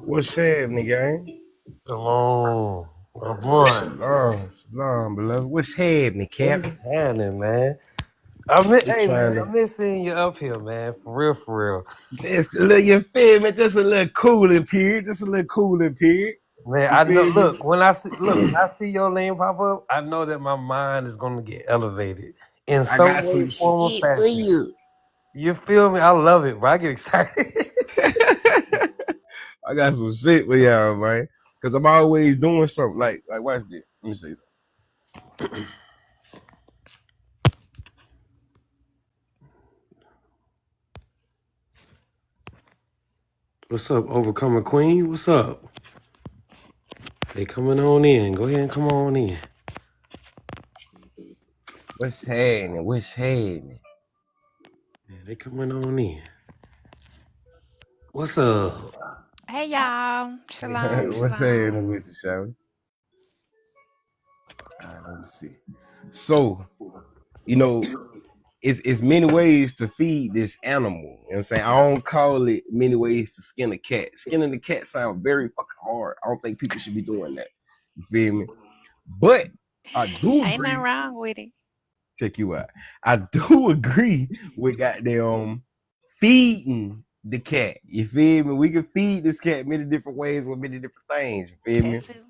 What's happening, gang? Shalom, my boy. Shalom, beloved. What's happening, Cap? What's happening, man? Hey, man, I miss seeing you up here, man. For real. Just a little, you feel me? Just a little cooling period. Man, I know. Look, when I see your name pop up, I know that my mind is gonna get elevated in some way, form, or fashion. You feel me? I love it, bro. I get excited. I got some shit with y'all, man. Cause I'm always doing something. Like watch this. Let me say something. What's up, Overcoming Queen? What's up? They coming on in. Go ahead and come on in. What's happening? Yeah, they coming on in. What's up? Hey y'all, shalom, What's shalom. happening with you, shall we? Let me see. So, you know, it's many ways to feed this animal. You know what I'm saying? I don't call it many ways to skin a cat. Skinning the cat sounds very fucking hard. I don't think people should be doing that. You feel me? But I do Ain't agree. nothing wrong with it. Check you out. I do agree with goddamn feeding the cat. You feel me? We can feed this cat many different ways with many different things. You feel me? That too.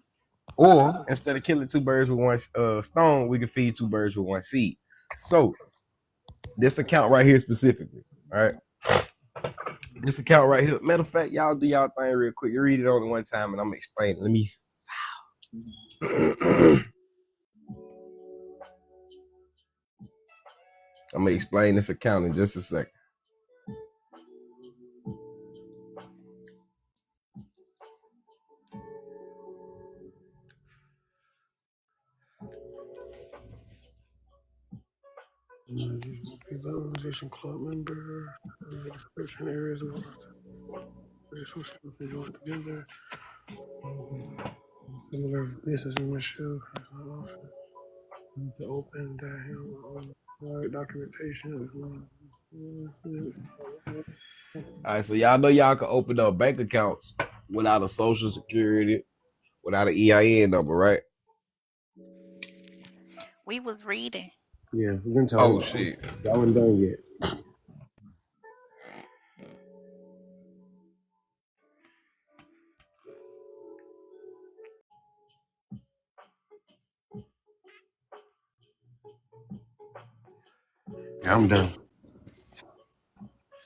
Or instead of killing two birds with one stone, we can feed two birds with one seed. So this account right here specifically, all right? This account right here. Matter of fact, y'all do y'all thing real quick. You read it on one time, and I'm explaining. Let me. I'm gonna explain this account in just a second. Organization club member, description areas of resources joined together. Similar business mission to open documentation. All right, so y'all know y'all can open up bank accounts without a social security, without an EIN number, right? We was reading. Yeah, we've been told. Oh shit. Y'all wasn't done yet. Yeah, I'm done.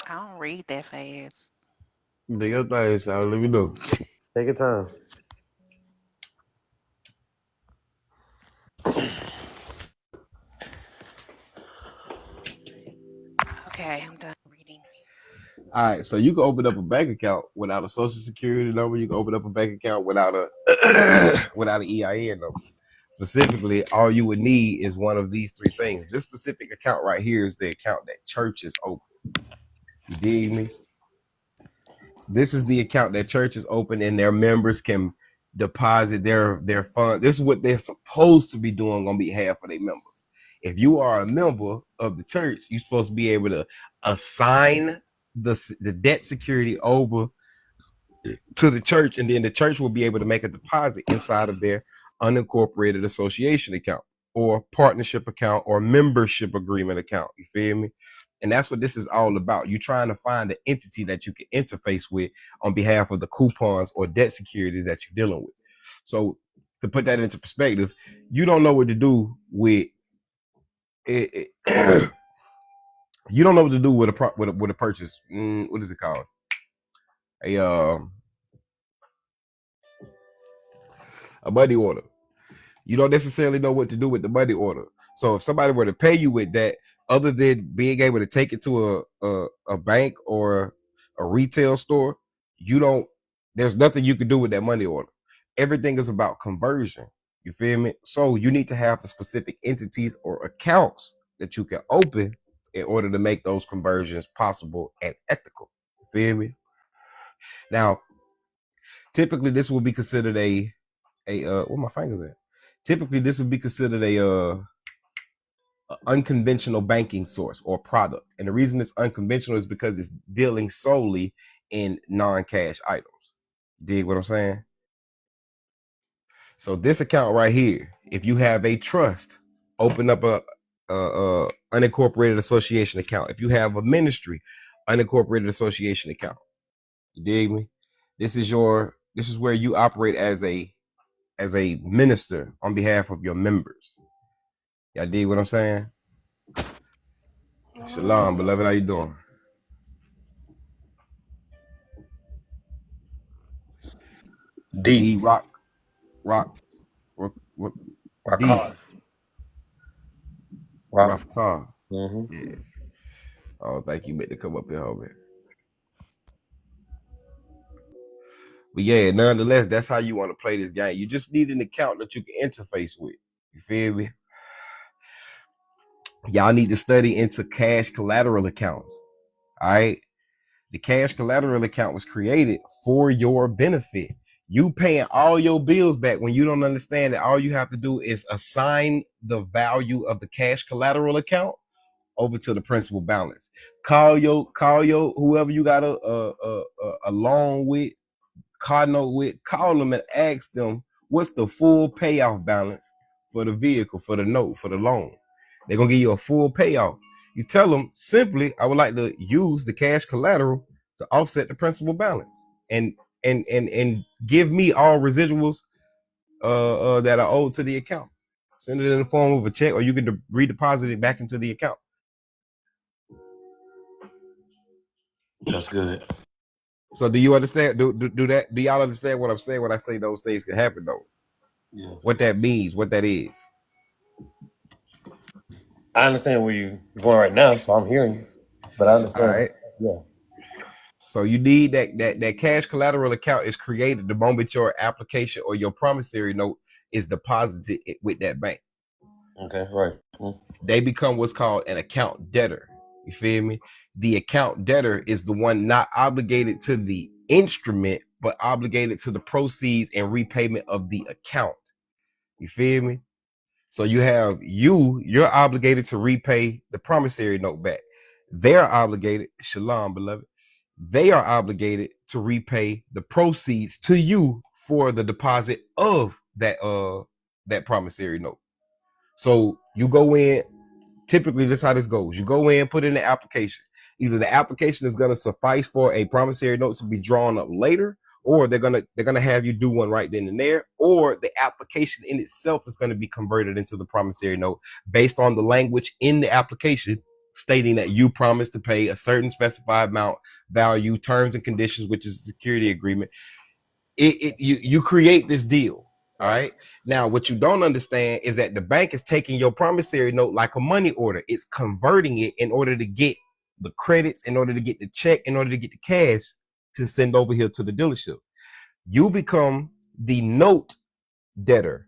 I don't read that fast. Do your thing, so let me know. Take your time. Okay, I'm done reading. All right, so you can open up a bank account without a social security number. You can open up a bank account without a without an EIN number. Specifically, all you would need is one of these three things. This specific account right here is the account that churches open. You dig me? This is the account that churches open, and their members can deposit their fund. This is what they're supposed to be doing on behalf of their members. If you are a member of the church, you're supposed to be able to assign the debt security over to the church, and then the church will be able to make a deposit inside of their unincorporated association account or partnership account or membership agreement account. You feel me? And that's what this is all about. You're trying to find an entity that you can interface with on behalf of the coupons or debt securities that you're dealing with. So to put that into perspective, you don't know what to do with it. You don't know what to do with a purchase. What is it called? A money order. You don't necessarily know what to do with the money order. So if somebody were to pay you with that, other than being able to take it to a bank or a retail store, you don't. There's nothing you can do with that money order. everything is about conversion. You feel me? So you need to have the specific entities or accounts that you can open in order to make those conversions possible and ethical. You feel me? Now, typically this will be considered where my fingers at? Typically this would be considered a unconventional banking source or product. And the reason it's unconventional is because it's dealing solely in non-cash items. You dig what I'm saying? So this account right here, if you have a trust, open up a unincorporated association account. If you have a ministry, unincorporated association account. You dig me? This is where you operate as a minister on behalf of your members. Y'all dig what I'm saying? Shalom, beloved. How you doing? Deep. Rock, D. Rough car. Yeah. Oh, thank you, mate, to come up here, homie. But yeah, nonetheless, that's how you want to play this game. You just need an account that you can interface with. You feel me? Y'all need to study into cash collateral accounts. All right. The cash collateral account was created for your benefit. You paying all your bills back when you don't understand that all you have to do is assign the value of the cash collateral account over to the principal balance. Call your whoever you got a loan with, car note with, call them and ask them what's the full payoff balance for the vehicle, for the note, for the loan. They're gonna give you a full payoff. You tell them simply, I would like to use the cash collateral to offset the principal balance and give me all residuals that are owed to the account. Send it in the form of a check, or you can redeposit it back into the account. That's good. So do you understand? Do that? Do y'all understand what I'm saying when I say those things can happen though? Yeah. What that means, what that is. I understand where you're going right now, so I'm hearing you. But I understand. All right. Yeah. So you need that cash collateral account is created the moment your application or your promissory note is deposited with that bank. Okay, right. They become what's called an account debtor. You feel me? The account debtor is the one not obligated to the instrument, but obligated to the proceeds and repayment of the account. You feel me? So you have you're obligated to repay the promissory note back. They're obligated, shalom, beloved. They are obligated to repay the proceeds to you for the deposit of that promissory note. So you go in, typically this is how this goes. You go in, put in the application. Either the application is going to suffice for a promissory note to be drawn up later, or they're gonna have you do one right then and there, or the application in itself is going to be converted into the promissory note based on the language in the application stating that you promise to pay a certain specified amount, value, terms and conditions, which is a security agreement. You create this deal. All right. Now, what you don't understand is that the bank is taking your promissory note like a money order. It's converting it in order to get the credits, in order to get the check, in order to get the cash to send over here to the dealership. You become the note debtor.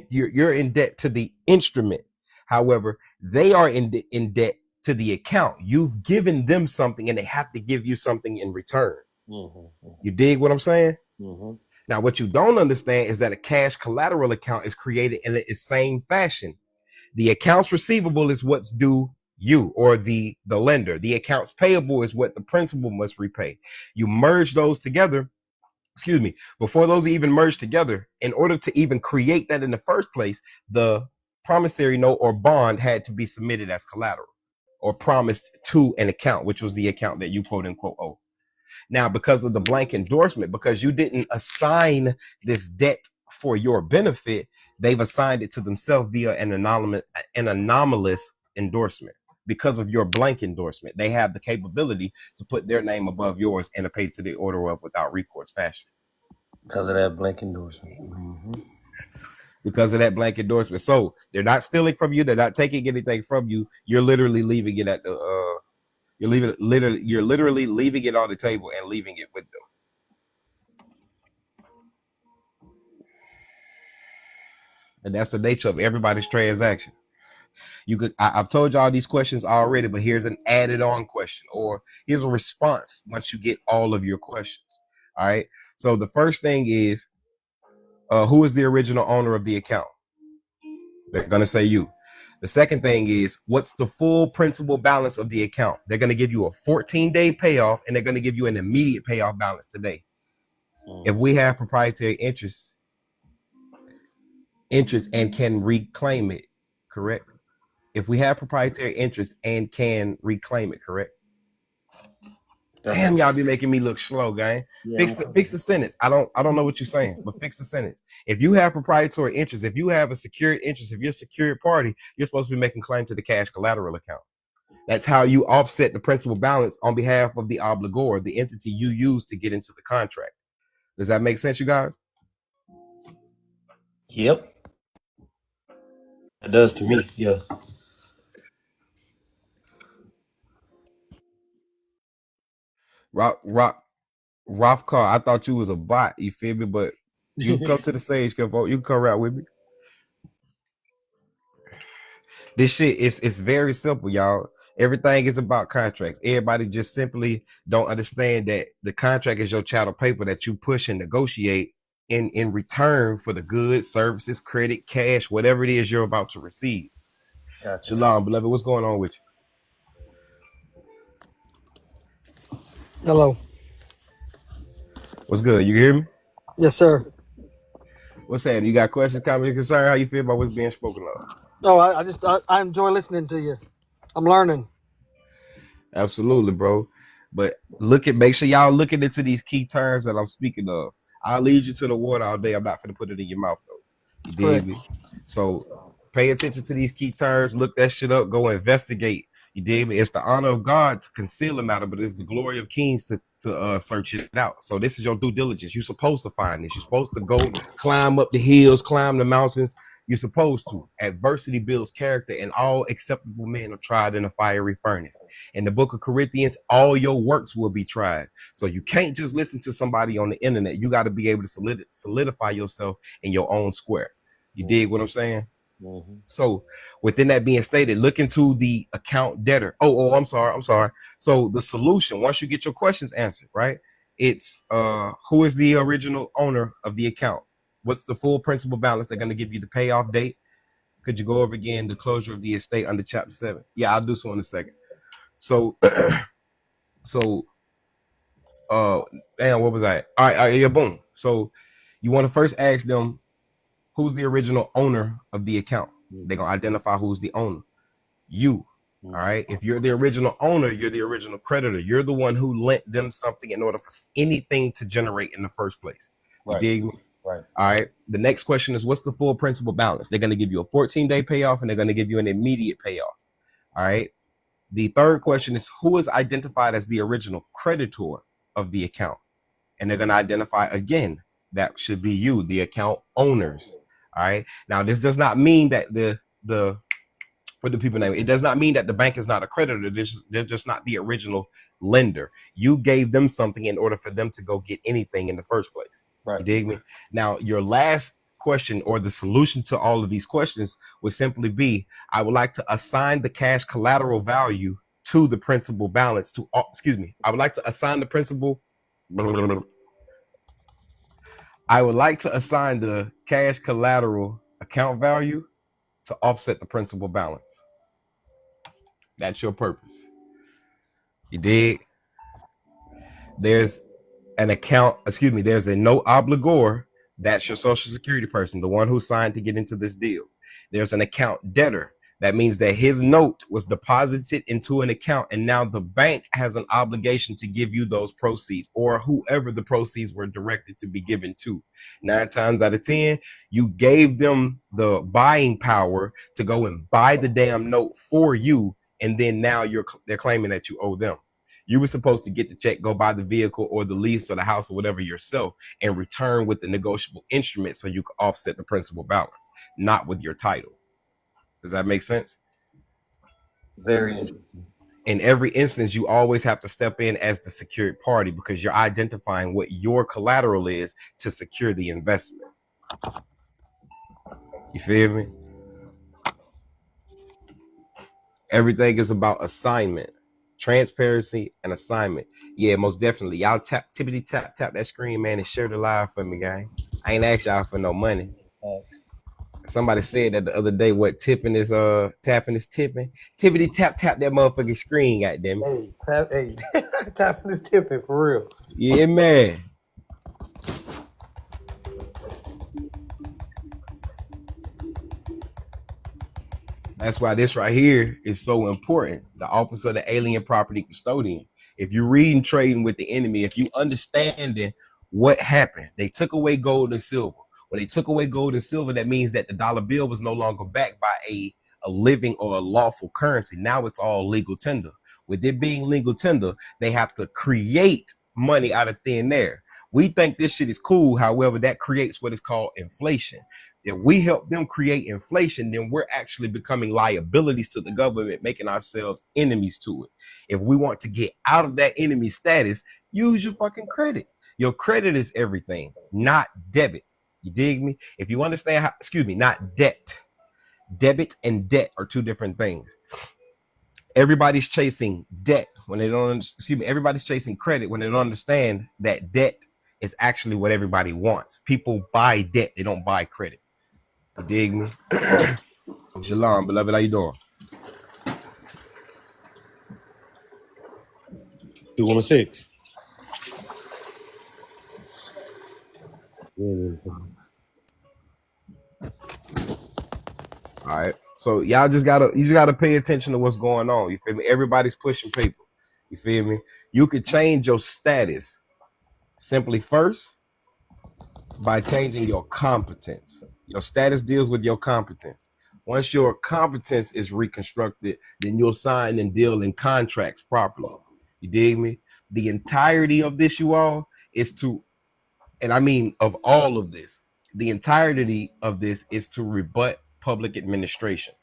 You're in debt to the instrument. However, they are in debt to the account. You've given them something and they have to give you something in return. You dig what I'm saying? Now, what you don't understand is that a cash collateral account is created in the same fashion. The accounts receivable is what's due you or the lender. The accounts payable is what the principal must repay. You merge those together. Excuse me, before those even merge together, in order to even create that in the first place, the promissory note or bond had to be submitted as collateral or promised to an account, which was the account that you quote unquote owe. Now, because of the blank endorsement, because you didn't assign this debt for your benefit, they've assigned it to themselves via an anomalous endorsement. Because of your blank endorsement, they have the capability to put their name above yours in a pay to the order of without recourse fashion. Because of that blank endorsement. Because of that blank endorsement. So they're not stealing from you. They're not taking anything from you. You're literally leaving it at the you're literally leaving it on the table and leaving it with them. And that's the nature of everybody's transaction. I've told y'all these questions already, but here's an added on question, or here's a response once you get all of your questions. All right. So the first thing is, who is the original owner of the account? They're going to say you. The second thing is, what's the full principal balance of the account? They're going to give you a 14-day payoff, and they're going to give you an immediate payoff balance today. If we have proprietary interest and can reclaim it, correct? If we have proprietary interest and can reclaim it, correct? Damn, y'all be making me look slow, gang. Yeah, fix the sentence. I don't know what you're saying, but fix the sentence. If you have proprietary interest, if you have a secured interest, if you're a secured party, you're supposed to be making claim to the cash collateral account. That's how you offset the principal balance on behalf of the obligor, the entity you use to get into the contract. Does that make sense, you guys? Yep. It does to me, yeah. Rothcar, I thought you was a bot, you feel me? But you come to the stage, you can come right with me. This shit it's very simple, y'all. Everything is about contracts. Everybody just simply don't understand that the contract is your chattel paper that you push and negotiate in return for the goods, services, credit, cash, whatever it is you're about to receive. Gotcha. Shalom, beloved. What's going on with you? Hello. What's good? You hear me? Yes, sir. What's happening? You got questions, comments, concerns? How you feel about what's being spoken of? No, I enjoy listening to you. I'm learning. Absolutely, bro. But make sure y'all looking into these key terms that I'm speaking of. I'll lead you to the water all day. I'm not gonna put it in your mouth though. You dig me? So pay attention to these key terms. Look that shit up. Go investigate. You dig me? It's the honor of God to conceal a matter, but it's the glory of kings to search it out. So this is your due diligence. You're supposed to find this. You're supposed to go climb up the hills, climb the mountains. You're supposed to. Adversity builds character, and all acceptable men are tried in a fiery furnace. In the book of Corinthians, all your works will be tried. So you can't just listen to somebody on the internet. You got to be able to solidify yourself in your own square. You dig what I'm saying? Mm-hmm. So within that being stated, look into the account debtor. I'm sorry. So the solution, once you get your questions answered, right? It's who is the original owner of the account? What's the full principal balance? They're going to give you the payoff date. Could you go over again the closure of the estate under chapter 7? Yeah, I'll do so in a second. So damn, what was I? All right, yeah, boom. So you want to first ask them who's the original owner of the account. They're going to identify who's the owner. You. All right. If you're the original owner, you're the original creditor. You're the one who lent them something in order for anything to generate in the first place. You dig me? Right. All right. The next question is, what's the full principal balance? They're going to give you a 14-day payoff, and they're going to give you an immediate payoff. All right. The third question is, who is identified as the original creditor of the account? And they're going to identify again, that should be you, the account owners. All right. Now, this does not mean that what do people name it? It does not mean that the bank is not a creditor. They're just not the original lender. You gave them something in order for them to go get anything in the first place. Right. You dig me? Now, your last question, or the solution to all of these questions, would simply be, I would like to assign the cash collateral value to the principal balance I would like to assign the principal. I would like to assign the cash collateral account value to offset the principal balance. That's your purpose. You dig? There's an account, there's a note obligor. That's your social security person, the one who signed to get into this deal. There's an account debtor. That means that his note was deposited into an account, and now the bank has an obligation to give you those proceeds, or whoever the proceeds were directed to be given to. 9 times out of 10, you gave them the buying power to go and buy the damn note for you, and then now they're claiming that you owe them. You were supposed to get the check, go buy the vehicle or the lease or the house or whatever yourself, and return with the negotiable instrument so you can offset the principal balance, not with your title. Does that make sense? Very interesting. In every instance, you always have to step in as the secured party because you're identifying what your collateral is to secure the investment. You feel me? Everything is about assignment, transparency, and assignment. Yeah, most definitely. Y'all tap that screen, man, and share the live for me, gang. I ain't asked y'all for no money. Somebody said that the other day, what tapping is tipping. Tippity tap that motherfucking screen, goddamn it. Hey, tapping is tipping for real. Yeah, man. That's why this right here is so important. The office of the alien property custodian. If you're reading trading with the enemy, if you understanding what happened, they took away gold and silver. When they took away gold and silver, that means that the dollar bill was no longer backed by a living or a lawful currency. Now it's all legal tender. With it being legal tender, they have to create money out of thin air. We think this shit is cool. However, that creates what is called inflation. If we help them create inflation, then we're actually becoming liabilities to the government, making ourselves enemies to it. If we want to get out of that enemy status, use your fucking credit. Your credit is everything, not debit. You dig me? If you understand how, not debt. Debit and debt are two different things. Everybody's chasing debt when they don't, everybody's chasing credit when they don't understand that debt is actually what everybody wants. People buy debt, they don't buy credit. You dig me? Shalom, beloved. How you doing? 216. All right. So y'all just gotta pay attention to what's going on. You feel me? Everybody's pushing paper. You feel me? You could change your status simply first by changing your competence. Your status deals with your competence. Once your competence is reconstructed, then you'll sign and deal in contracts properly. You dig me? The entirety of this, you all, is to, and I mean of all of this, the entirety of this is to rebut public administration.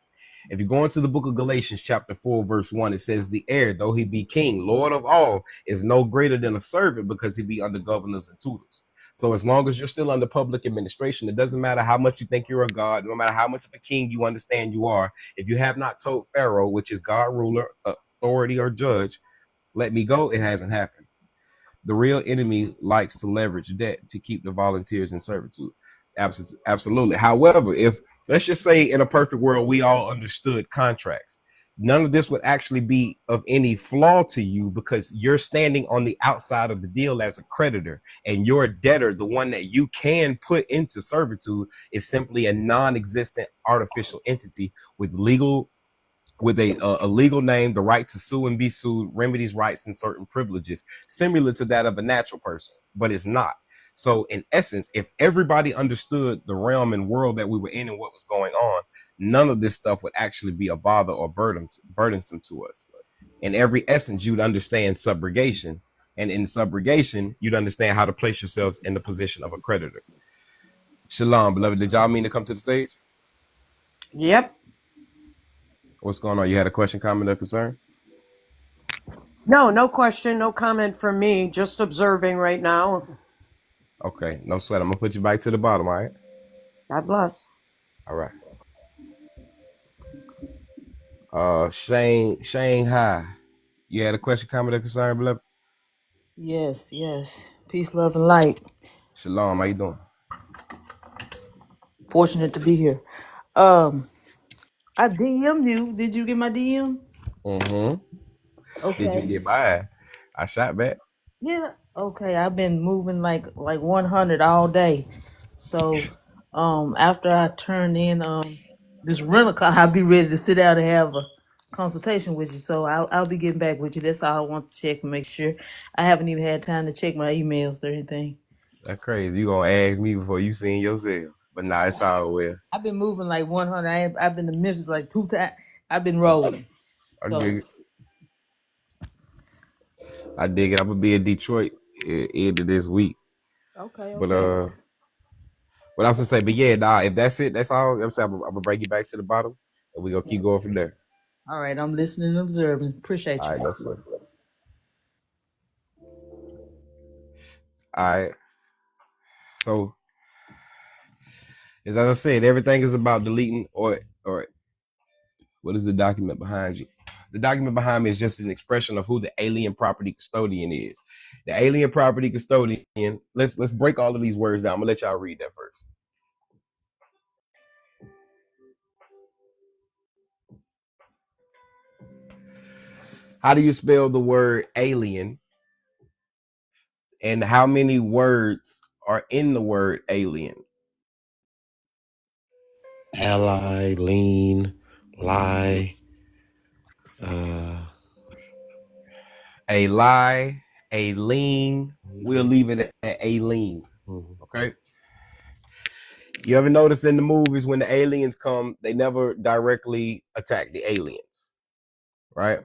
If you go into the book of Galatians, chapter 4, verse 1, it says, the heir, though he be king, Lord of all, is no greater than a servant because he be under governors and tutors. So as long as you're still under public administration, it doesn't matter how much you think you're a god, no matter how much of a king you understand you are. If you have not told Pharaoh, which is God, ruler, authority, or judge, let me go, it hasn't happened. The real enemy likes to leverage debt to keep the volunteers in servitude. Absolutely. However, if let's just say in a perfect world, we all understood contracts, none of this would actually be of any flaw to you because you're standing on the outside of the deal as a creditor, and your debtor, the one that you can put into servitude, is simply a non-existent artificial entity with a legal name, the right to sue and be sued, remedies, rights, and certain privileges, similar to that of a natural person, but it's not. So in essence, if everybody understood the realm and world that we were in and what was going on, none of this stuff would actually be a bother or burdensome to us. In every essence, you'd understand subrogation. And in subrogation, you'd understand how to place yourselves in the position of a creditor. Shalom, beloved. Did y'all mean to come to the stage? Yep. What's going on? You had a question, comment, or concern? No question, no comment from me. Just observing right now. Okay, no sweat. I'm gonna put you back to the bottom, all right? God bless. All right. Shanghai. You had a question, comment, or concern, beloved? Yes, yes. Peace, love, and light. Shalom, how you doing? Fortunate to be here. I DM'd you. Did you get my DM? Mm-hmm. Did you Okay. get mine? I shot back. Yeah. Okay. I've been moving like 100 all day. So, after I turned in this rental car, I'll be ready to sit down and have a consultation with you. So I'll be getting back with you. That's all I want to check and make sure. I haven't even had time to check my emails or anything. That's crazy. You gonna ask me before you seen yourself. But nah, it's all well. I've been moving like 100. I've been to Memphis like 2 times. I've been rolling. I So dig it. I dig it. I'm gonna be in Detroit end of this week. okay, But okay. what I was gonna say, but yeah, nah, if that's it, that's all. I'm gonna bring you back to the bottom and we're gonna keep going from there. All right, I'm listening and observing. Appreciate All you. right, go for it. All right. So As I said, everything is about deleting or what is the document behind you? The document behind me is just an expression of who the alien property custodian is. The alien property custodian. Let's break all of these words down. I'm gonna let y'all read that first. How do you spell the word alien? And how many words are in the word alien? Ally, lean, lie. A lie, a lean. We'll leave it at a lean. Okay. You ever notice in the movies when the aliens come, they never directly attack the aliens, right?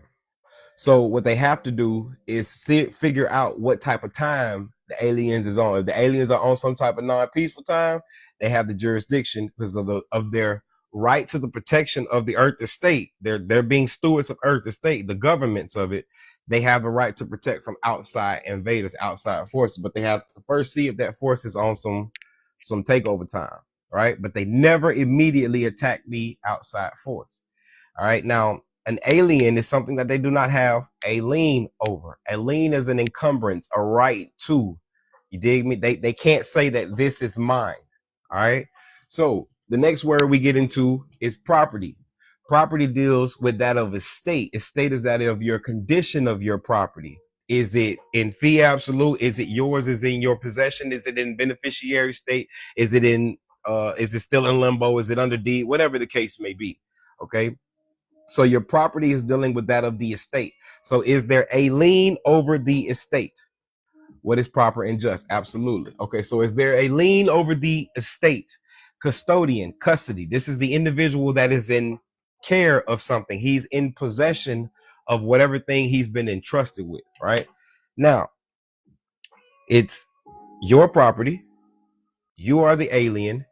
So what they have to do is figure out what type of time the aliens is on. If the aliens are on some type of non-peaceful time, they have the jurisdiction because of their right to the protection of the Earth estate. They're being stewards of Earth estate, the governments of it. They have a right to protect from outside invaders, outside forces, but they have to first see if that force is on some takeover time, right? But they never immediately attack the outside force. All right. Now, an alien is something that they do not have a lien over. A lien is an encumbrance, a right to. You dig me? They can't say that this is mine. All right. So the next word we get into is property. Property deals with that of estate. Estate is that of your condition of your property. Is it in fee absolute? Is it yours? Is it in your possession? Is it in beneficiary state? Is it in is it still in limbo? Is it under deed? Whatever the case may be. Okay. So your property is dealing with that of the estate. So is there a lien over the estate? What is proper and just? Absolutely. Okay. So is there a lien over the estate? Custodian, custody. This is the individual that is in care of something. He's in possession of whatever thing he's been entrusted with, right? Now, it's your property. You are the alien.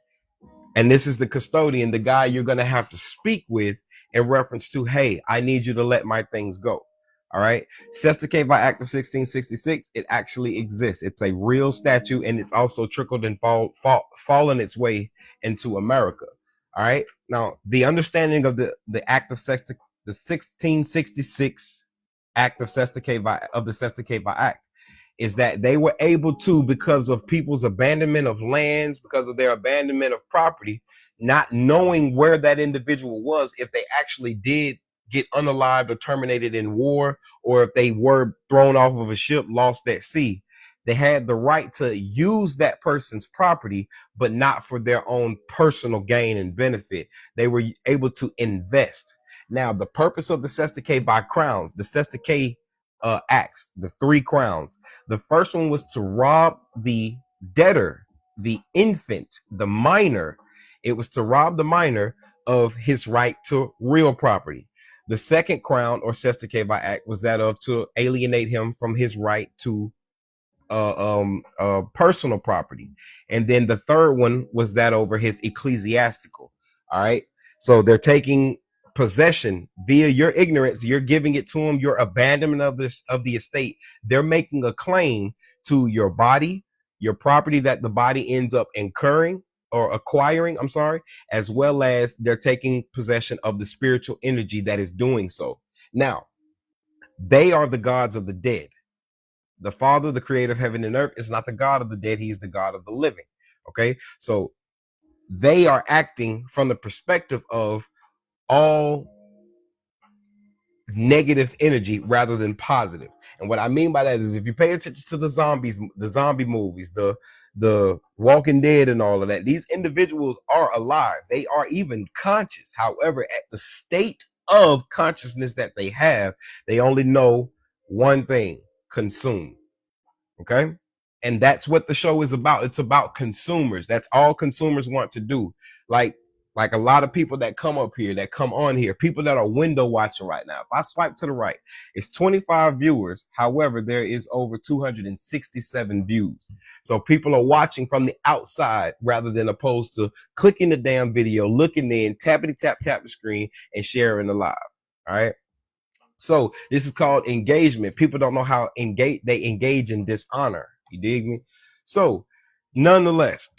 And this is the custodian, the guy you're going to have to speak with in reference to, hey, I need you to let my things go. All right. Sestake by Act of 1666, it actually exists. It's a real statute, and it's also trickled and fallen its way into America. All right. Now, the understanding of the Act of the 1666 Act of Sestake by Act is that they were able to, because of people's abandonment of lands, because of their abandonment of property, not knowing where that individual was, if they actually did get unalived or terminated in war, or if they were thrown off of a ship, lost at sea, they had the right to use that person's property, but not for their own personal gain and benefit. They were able to invest. Now, the purpose of the Sestake by crowns, the Sestake acts, the 3 crowns. The first one was to rob the debtor, the infant, the minor. It was to rob the minor of his right to real property. The second crown or Sestake by Act was that of to alienate him from his right to personal property. And then the third one was that over his ecclesiastical. All right. So they're taking possession via your ignorance. You're giving it to them. Your abandonment of the estate. They're making a claim to your body, your property that the body ends up incurring or acquiring, I'm sorry, as well as they're taking possession of the spiritual energy that is doing so. Now, they are the gods of the dead. The Father, the creator of heaven and earth, is not the God of the dead. He's the God of the living. Okay. So they are acting from the perspective of all negative energy rather than positive. And what I mean by that is, if you pay attention to the zombie movies, the Walking Dead and all of that, these individuals are alive. They are even conscious. However, at the state of consciousness that they have, they only know one thing: consume. Okay. And that's what the show is about. It's about consumers. That's all consumers want to do. Like a lot of people that come up here, that come on here, people that are window watching right now. If I swipe to the right, it's 25 viewers. However, there is over 267 views. So people are watching from the outside rather than opposed to clicking the damn video, looking in, tappity tap the screen, and sharing the live. All right. So this is called engagement. People don't know how they engage in dishonor. You dig me? So nonetheless,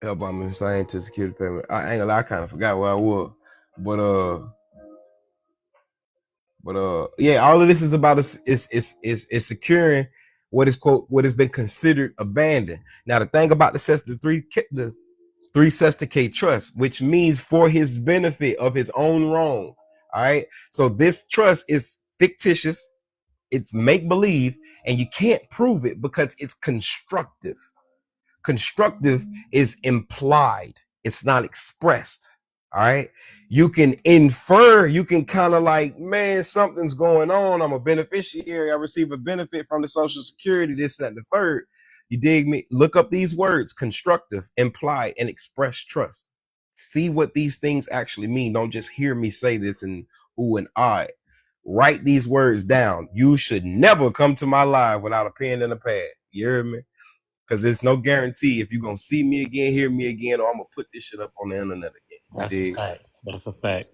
Help I'm insane to security payment. I ain't gonna lie, I kind of forgot where I was. Yeah, all of this is about is securing what is quote what has been considered abandoned. Now the thing about the three sesticate trust, which means for his benefit of his own wrong. All right. So this trust is fictitious, it's make believe, and you can't prove it because it's constructive. Constructive is implied, it's not expressed. All right. You can infer, you can kind of like, man, something's going on. I'm a beneficiary. I receive a benefit from the Social Security, this, that, and the third. You dig me? Look up these words: constructive, implied, and express trust. See what these things actually mean. Don't just hear me say this and ooh and I. Write these words down. You should never come to my live without a pen and a pad. You hear me? Because there's no guarantee if you're gonna see me again, hear me again, or I'm gonna put this shit up on the internet again. That's a fact. That's a fact.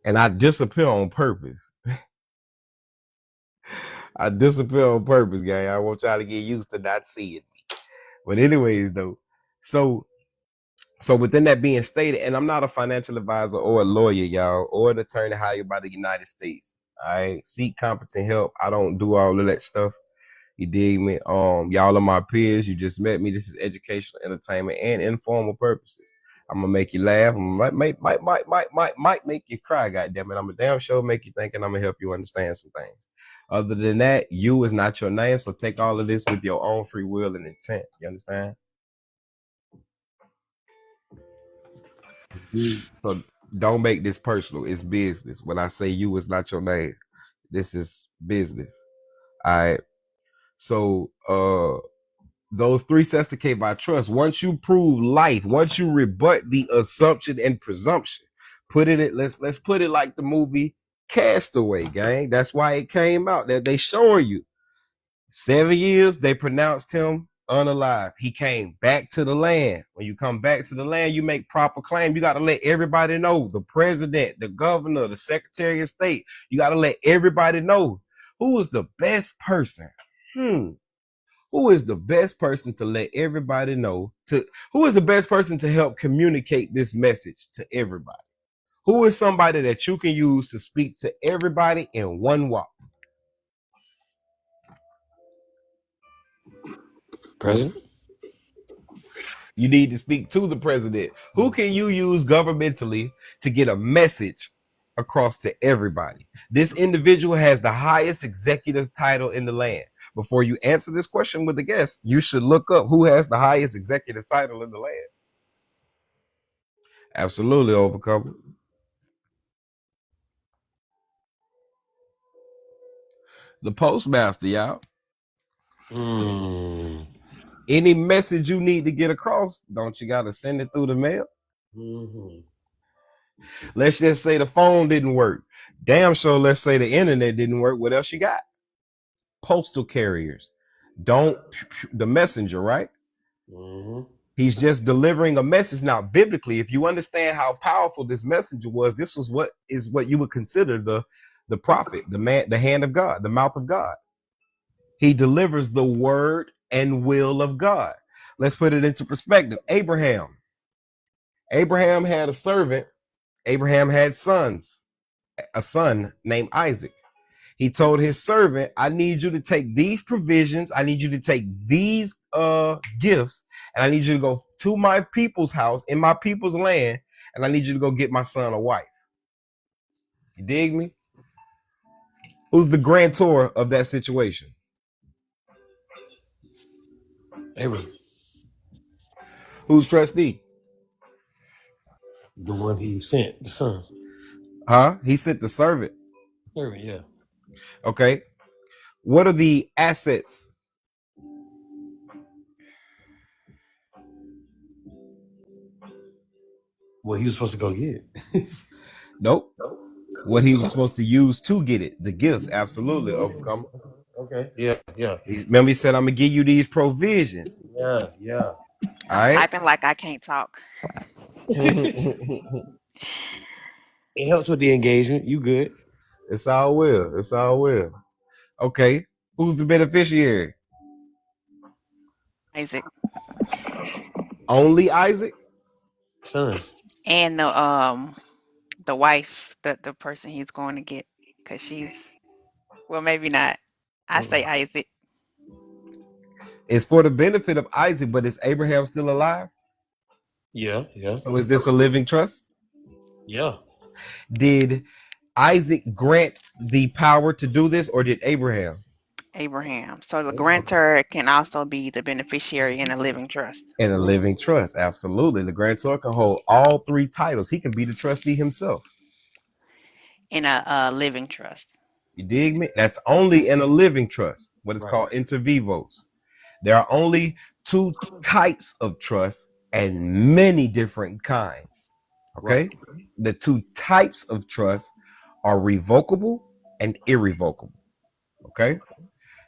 And I disappear on purpose. I disappear on purpose, gang. I want y'all to get used to not seeing me. But anyways, though, so within that being stated, and I'm not a financial advisor or a lawyer, y'all, or an attorney hired by the United States. All right, seek competent help. I don't do all of that stuff. You dig me? Y'all are my peers. You just met me. This is educational, entertainment, and informal purposes. I'm gonna make you laugh. Might make you cry. Goddamn it! I'm a damn sure make you think, and I'm gonna help you understand some things. Other than that, you is not your name, so take all of this with your own free will and intent. You understand? So don't make this personal. It's business. When I say you is not your name, this is business. All right. So those three sesticate by trust. Once you prove life, once you rebut the assumption and presumption, let's put it like the movie Castaway, gang. That's why it came out. That they showing you 7 years they pronounced him unalive. He came back to the land. When you come back to the land, you make proper claim. You got to let everybody know, the president, the governor, the secretary of state. You got to let everybody know who is the best person. Who is the best person to let everybody know, who is the best person to help communicate this message to everybody? Who is somebody that you can use to speak to everybody in one walk? President? You need to speak to the president. Who can you use governmentally to get a message across to everybody? This individual has the highest executive title in the land. Before you answer this question with the guest, you should look up who has the highest executive title in the land. Absolutely, Overcomer. The postmaster, y'all. Any message you need to get across, don't you gotta send it through the mail? Let's just say the phone didn't work. Damn sure, let's say the internet didn't work. What else you got? Postal carriers. The messenger, right? He's just delivering a message. Now, biblically, if you understand how powerful this messenger was, this was what you would consider the prophet, the man, the hand of God, the mouth of God. He delivers the word and will of God. Let's put it into perspective. Abraham had a servant. Abraham had sons, a son named Isaac. He told his servant, I need you to take these provisions. I need you to take these gifts, and I need you to go to my people's house in my people's land, and I need you to go get my son a wife. You dig me? Who's the grantor of that situation? Abraham. Who's trustee? The one he sent, the sons. Huh? He sent the servant. Servant, yeah. Okay. What are the assets? What he was supposed to go get. Nope. What he was supposed to use to get it. The gifts. Absolutely. Overcome. Okay. Yeah. Remember he said, I'm going to give you these provisions. Yeah. I'm typing like I can't talk. It helps with the engagement. You good. It's all well. Okay. Who's the beneficiary? Isaac. Only Isaac? Sons. And the wife, the person he's going to get, because she's, well, maybe not. I say Isaac. It's for the benefit of Isaac, but is Abraham still alive? Yeah. So is this a living trust? Yeah. Did Isaac grant the power to do this, or did Abraham? Abraham. So the grantor can also be the beneficiary in a living trust. In a living trust, absolutely. The grantor can hold all three titles. He can be the trustee himself. In a living trust. You dig me? That's only in a living trust, what is called inter vivos. There are only two types of trust and many different kinds. Okay? Right. The two types of trust are revocable and irrevocable. Okay?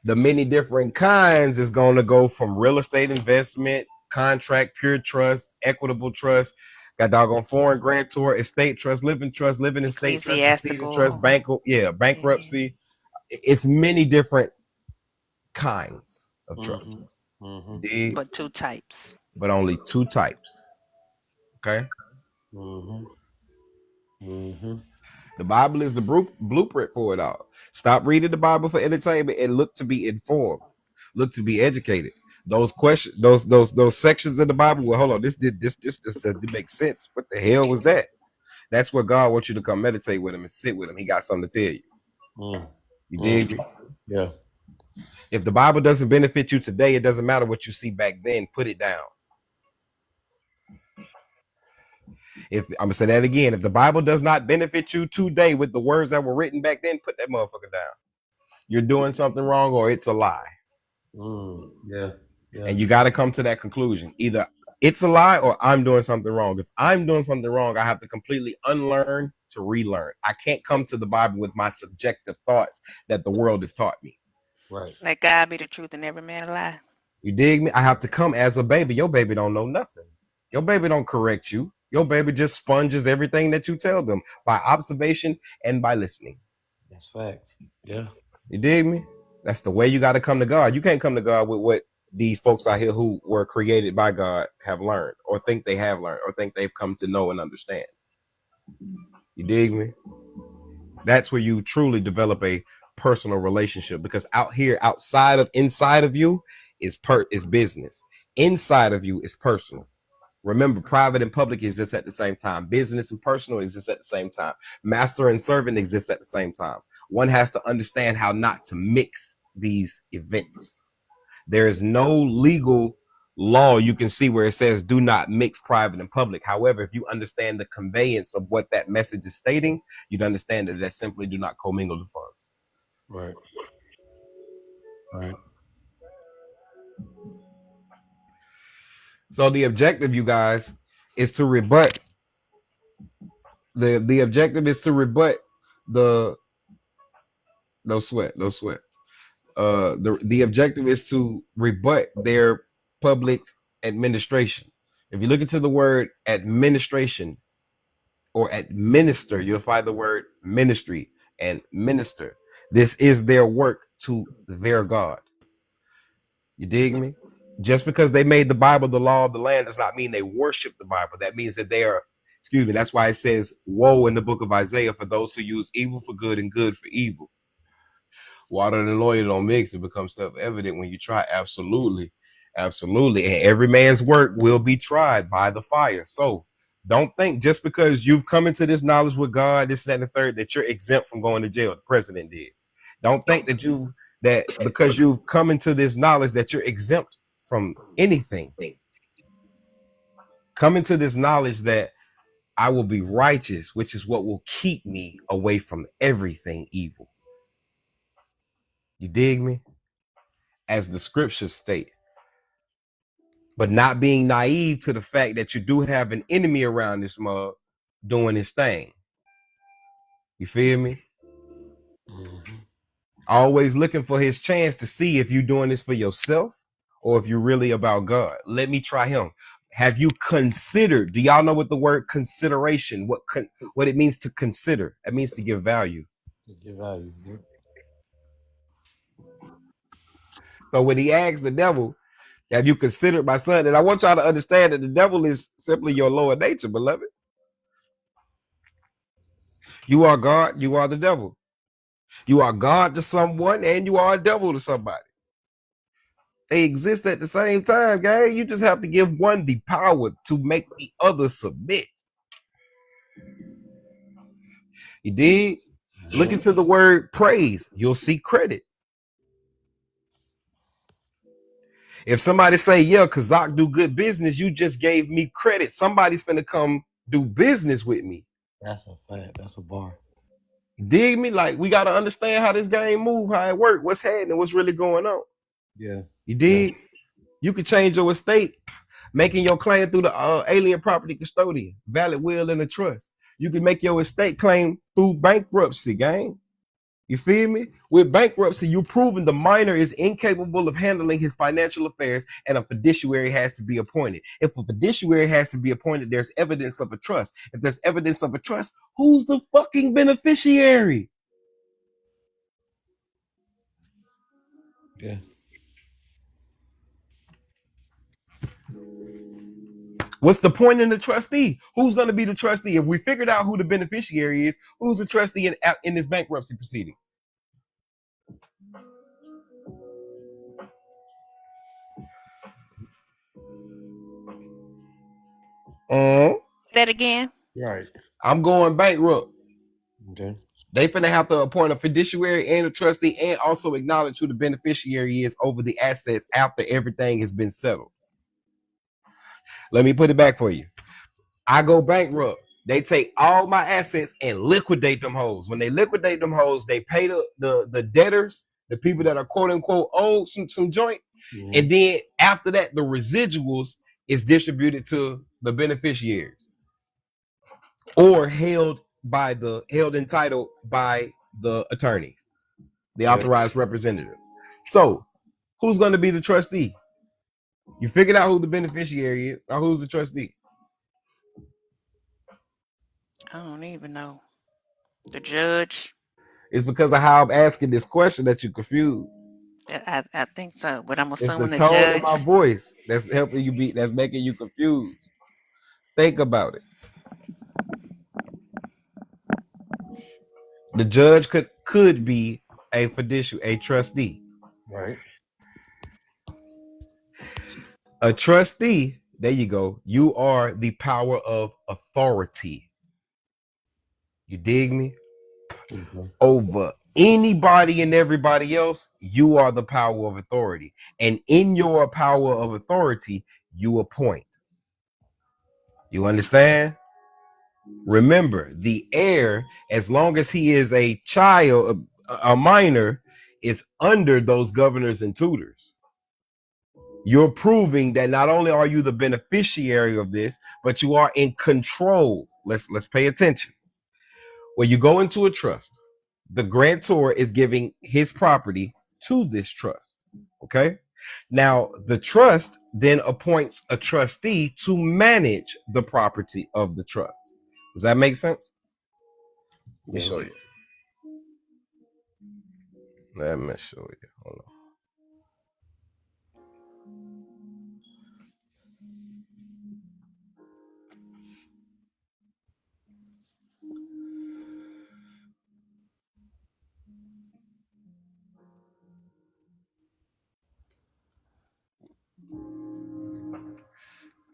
The many different kinds is going to go from real estate investment, contract, pure trust, equitable trust, got doggone foreign grantor, estate trust, living estate trust, decedent trust, bankruptcy. It's many different kinds of trust. Mm-hmm. But two types. But only two types. Okay? The Bible is the blueprint for it all. Stop reading the Bible for entertainment and look to be informed. Look to be educated. Those questions, those sections in the Bible. Well, hold on. This just doesn't make sense. What the hell was that? That's where God wants you to come meditate with him and sit with him. He got something to tell you. You dig me? Yeah. If the Bible doesn't benefit you today, it doesn't matter what you see back then. Put it down. If I'm gonna say that again, if the Bible does not benefit you today with the words that were written back then, put that motherfucker down. You're doing something wrong or it's a lie. Yeah. And you got to come to that conclusion. Either it's a lie or I'm doing something wrong. If I'm doing something wrong, I have to completely unlearn to relearn. I can't come to the Bible with my subjective thoughts that the world has taught me. Right. Let God be the truth and every man a lie. You dig me? I have to come as a baby. Your baby don't know nothing. Your baby don't correct you. Your baby just sponges everything that you tell them by observation and by listening. That's facts. Yeah. You dig me? That's the way you got to come to God. You can't come to God with what these folks out here who were created by God have learned or think they have learned or think they've come to know and understand. You dig me? That's where you truly develop a personal relationship, because out here, inside of you is business. Inside of you is personal. Remember, private and public exists at the same time. Business and personal exists at the same time. Master and servant exists at the same time. One has to understand how not to mix these events. There is no legal law you can see where it says do not mix private and public. However, if you understand the conveyance of what that message is stating, you'd understand that simply do not commingle the funds. Right. So the objective, you guys, is to rebut the objective is to rebut the no sweat. The objective is to rebut their public administration. If you look into the word administration or administer, you'll find the word ministry and minister. This is their work to their God. You dig me? Just because they made the Bible the law of the land does not mean they worship the Bible. That means that they are, that's why it says, woe in the book of Isaiah for those who use evil for good and good for evil. Water and oil don't mix. It becomes self-evident when you try. Absolutely. And every man's work will be tried by the fire. So don't think just because you've come into this knowledge with God, this, that, and the third, that you're exempt from going to jail. The president did. Don't think that because you've come into this knowledge that you're exempt from anything. Come into this knowledge that I will be righteous, which is what will keep me away from everything evil. You dig me? As the scriptures state. But not being naive to the fact that you do have an enemy around this mug doing his thing. You feel me? Always looking for his chance to see if you're doing this for yourself or if you're really about God. Let me try him. Have you considered? Do y'all know what the word consideration, what it means to consider? It means to give value. So when he asked the devil, Have you considered my son? And I want y'all to understand that the devil is simply your lower nature, beloved. You are God, you are the devil. You are God to someone, and you are a devil to somebody. They exist at the same time, gang. You just have to give one the power to make the other submit. You did? Look into the word praise. You'll see credit. If somebody say, yeah, Kazak do good business, you just gave me credit. Somebody's finna come do business with me. That's a fact. That's a bar. Dig me? Like, we got to understand how this game move, how it work, what's happening, what's really going on. Yeah. You dig? You can change your estate, making your claim through the alien property custodian, valid will, and a trust. You can make your estate claim through bankruptcy, gang. You feel me? With bankruptcy, you're proving the minor is incapable of handling his financial affairs and a fiduciary has to be appointed. If a fiduciary has to be appointed, there's evidence of a trust. If there's evidence of a trust, who's the fucking beneficiary? Yeah. What's the point in the trustee? Who's going to be the trustee? If we figured out who the beneficiary is, who's the trustee in this bankruptcy proceeding? Say that again. Right. I'm going bankrupt. Okay. They finna have to appoint a fiduciary and a trustee and also acknowledge who the beneficiary is over the assets after everything has been settled. Let me put it back for you. I go bankrupt. They take all my assets and liquidate them hoes. When they liquidate them hoes, they pay the debtors, the people that are quote unquote owed some joint. Mm-hmm. And then after that, the residuals is distributed to the beneficiaries or held entitled by the attorney, the authorized representative. So who's going to be the trustee? You figured out who the beneficiary is. Now who's the trustee? I don't even know. The judge. It's because of how I'm asking this question that you're confused. I think so, but I'm It's the assuming the tone in my judge. voice that's helping you that's making you confused. Think about it. The judge could be a fiduciary, a trustee. Right. A trustee, there you go. You are the power of authority. You dig me? Mm-hmm. Over anybody and everybody else, you are the power of authority. And in your power of authority, you appoint. You understand? Remember, the heir, as long as he is a child, a minor, is under those governors and tutors. You're proving that not only are you the beneficiary of this, but you are in control. Let's pay attention. When you go into a trust, the grantor is giving his property to this trust. Okay. Now, the trust then appoints a trustee to manage the property of the trust. Does that make sense? Let me show you. Let me show you. Hold on.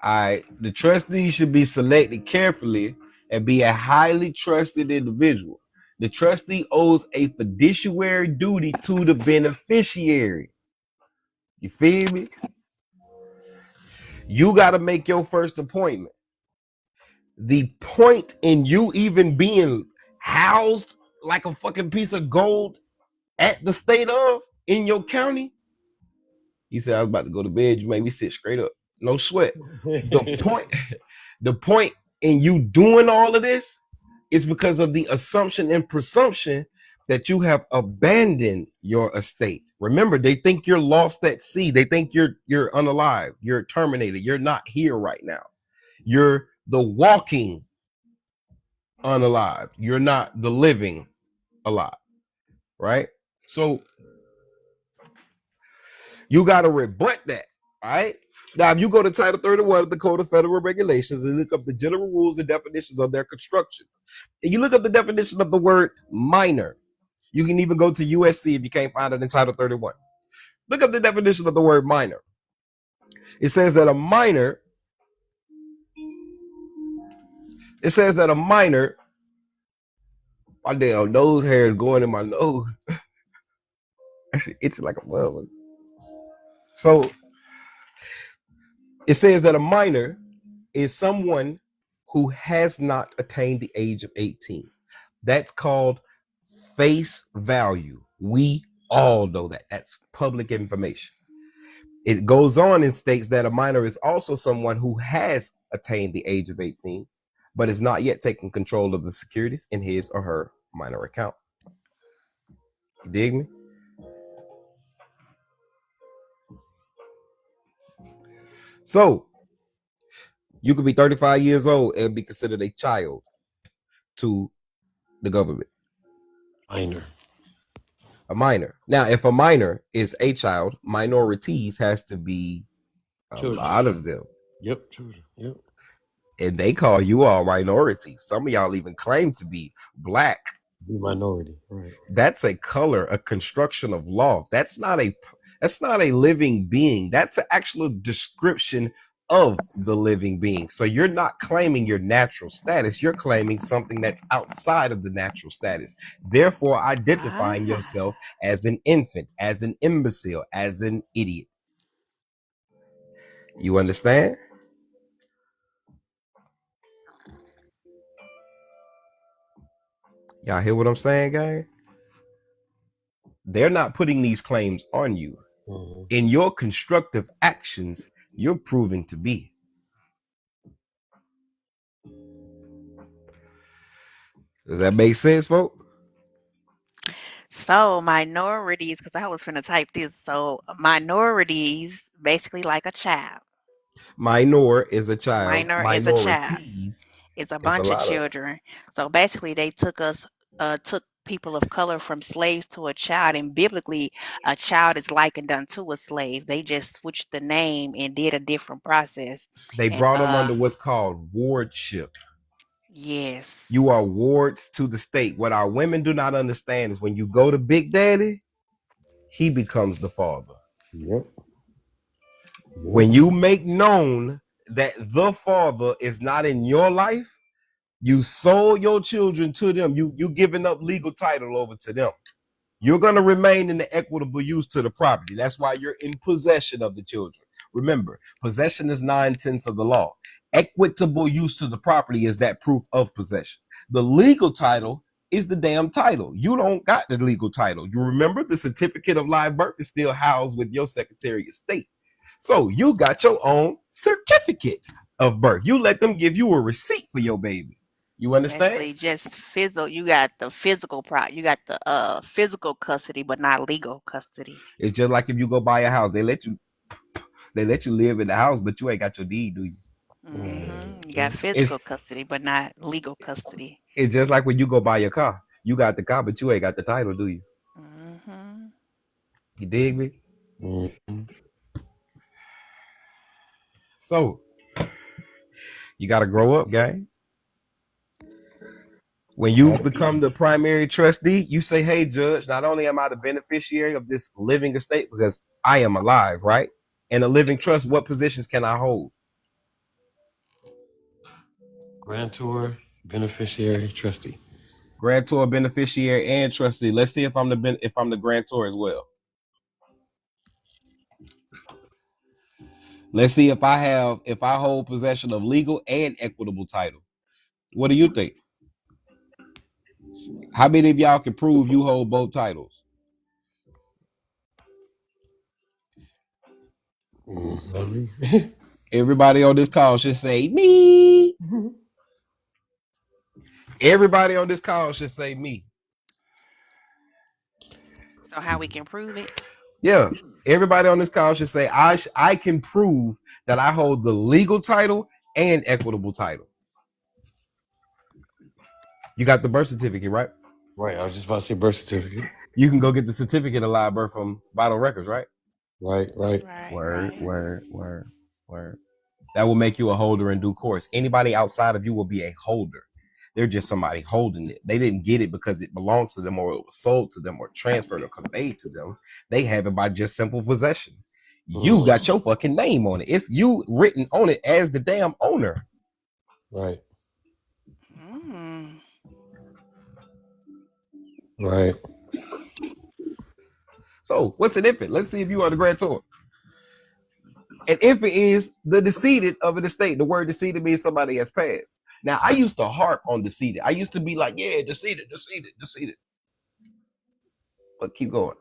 All right, the trustee should be selected carefully and be a highly trusted individual. The trustee owes a fiduciary duty to the beneficiary. You feel me? You got to make your first appointment. The point in you even being housed like a fucking piece of gold at the state of in your county. He said, I was about to go to bed. You made me sit straight up. No sweat. The point in you doing all of this is because of the assumption and presumption that you have abandoned your estate. Remember, they think you're lost at sea. They think you're unalive. You're terminated. You're not here right now. You're the walking unalive. You're not the living alive. Right? So you got to rebut that. All right. Now, if you go to Title 31 of the Code of Federal Regulations and look up the general rules and definitions of their construction, and you look up the definition of the word minor, you can even go to USC if you can't find it in Title 31. Look up the definition of the word minor. It says that a minor, my damn nose hair is going in my nose. Actually itching like a mother. So it says that a minor is someone who has not attained the age of 18. That's called face value. We all know that. That's public information. It goes on and states that a minor is also someone who has attained the age of 18, but is not yet taking control of the securities in his or her minor account. You dig me? So you could be 35 years old and be considered a child to the government. Minor. A minor. Now, if a minor is a child, minorities has to be a Children. lot of them. Yep, children. Yep. And they call you all minorities. Some of y'all even claim to be black. Be minority. Right. That's a color, a construction of law. That's not a living being. That's an actual description of the living being. So you're not claiming your natural status. You're claiming something that's outside of the natural status. Therefore, identifying yourself as an infant, as an imbecile, as an idiot. You understand? Y'all hear what I'm saying, guys? They're not putting these claims on you. Mm-hmm. In your constructive actions, you're proving to be. Does that make sense, folks? So minorities, because I was finna type this. So minorities, basically like a child. Minor is a child. Minor is a child. Minorities It's a is a bunch of lot of. children. So basically, they took people of color from slaves to a child, and biblically, a child is likened unto a slave. They just switched the name and did a different process. They And brought them under what's called wardship. yes, You are wards to the state. What our women do not understand is when you go to Big Daddy, he becomes the father. Yep. When you make known that the father is not in your life, you sold your children to them. You giving up legal title over to them. You're going to remain in the equitable use to the property. That's why you're in possession of the children. Remember, possession is 9/10 of the law. Equitable use to the property is that proof of possession. The legal title is the damn title. You don't got the legal title. You remember the certificate of live birth is still housed with your Secretary of State. So you got your own certificate of birth. You let them give you a receipt for your baby. You understand? basically just physical. You got the physical you got the physical custody, but not legal custody. It's just like if you go buy a house, they let you live in the house, but you ain't got your deed, do you? You got It's physical custody, but not legal custody. it's just like when you go buy your car. You got the car, but you ain't got the title, do you? You dig me? Mm-hmm. So you got to grow up, gang. When you become the primary trustee, you say, hey, judge, not only am I the beneficiary of this living estate because I am alive, right? And a living trust, what positions can I hold? Grantor, beneficiary, trustee. Grantor, beneficiary, and trustee. Let's see if I'm the grantor as well. Let's see if I hold possession of legal and equitable title. What do you think? How many of y'all can prove you hold both titles? Everybody on this call should say me. Everybody on this call should say me. So how we can prove it? Yeah, everybody on this call should say I can prove that I hold the legal title and equitable title. You got the birth certificate, right? Right. I was just about to say birth certificate. You can go get the certificate of live birth from Vital Records, right? Right. Word. That will make you a holder in due course. Anybody outside of you will be a holder. They're just somebody holding it. They didn't get it because it belongs to them or it was sold to them or transferred or conveyed to them. They have it by just simple possession. You got your fucking name on it. It's you written on it as the damn owner. Right. Mm. Right. So what's an infant? Let's see if you are the grantor. An infant is the decedent of an estate. The word decedent means somebody has passed. Now, I used to harp on decedent. I used to be like, yeah, decedent. But keep going.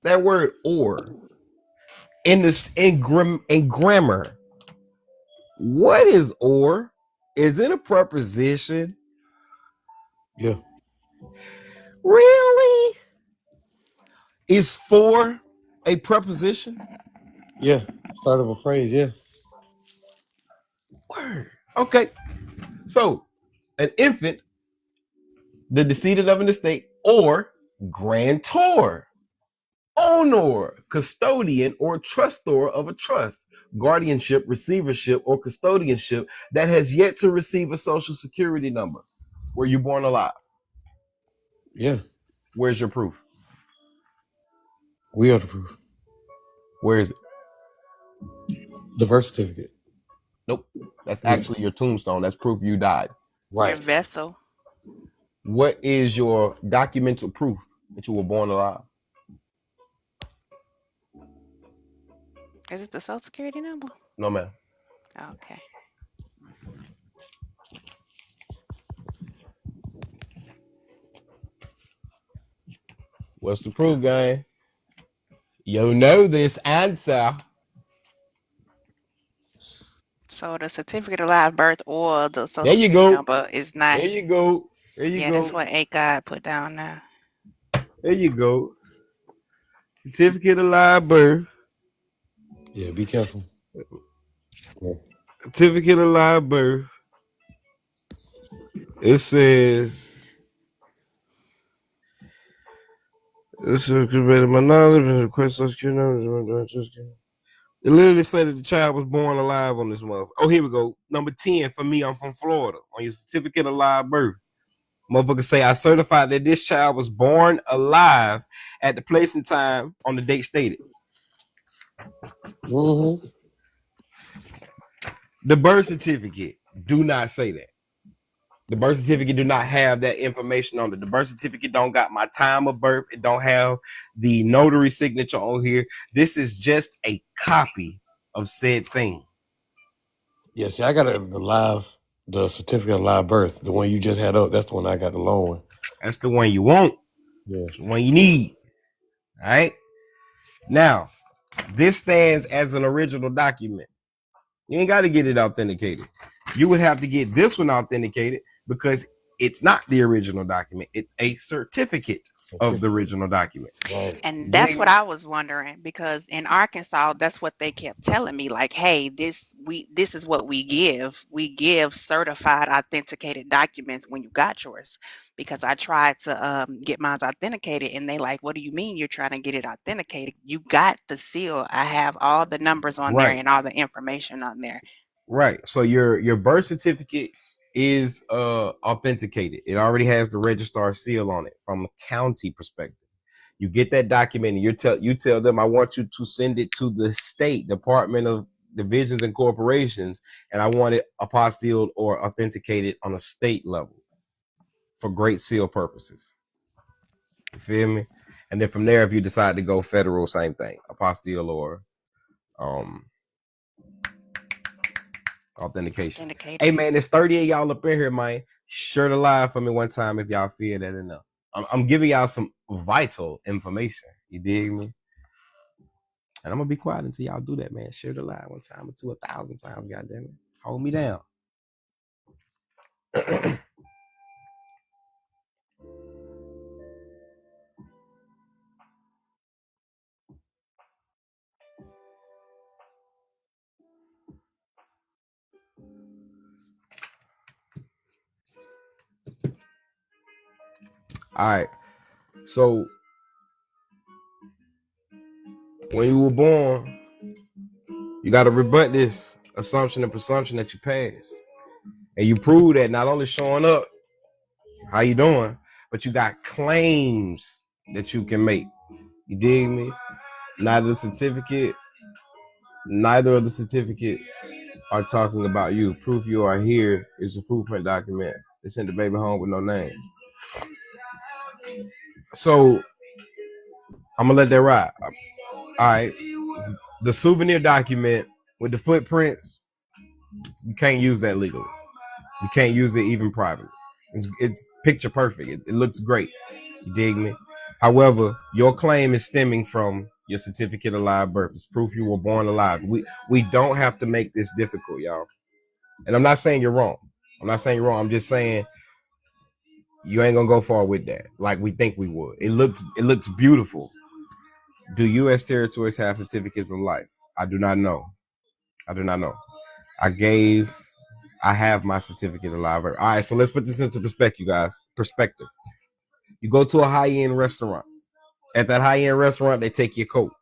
That word or in grammar, what is or? Is it a preposition? Yeah. Really? Is for a preposition? Yeah. Start of a phrase. Yeah. Word. Okay. So, an infant, the decedent of an estate, or grantor, owner, custodian, or trustor of a trust, guardianship, receivership, or custodianship that has yet to receive a social security number. Were you born alive? Yeah. Where's your proof? We are the proof. Where is it? The birth certificate. Nope. That's Yeah. actually your tombstone. That's proof you died. Your Right. vessel. What is your documental proof that you were born alive? Is it the social security number? No, ma'am. Okay. What's the proof, gang? You know this answer. So the certificate of live birth or the social There you security go. number is not. There you go. There you Yeah, that's go. what A God put down now. There you go. Certificate of live birth. Yeah. Be careful. Yeah. Certificate of live birth. It says, this is committed my knowledge and request social security number. It literally said that the child was born alive on this month. Oh, here we go. Number 10 for me, I'm from Florida. On your certificate of live birth. Motherfucker say, I certified that this child was born alive at the place and time on the date stated. Mm-hmm. The birth certificate do not say that. The birth certificate do not have that information on it. The birth certificate don't got my time of birth. It don't have the notary signature on here. This is just a copy of said thing. Yeah. See, I got the certificate of live birth. The one you just had up. That's the one I got, the long one. That's the one you want. Yeah. It's the one you need. All right. Now, this stands as an original document. You ain't got to get it authenticated. You would have to get this one authenticated because it's not the original document. It's a certificate of the original document. Right. And that's what I was wondering because in Arkansas, that's what they kept telling me. Like, hey, this is what we give. We give certified, authenticated documents when you got yours. Because I tried to get mine authenticated, and they like, what do you mean you're trying to get it authenticated? You got the seal. I have all the numbers on there Right. and all the information on there. Right. So your birth certificate is authenticated. It already has the registrar seal on it from a county perspective. You get that document and you tell them, I want you to send it to the state Department of Divisions and Corporations, and I want it apostilled or authenticated on a state level for great seal purposes. You feel me? And then from there, if you decide to go federal, same thing, apostille or authentication. Authenticated. Hey man, there's 38 y'all up in here, man. Share the live for me one time if y'all feel that enough. I'm giving y'all some vital information. You dig me? And I'm gonna be quiet until y'all do that, man. Share the live one time or two, 1,000 times. Goddamn it, hold me down. All right. So when you were born, you got to rebut this assumption and presumption that you passed. And you prove that not only showing up, how you doing, but you got claims that you can make. You dig me? Neither of the certificates are talking about you. Proof you are here is a footprint document. They sent the baby home with no name. So I'm gonna let that ride. All right. The souvenir document with the footprints, you can't use that legally. You can't use it even privately. It's picture perfect. It looks great. You dig me? However, your claim is stemming from your certificate of live birth. It's proof you were born alive. We don't have to make this difficult, y'all. And I'm not saying you're wrong. I'm just saying you ain't gonna go far with that like we think we would. It looks beautiful. Do U.S. territories have certificates of life? I do not know. I have my certificate of live birth. All right, so let's put this into perspective, you guys. Perspective. You go to a high-end restaurant. At that high-end restaurant, they take your coat.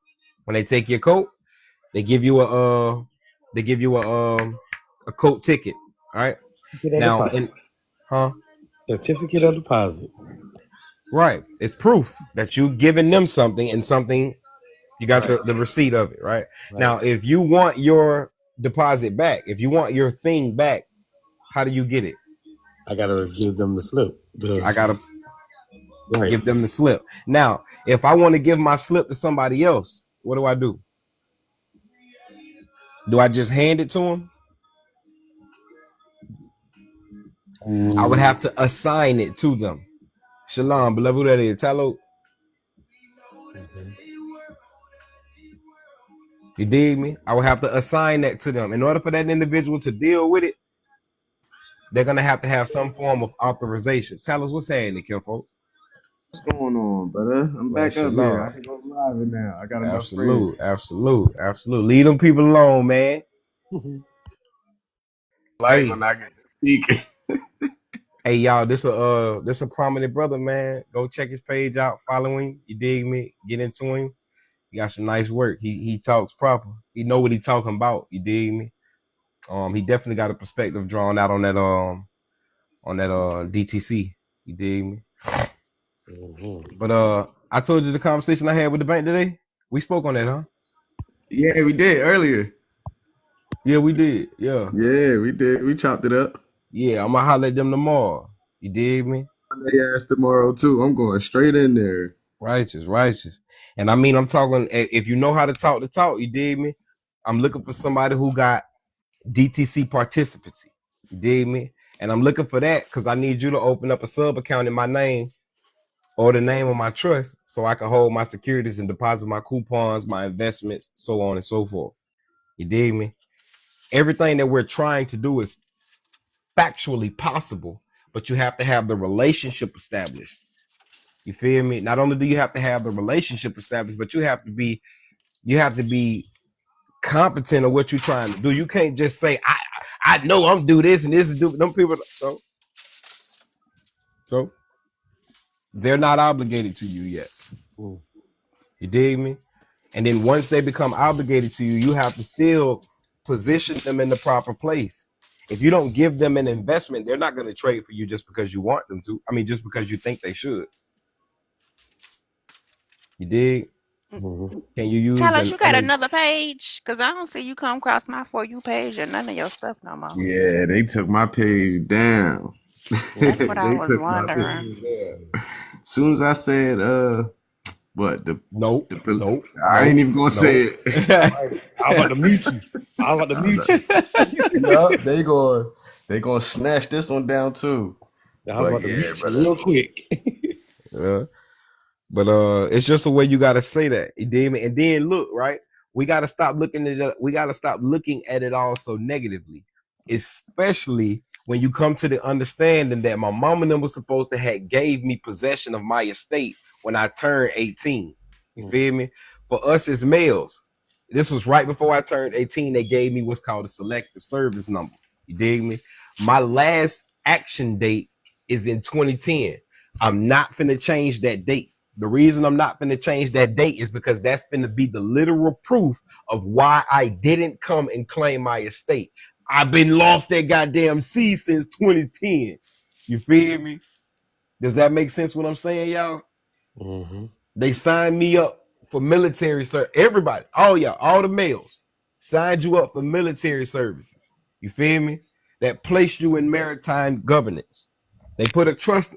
When they take your coat, they give you a coat ticket. All right. Now, Certificate of deposit. Right. It's proof that you've given them something and something you got the receipt of it, right? Now, if you want your deposit back, if you want your thing back, how do you get it? I gotta give them the slip. I gotta give them the slip. Now, if I want to give my slip to somebody else, what do? Do I just hand it to them? I would have to assign it to them. Shalom, beloved, who that is? Talo. You dig me? I would have to assign that to them. In order for that individual to deal with it, they're gonna have to have some form of authorization. Tell us what's happening, Kinfolk. What's going on, brother? I'm back up here. I can go live now. I got enough friends. Absolute. Leave them people alone, man. Like when I get to speak. Hey y'all, this a prominent brother, man. Go check his page out, follow him. You dig me? Get into him. He got some nice work. He talks proper. He know what he talking about. You dig me? He definitely got a perspective drawn out on that DTC. You dig me? But I told you the conversation I had with the bank today. We spoke on that, huh? Yeah, we did earlier. Yeah, we did. Yeah. Yeah, we did. We chopped it up. Yeah, I'm gonna holler at them tomorrow. You dig me? They asked tomorrow too. I'm going straight in there. Righteous. And I mean, I'm talking, if you know how to talk the talk, you dig me? I'm looking for somebody who got DTC participancy. You dig me? And I'm looking for that because I need you to open up a sub account in my name or the name of my trust so I can hold my securities and deposit my coupons, my investments, so on and so forth. You dig me? Everything that we're trying to do is factually possible, but you have to have the relationship established. You feel me? Not only do you have to have the relationship established, but you have to be competent of what you're trying to do. You can't just say, I know I'm do this and this is do them people. So they're not obligated to you yet. You dig me? And then once they become obligated to you, you have to still position them in the proper place. If you don't give them an investment, they're not going to trade for you just because you want them to. I mean, just because you think they should. You dig? Can you use? Tell us you got another page, cause I don't see you come across my For You page or none of your stuff no more. Yeah, they took my page down. That's what I was wondering. Soon as I said, what the nope. I ain't even gonna say it. I'm about to mute you. Yeah, they gonna snatch this one down too. I was about to mute you real quick. Yeah. But it's just the way you gotta say that. You dig me? And then look, right? We gotta stop looking at it. We gotta stop looking at it all so negatively, especially when you come to the understanding that my mama and them was supposed to have gave me possession of my estate when I turned 18. You feel me? For us as males, this was right before I turned 18. They gave me what's called a selective service number. You dig me? My last action date is in 2010. I'm not finna change that date The reason I'm not finna change that date is because that's finna be the literal proof of why I didn't come and claim my estate. I've been lost that goddamn sea since 2010. You feel me? Does that make sense what I'm saying, y'all? Mm-hmm. They signed me up for military service. Everybody, all y'all, all the males signed you up for military services. You feel me? That placed you in maritime governance. They put a trust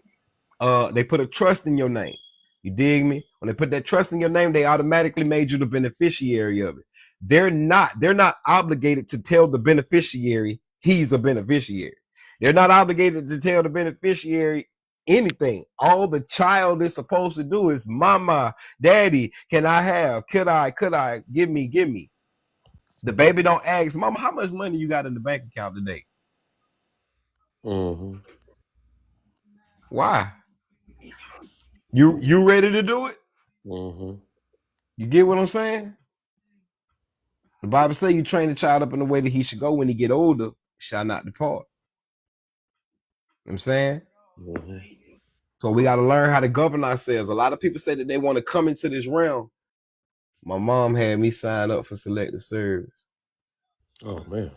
in your name. You dig me? When they put that trust in your name, they automatically made you the beneficiary of it. They're not obligated to tell the beneficiary he's a beneficiary. They're not obligated to tell the beneficiary anything. All the child is supposed to do is, mama, daddy, can I have, could I, give me. The baby don't ask, mama, how much money you got in the bank account today? Mm-hmm. Why? You ready to do it? Mm-hmm. You get what I'm saying? The Bible says you train the child up in the way that he should go when he get older, shall not depart. You know what I'm saying? Mm-hmm. So we got to learn how to govern ourselves. A lot of people say that they want to come into this realm. My mom had me sign up for selective service. Oh man.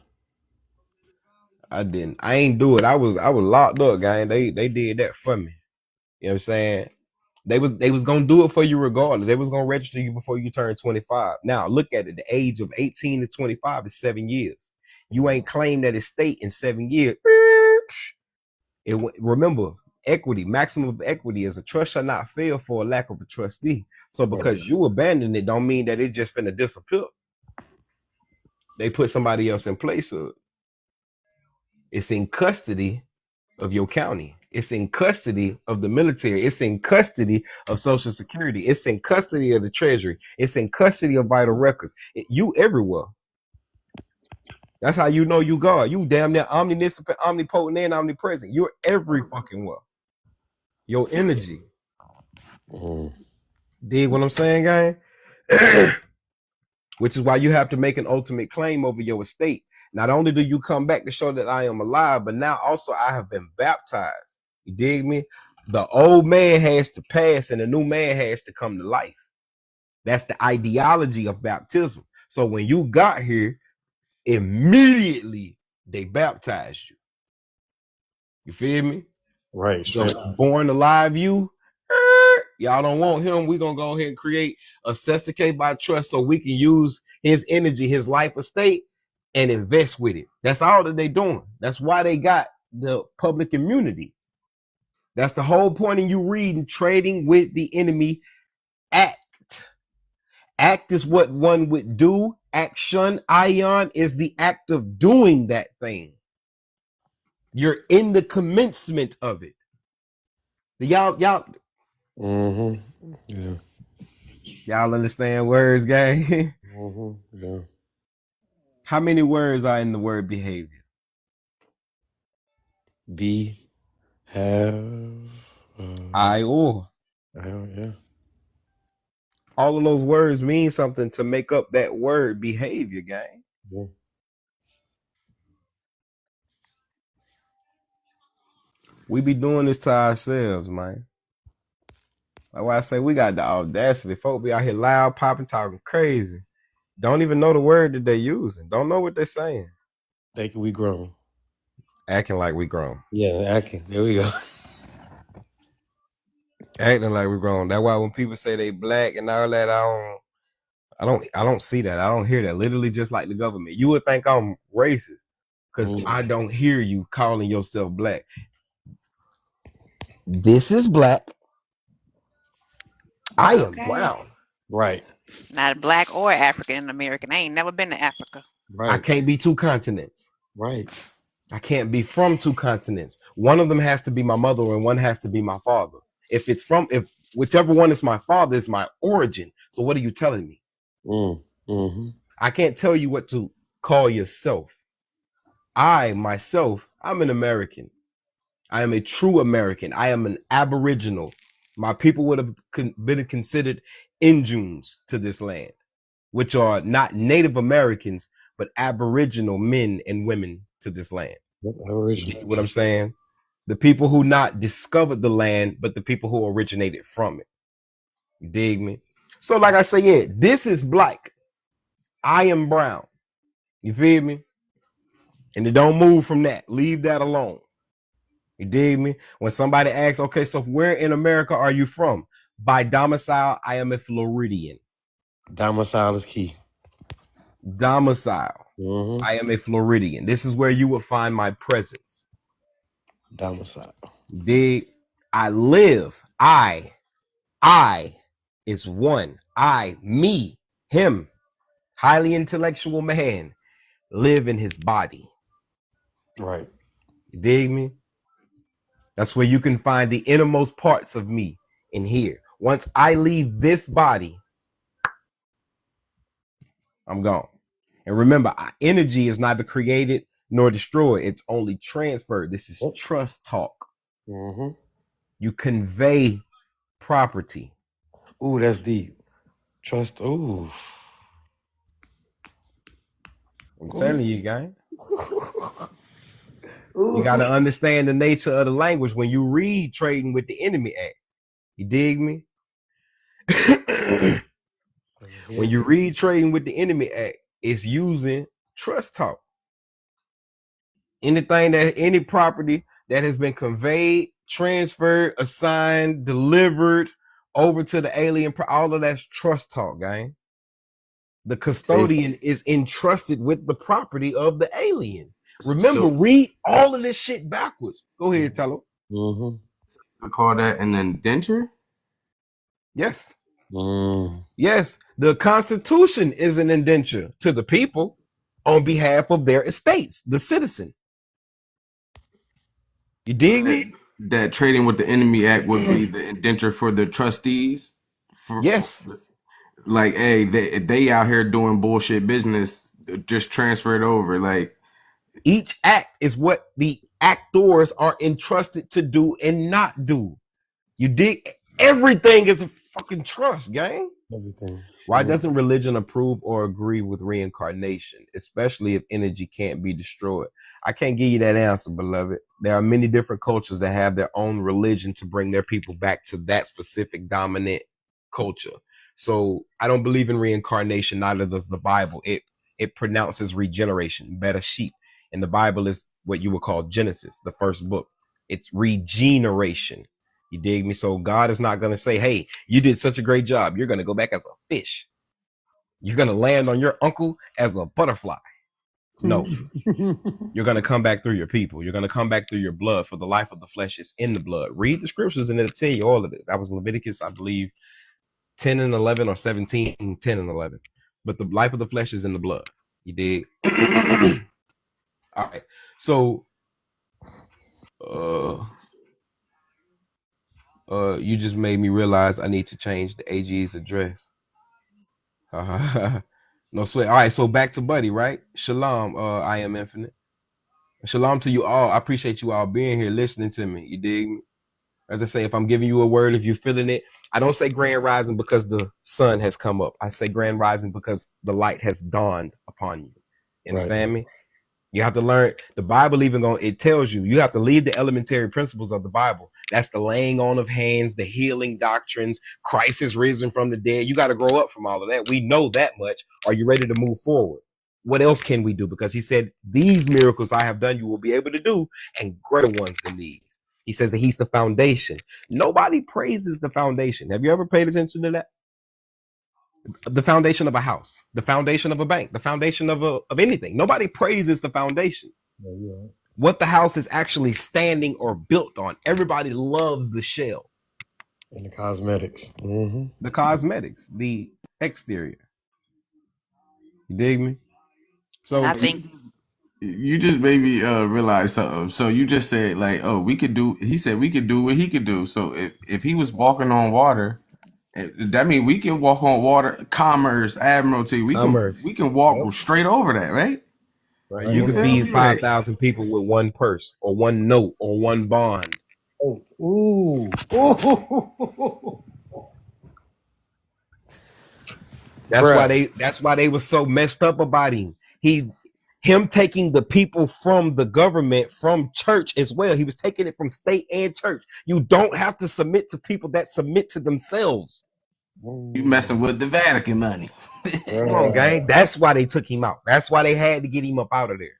I didn't. I ain't do it. I was locked up, gang. They did that for me. You know what I'm saying? They was gonna do it for you regardless. They was gonna register you before you turn 25. Now look at it. The age of 18 to 25 is 7 years. You ain't claimed that estate in 7 years. Remember, equity, maximum of equity is a trust shall not fail for a lack of a trustee. So because you abandoned it, don't mean that it just finna disappear. They put somebody else in place of it. It's in custody of your county. It's in custody of the military. It's in custody of Social Security. It's in custody of the Treasury. It's in custody of vital records. You everywhere. That's how you know you God. You damn near omniscient, omnipotent, and omnipresent. You're every fucking well. Your energy. Dig what I'm saying, gang? Which is why you have to make an ultimate claim over your estate. Not only do you come back to show that I am alive, but now also I have been baptized. You dig me? The old man has to pass and the new man has to come to life. That's the ideology of baptism. So when you got here, immediately they baptized you. You feel me? Right. So born alive you, y'all don't want him. We're going to go ahead and create a cesticate by trust so we can use his energy, his life estate, and invest with it. That's all that they doing. That's why they got the public immunity. That's the whole point in you reading Trading with the Enemy Act. Act is what one would do. Action, ion, is the act of doing that thing. You're in the commencement of it. Y'all. Mm-hmm. Yeah. Y'all understand words, gang? Mm-hmm. Yeah. How many words are in the word behavior? Be, have, I, or. yeah. All of those words mean something to make up that word behavior, gang. Yeah. We be doing this to ourselves, man. That's why I say we got the audacity. Folk be out here loud, popping, talking crazy. Don't even know the word that they're using. Don't know what they're saying. Thinking we grown. Acting like we grown. Yeah, acting. There we go. Acting like we grown. That's why when people say they black and all that, I don't see that. I don't hear that. Literally just like the government. You would think I'm racist because I don't hear you calling yourself black. This is black. I am brown. Right. Not black or African American. I ain't never been to Africa. Right. I can't be two continents. Right. I can't be from two continents. One of them has to be my mother and one has to be my father. If whichever one is my father is my origin. So what are you telling me? Mm-hmm. I can't tell you what to call yourself. I'm an American. I am a true American. I am an Aboriginal. My people would have been considered Injuns to this land, which are not Native Americans, but Aboriginal men and women to this land. Aboriginal. What I'm saying? The people who not discovered the land, but the people who originated from it. You dig me? So like I say, yeah, this is black. I am brown. You feel me? And it don't move from that. Leave that alone. You dig me? When somebody asks, okay, so where in America are you from? By domicile, I am a Floridian. Domicile is key. Domicile. I am a Floridian. This is where you will find my presence. Domicile. Dig? I live. I is one. I, me, him, highly intellectual man, live in his body. Right. You dig me? That's where you can find the innermost parts of me in here. Once I leave this body, I'm gone. And remember, energy is neither created nor destroyed. It's only transferred. This is trust talk. You convey property. Ooh, that's deep. Trust. Ooh. I'm telling you, gang. You got to understand the nature of the language when you read Trading with the Enemy Act. You dig me? When you read Trading with the Enemy Act, it's using trust talk. Any property that has been conveyed, transferred, assigned, delivered over to the alien, all of that's trust talk, gang. The custodian is entrusted with the property of the alien. Remember, read all of this shit backwards. Go ahead, tell him. I call that an indenture? Yes. Yes. The Constitution is an indenture to the people on behalf of their estates, the citizen. You dig me? That Trading with the Enemy Act would be the indenture for the trustees? Yes. Like, hey, they out here doing bullshit business, just transfer it over. Like, each act is what the actors are entrusted to do and not do. You dig? Everything is a fucking trust, gang. Everything. Why doesn't religion approve or agree with reincarnation, especially if energy can't be destroyed? I can't give you that answer, beloved. There are many different cultures that have their own religion to bring their people back to that specific dominant culture. So I don't believe in reincarnation, neither does the Bible. It pronounces regeneration, bereshit. And the Bible is what you would call Genesis, the first book. It's regeneration. You dig me? So God is not going to say, hey, you did such a great job. You're going to go back as a fish. You're going to land on your uncle as a butterfly. No. You're going to come back through your people. You're going to come back through your blood, for the life of the flesh is in the blood. Read the scriptures and it'll tell you all of this. That was Leviticus, I believe, 10 and 11 or 17, 10 and 11. But the life of the flesh is in the blood. You dig? All right. So, you just made me realize I need to change the AG's address. No sweat. All right, so back to Buddy, right? Shalom, I am infinite. Shalom to you all. I appreciate you all being here, listening to me. You dig me? As I say, if I'm giving you a word, if you're feeling it, I don't say grand rising because the sun has come up. I say grand rising because the light has dawned upon you. You understand me? You have to learn. The Bible it tells you have to leave the elementary principles of the Bible. That's the laying on of hands, the healing doctrines. Christ is risen from the dead. You got to grow up from all of that. We know that much. Are you ready to move forward? What else can we do? Because he said, these miracles I have done, you will be able to do, and greater ones than these. He says that he's the foundation. Nobody praises the foundation. Have you ever paid attention to that? The foundation of a house, the foundation of a bank, the foundation of anything. Nobody praises the foundation. What the house is actually standing or built on. Everybody loves the shell. And the cosmetics. The cosmetics, the exterior. You dig me? So and I think you just made me realize something. So you just said, like, oh, he said we could do what he could do. So if he was walking on water, that means we can walk on water. Commerce, admiralty, we can walk straight over that, right? Right. You can feed 5,000 people with one purse or one note or one bond. That's why they were so messed up about him. Him taking the people from the government, from church as well. He was taking it from state and church. You don't have to submit to people that submit to themselves. You messing with the Vatican money. Come on, gang. That's why they took him out. That's why they had to get him up out of there.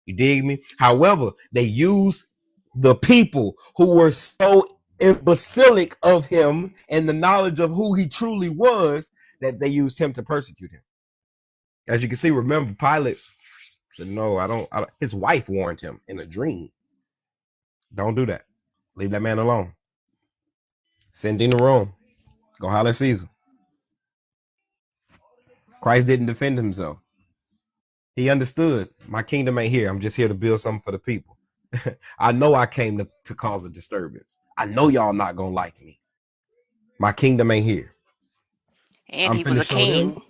You dig me? However, they used the people who were so imbecilic of him and the knowledge of who he truly was that they used him to persecute him. As you can see, remember, Pilate said, no, I don't. His wife warned him in a dream. Don't do that. Leave that man alone. Send him to Rome. Go holler at Caesar. Christ didn't defend himself. He understood, my kingdom ain't here. I'm just here to build something for the people. I know I came to cause a disturbance. I know y'all not going to like me. My kingdom ain't here. And I'm he was finna a show them. king.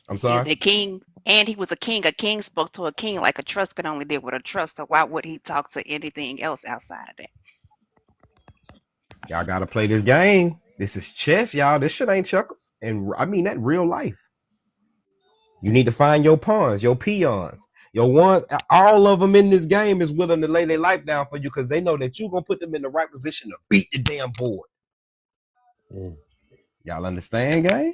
I'm sorry? The king, and he was a king. A king spoke to a king like a trust could only deal with a trust. So why would he talk to anything else outside of that? Y'all got to play this game. This is chess, y'all. This shit ain't checkers. And I mean that real life. You need to find your pawns, your peons, your ones. All of them in this game is willing to lay their life down for you because they know that you're going to put them in the right position to beat the damn board. Y'all understand, gang?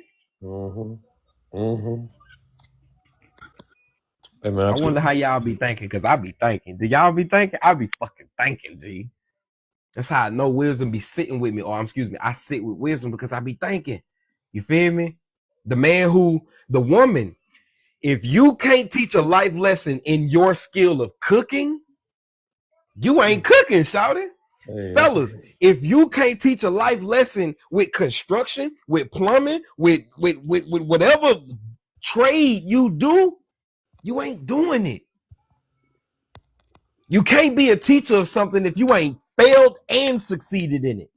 Hey, man, I wonder how y'all be thinking, because I be thinking. Do y'all be thinking? I be fucking thinking, G. That's how I know wisdom be sitting with me. Or excuse me, I sit with wisdom because I be thinking. You feel me? The woman, if you can't teach a life lesson in your skill of cooking, you ain't cooking, shouty. Hey, fellas, if you can't teach a life lesson with construction, with plumbing, with whatever trade you do, you ain't doing it. You can't be a teacher of something if you ain't failed and succeeded in it.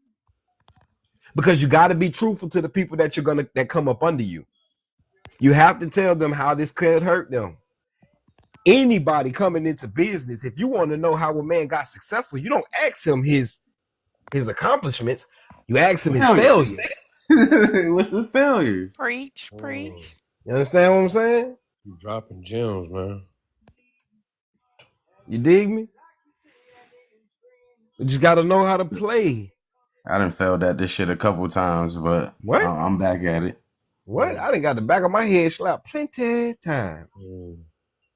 Because you got to be truthful to the people that come up under you. You have to tell them how this could hurt them. Anybody coming into business, if you want to know how a man got successful, you don't ask him his accomplishments. You ask him his failures. What's his failures? Preach. You understand what I'm saying? You dropping gems, man. You dig me? You just got to know how to play. I done failed at this shit a couple times, but what? I'm back at it. What? I done got the back of my head slapped plenty of times. You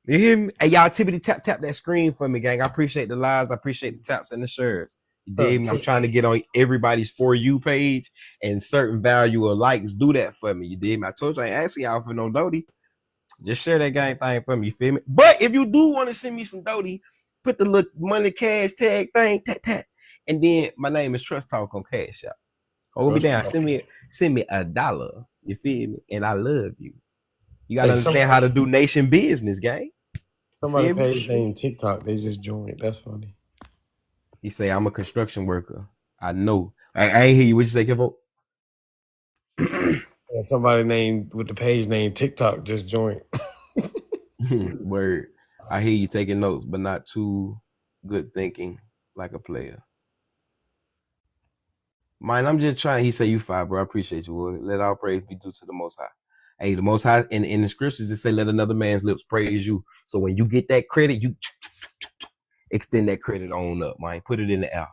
hear me? Hey, y'all, Tibbity, tap that screen for me, gang. I appreciate the lives. I appreciate the taps and the shares. You dig me? I'm trying to get on everybody's For You page and certain value of likes. Do that for me. You dig me? I told you I ain't asking y'all for no doty. Just share that gang thing for me. You feel me? But if you do want to send me some doty, put the little money cash tag thing, tat. And then my name is Trust Talk on Cash App. Hold me down. Send me $1. You feel me? And I love you. You gotta understand how to do nation business, gang. Somebody page named TikTok. They just joined. That's funny. He say, I'm a construction worker. I know. I ain't hear you. What you say, Kevo? Somebody named with the page name TikTok just joined. Word. I hear you taking notes, but not too good thinking like a player. Mine, I'm just trying. He say you fine, bro. I appreciate you. Will. Let all praise be due to the Most High. Hey, the Most High in the scriptures it say, let another man's lips praise you. So when you get that credit, you extend that credit on up, man. Put it in the air.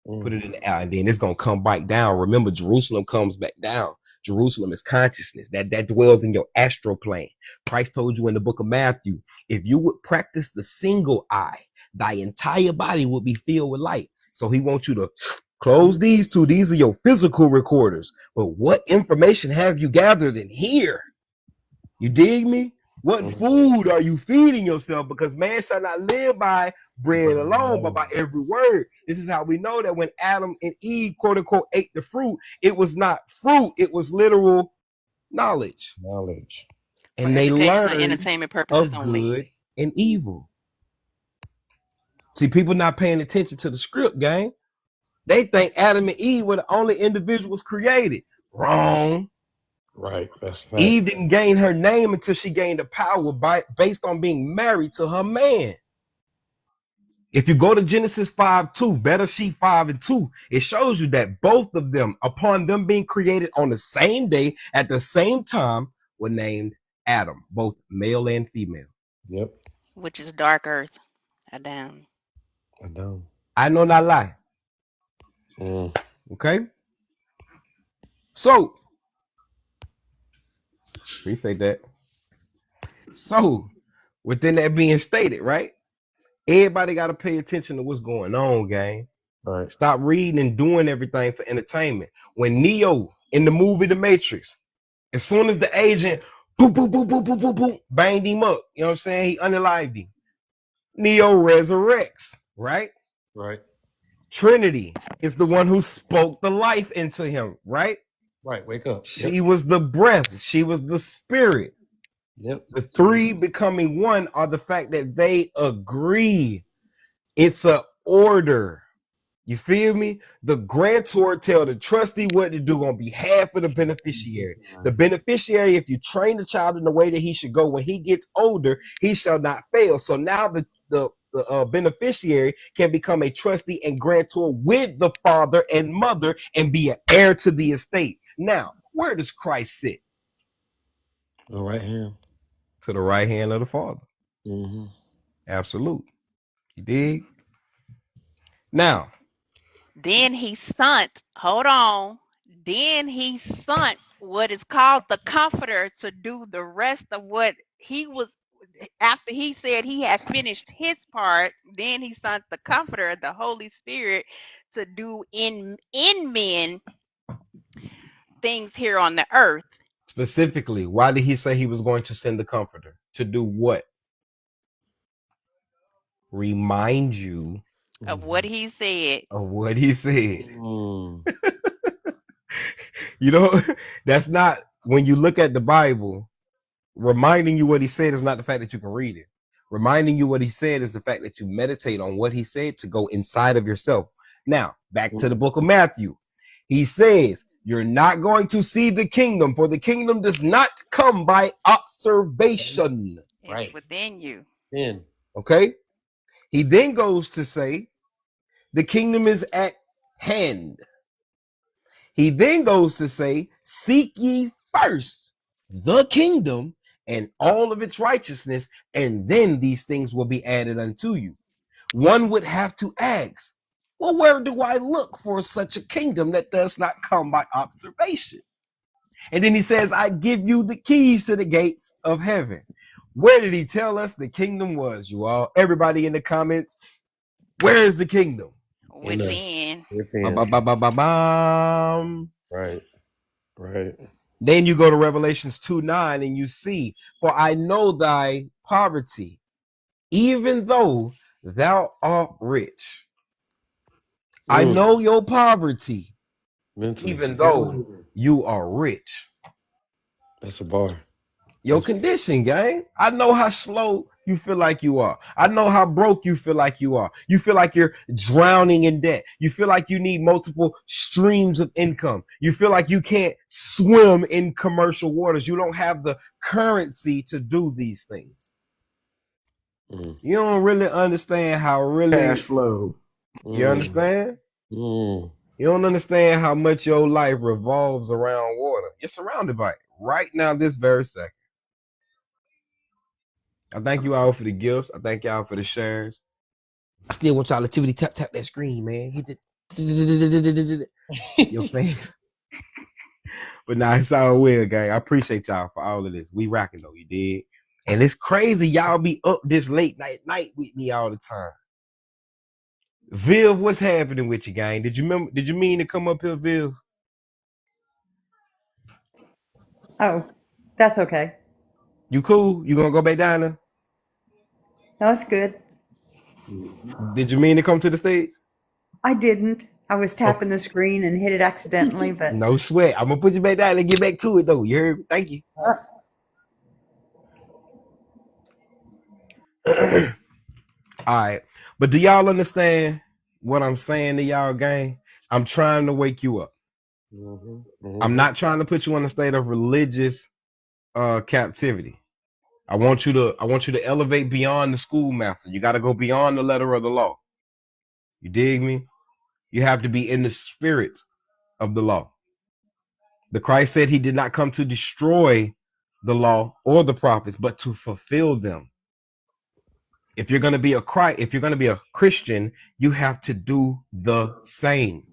Put it in the air, and then it's gonna come back down. Remember, Jerusalem comes back down. Jerusalem is consciousness that dwells in your astral plane. Christ told you in the book of Matthew, if you would practice the single eye, thy entire body would be filled with light. So he wants you to close these two. These are your physical recorders. But what information have you gathered in here? You dig me? What food are you feeding yourself? Because man shall not live by bread alone, but by every word. This is how we know that when Adam and Eve, quote unquote, ate the fruit, it was not fruit, it was literal knowledge. And they learned entertainment purposes of only. good and evil. See, people not paying attention to the script, gang. They think Adam and Eve were the only individuals created. Wrong. Right, that's fact. Eve didn't gain her name until she gained the power based on being married to her man. If you go to Genesis 5:2, Better Sheep 5:2, it shows you that both of them, upon them being created on the same day at the same time, were named Adam, both male and female. Yep. Which is dark earth, Adam. I know not lie. Okay. So Appreciate that. So, within that being stated, right? Everybody got to pay attention to what's going on, gang. Right. Stop reading and doing everything for entertainment. When Neo in the movie The Matrix, as soon as the agent boop, boop, boop, boop, boop, boop, boop, banged him up, you know what I'm saying? He unalived him. Neo resurrects, right? Right. Trinity is the one who spoke the life into him, right? Right. Wake up. She was the breath. She was the spirit. Yep. The three becoming one are the fact that they agree. It's an order. You feel me? The grantor tell the trustee what to do on behalf of the beneficiary. The beneficiary, if you train the child in the way that he should go when he gets older, he shall not fail. So now the beneficiary can become a trustee and grantor with the father and mother and be an heir to the estate. Now, where does Christ sit? The right hand. To the right hand of the Father. Mm-hmm. Absolute. You dig? Now, Then he sent, hold on. Then he sent what is called the Comforter to do the rest of what he was, after he said he had finished his part. Then he sent the Comforter, the Holy Spirit, to do in men things here on the earth. specifically, why did he say he was going to send the Comforter? To do what? Remind you Of what he said. of what he said. Mm. You know, that's not, when you look at the Bible, reminding you what he said is not the fact that you can read it. Reminding you what he said is the fact that you meditate on what he said to go inside of yourself. Now, back to the book of Matthew. He says, you're not going to see the kingdom, for the kingdom does not come by observation. It's Right. within you. Then. Okay? He then goes to say, the kingdom is at hand. He then goes to say, seek ye first the kingdom and all of its righteousness, and then these things will be added unto you. One would have to ask, well, where do I look for such a kingdom that does not come by observation? And then he says, I give you the keys to the gates of heaven. Where did he tell us the kingdom was, you all? Everybody in the comments, where is the kingdom? Within. Ba-ba-ba-ba-bam. Right. Right. Then you go to Revelations 2:9 and you see, for I know thy poverty, even though thou art rich. I know your poverty, Mentally. even though you are rich. That's a bar. Your condition, gang. I know how slow you feel like you are. I know how broke you feel like you are. You feel like you're drowning in debt. You feel like you need multiple streams of income. You feel like you can't swim in commercial waters. You don't have the currency to do these things. You don't really understand how really Cash flow. You understand? Mm. You don't understand how much your life revolves around water. You're surrounded by it right now, this very second. I thank you all for the gifts. I thank y'all for the shares. I still want y'all to tap that screen, man. Hit the your fan. But nah, it's all well, gang. I appreciate y'all for all of this. We rocking though, you did. And it's crazy y'all be up this late night with me all the time. Viv, what's happening with you, gang? Did you mean to come up here, Viv? Oh, that's okay. You cool? You gonna go back down there? No, it's good. Did you mean to come to the stage? I didn't. I was tapping the screen and hit it accidentally, but no sweat. I'm gonna put you back down and get back to it though. You heard me? Thank you. All right. But do y'all understand what I'm saying to y'all, gang? I'm trying to wake you up. I'm not trying to put you in a state of religious captivity. I want you to elevate beyond the schoolmaster. You got to go beyond the letter of the law. You dig me? You have to be in the spirit of the law. The Christ said he did not come to destroy the law or the prophets, but to fulfill them. If you're going to be a Christian, you have to do the same.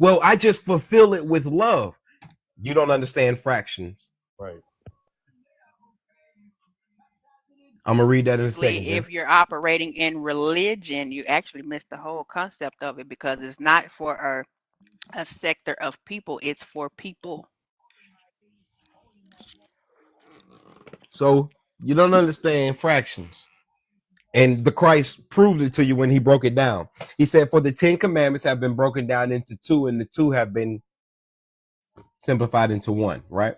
Well, I just fulfill it with love. You don't understand fractions. Right. I'm gonna read that in a second, Honestly, Jeff. if you're operating in religion, you actually miss the whole concept of it because it's not for a sector of people, it's for people. So you don't understand fractions. And the Christ proved it to you when he broke it down. He said, for the 10 commandments have been broken down into two, and the two have been simplified into one, right?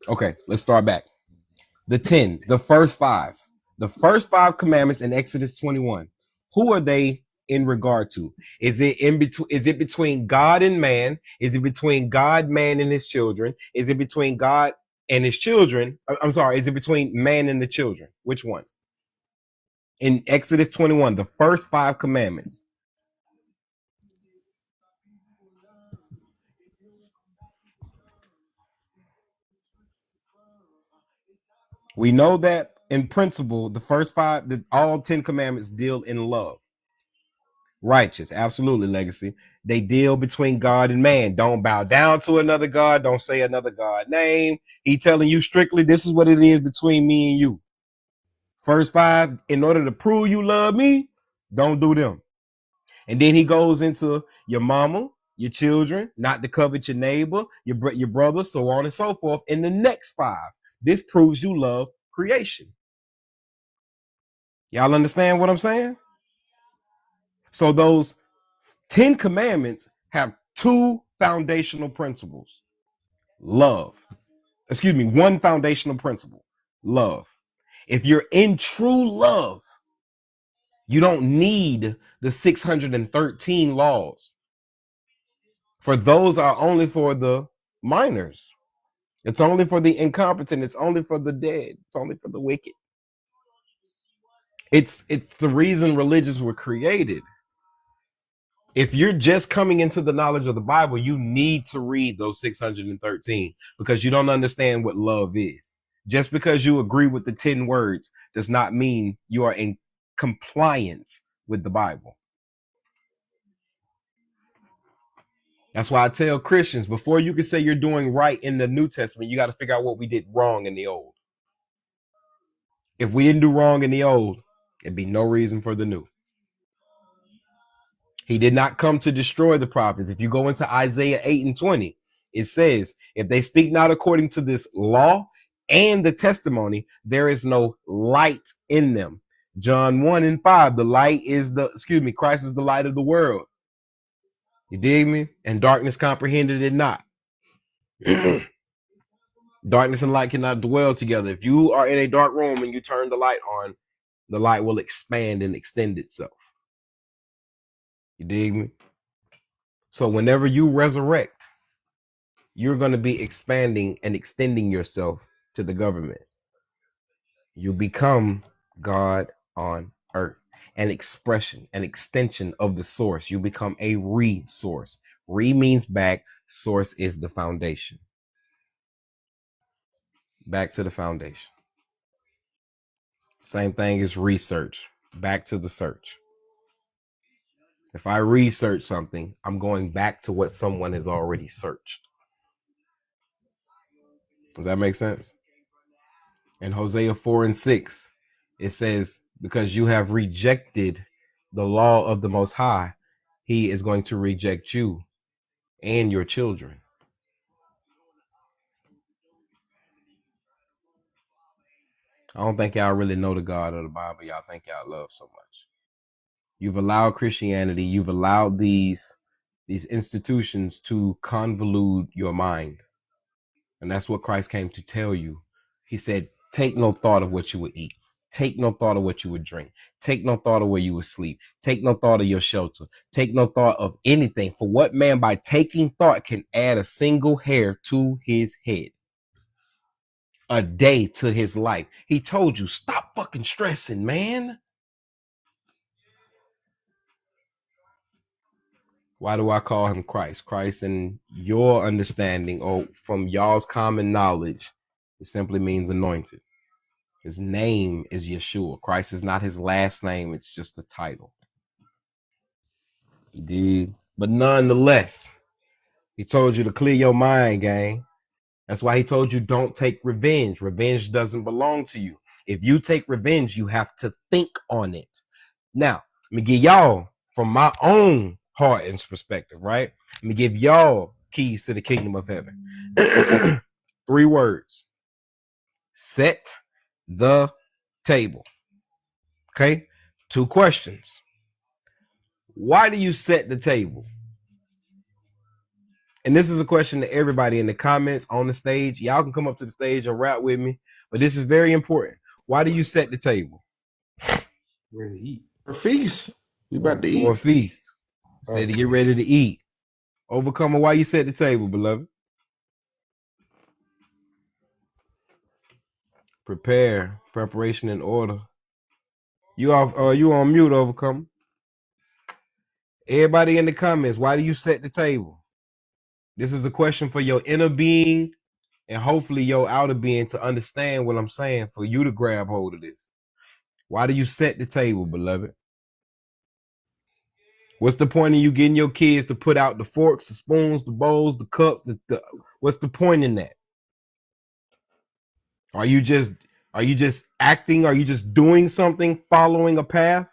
Okay, let's start back. The 10, the first five commandments in Exodus 21. Who are they in regard to? Is it in between? Is it between God and man? Is it between God, man, and his children? Is it between God and his children? I'm sorry, is it between man and the children? Which one? In Exodus 21, the first five commandments. We know that in principle, the first five, all 10 commandments deal in love. Righteous, absolutely, legacy. They deal between God and man. Don't bow down to another God. Don't say another God name. He telling you strictly, this is what it is between me and you. First five, in order to prove you love me, don't do them. And then he goes into your mama, your children, not to covet your neighbor, your brother, so on and so forth. In the next five, this proves you love creation. Y'all understand what I'm saying? So those 10 commandments have two foundational principles. One foundational principle, love. If you're in true love, you don't need the 613 laws. For those are only for the minors. It's only for the incompetent. It's only for the dead. It's only for the wicked. It's the reason religions were created. If you're just coming into the knowledge of the Bible, you need to read those 613 because you don't understand what love is. Just because you agree with the 10 words does not mean you are in compliance with the Bible. That's why I tell Christians, before you can say you're doing right in the New Testament, you got to figure out what we did wrong in the Old. If we didn't do wrong in the Old, it'd be no reason for the New. He did not come to destroy the prophets. If you go into Isaiah 8 and 20, it says, if they speak not according to this law and the testimony, there is no light in them. John 1 and 5, Christ is the light of the world. You dig me? And darkness comprehended it not. Darkness and light cannot dwell together. If you are in a dark room and you turn the light on, the light will expand and extend itself. You dig me? So whenever you resurrect, you're going to be expanding and extending yourself to the government. You become God on earth, an expression, an extension of the source. You become a resource. Re means back. Source is the foundation. Back to the foundation. Same thing as research. Back to the search. If I research something, I'm going back to what someone has already searched. Does that make sense? In Hosea 4 and 6, it says, because you have rejected the law of the Most High, he is going to reject you and your children. I don't think y'all really know the God of the Bible. Y'all think y'all love so much. You've allowed Christianity, you've allowed these institutions to convolute your mind. And that's what Christ came to tell you. He said, take no thought of what you would eat. Take no thought of what you would drink. Take no thought of where you would sleep. Take no thought of your shelter. Take no thought of anything. For what man by taking thought can add a single hair to his head? A day to his life. He told you, stop fucking stressing, man. Why do I call him Christ? Christ, in your understanding or from y'all's common knowledge, it simply means anointed. His name is Yeshua. Christ is not his last name. It's just a title. You did. But nonetheless, he told you to clear your mind, gang. That's why he told you don't take revenge. Revenge doesn't belong to you. If you take revenge, you have to think on it. Now, let me give y'all from my own heart and perspective, right? Let me give y'all keys to the kingdom of heaven. 3 words. Set the table. Okay? 2 questions. Why do you set the table? And this is a question to everybody in the comments, on the stage. Y'all can come up to the stage and rap with me, but this is very important. Why do you set the table? Where to eat? For feast. We about to eat. For a feast. Say to get ready to eat. Overcomer, why you set the table, beloved? Prepare. Preparation and order. You on mute, Overcomer. Everybody in the comments, why do you set the table? This is a question for your inner being and hopefully your outer being to understand what I'm saying, for you to grab hold of this. Why do you set the table, beloved? What's the point of you getting your kids to put out the forks, the spoons, the bowls, the cups? What's the point in that? Are you just acting? Are you just doing something, following a path?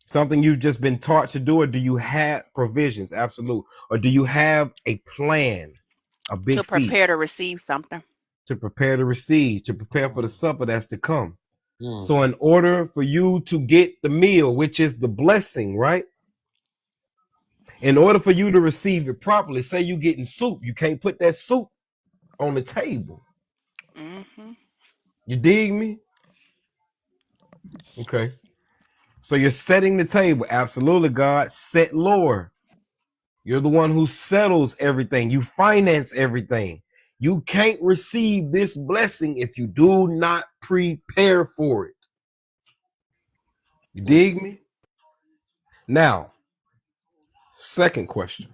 Something you've just been taught to do, or do you have provisions? Absolute. Or do you have a plan, a big To prepare feast? to receive something. To prepare to receive, to prepare for the supper that's to come. So in order for you to get the meal, which is the blessing, right? In order for you to receive it properly, say you getting soup, you can't put that soup on the table. Mm-hmm. You dig me? Okay. So you're setting the table. Absolutely, God. Set lower. You're the one who settles everything. You finance everything. You can't receive this blessing if you do not prepare for it. You dig me? Now, second question.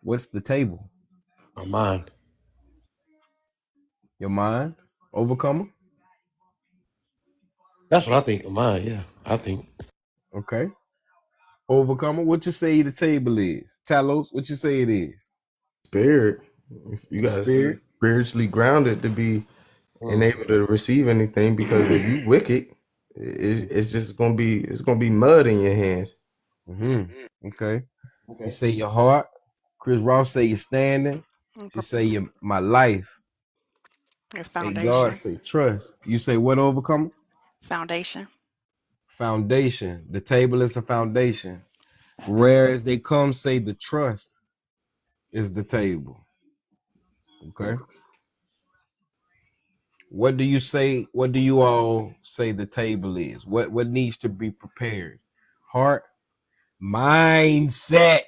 What's the table? My mind. Your mind? Overcomer? That's what I think. Mine, yeah. I think. Okay. Overcomer, what you say the table is? Talos, what you say it is? Spirit. You got to be Spirit. spiritually grounded to be able to receive anything, because if you wicked, it's just gonna be mud in your hands. Mm-hmm. Okay. You say your heart. Chris Ross say you're standing. You say my life. Your Hey, God foundation. say trust. You say what, Overcomer? Foundation. Foundation. The table is a foundation. Rare as they come, say the trust is the table. Okay. What do you say? What do you all say the table is? What needs to be prepared? Heart, mindset,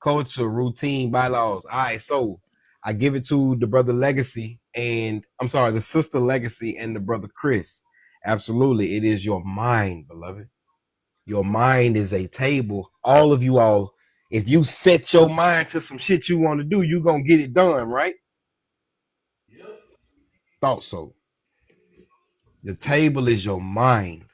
culture, routine, bylaws. All right, so I give it to the brother Legacy, and I'm sorry, the sister Legacy and the brother Chris. Absolutely, it is your mind, beloved. Your mind is a table. All of you all, if you set your mind to some shit you want to do, you gonna get it done, right? Thought so. The table is your mind.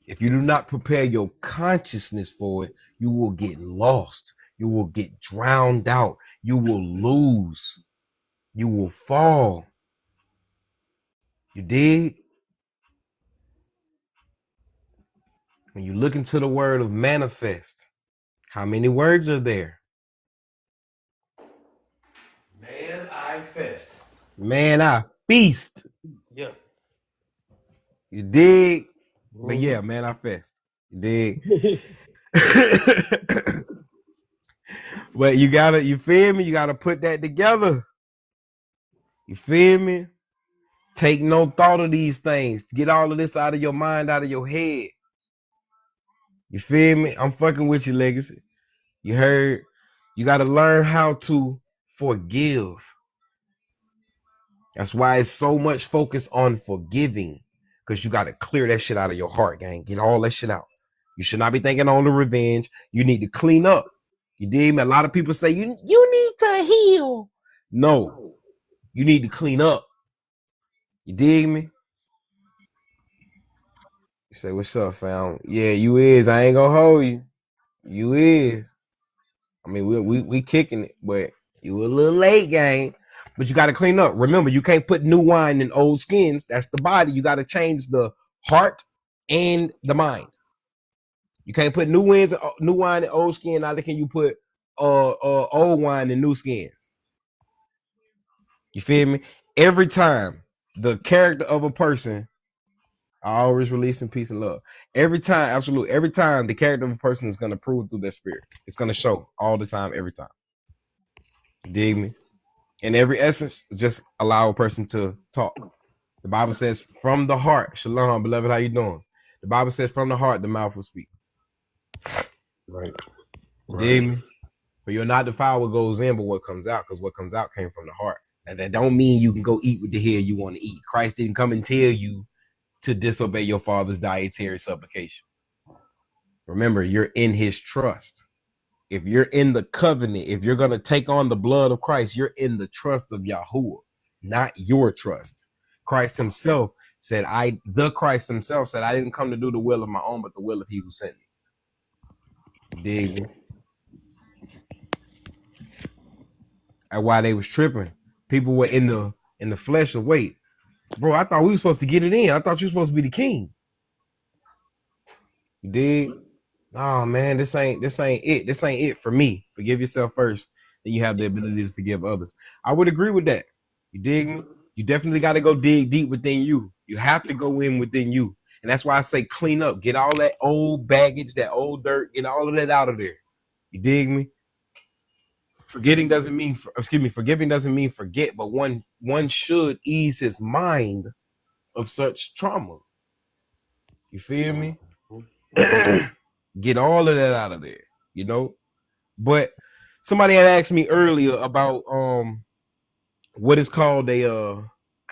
If you do not prepare your consciousness for it, you will get lost. You will get drowned out. You will lose. You will fall. You dig? When you look into the word of manifest, how many words are there? Man, I fest. Man, I feast. Yeah. You dig? But yeah, man, I fest. You dig? But you feel me? You gotta put that together. You feel me? Take no thought of these things. Get all of this out of your mind, out of your head. You feel me? I'm fucking with you, Legacy. You heard? You got to learn how to forgive. That's why it's so much focus on forgiving, because you got to clear that shit out of your heart, gang. Get all that shit out. You should not be thinking on the revenge. You need to clean up. You dig me? A lot of people say you need to heal. No, you need to clean up. You dig me? You say, what's up, fam? Yeah, you is. I ain't gonna hold you. You is. I mean, we kicking it, but you a little late, gang. But you got to clean up. Remember, you can't put new wine in old skins. That's the body. You got to change the heart and the mind. You can't put new wine in old skin. Neither can you put old wine in new skins. You feel me? Every time the character of a person, I always release in peace and love. Every time, absolutely, every time the character of a person is going to prove through their spirit. It's going to show all the time, every time. You dig me? In every essence, just allow a person to talk. The Bible says, from the heart, shalom, beloved, how you doing? The Bible says, from the heart, the mouth will speak. Right. You dig me? But you're not defiled what goes in, but what comes out, because what comes out came from the heart. And that don't mean you can go eat with the head you want to eat. Christ didn't come and tell you to disobey your father's dietary supplication. Remember, you're in his trust. If you're in the covenant, if you're going to take on the blood of Christ, you're in the trust of Yahuwah, not your trust. Christ himself said, Christ himself said, I didn't come to do the will of my own, but the will of he who sent me. Dig me? That's why they was tripping. People were in the flesh of wait. Bro, I thought we were supposed to get it in. I thought you were supposed to be the king. You dig? Oh man, this ain't it. This ain't it for me. Forgive yourself first, then you have the ability to forgive others. I would agree with that. You dig me? You definitely got to go dig deep within you. You have to go in within you. And that's why I say clean up. Get all that old baggage, that old dirt, get all of that out of there. You dig me? Forgiving doesn't mean forget, but one should ease his mind of such trauma. You feel me? Get all of that out of there, you know. But somebody had asked me earlier about what is called a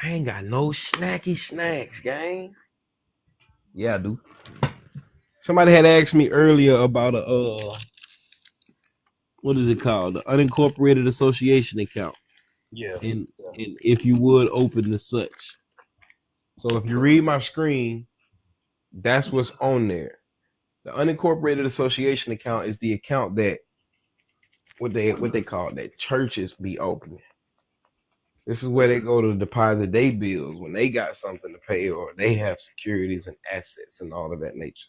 I ain't got no snacky snacks, gang. Yeah, I do. Somebody had asked me earlier about a what is it called? The unincorporated association account. Yeah. And if you would open the such. So if you read my screen, that's what's on there. The unincorporated association account is the account that what they call that churches be opening. This is where they go to deposit their bills when they got something to pay or they have securities and assets and all of that nature.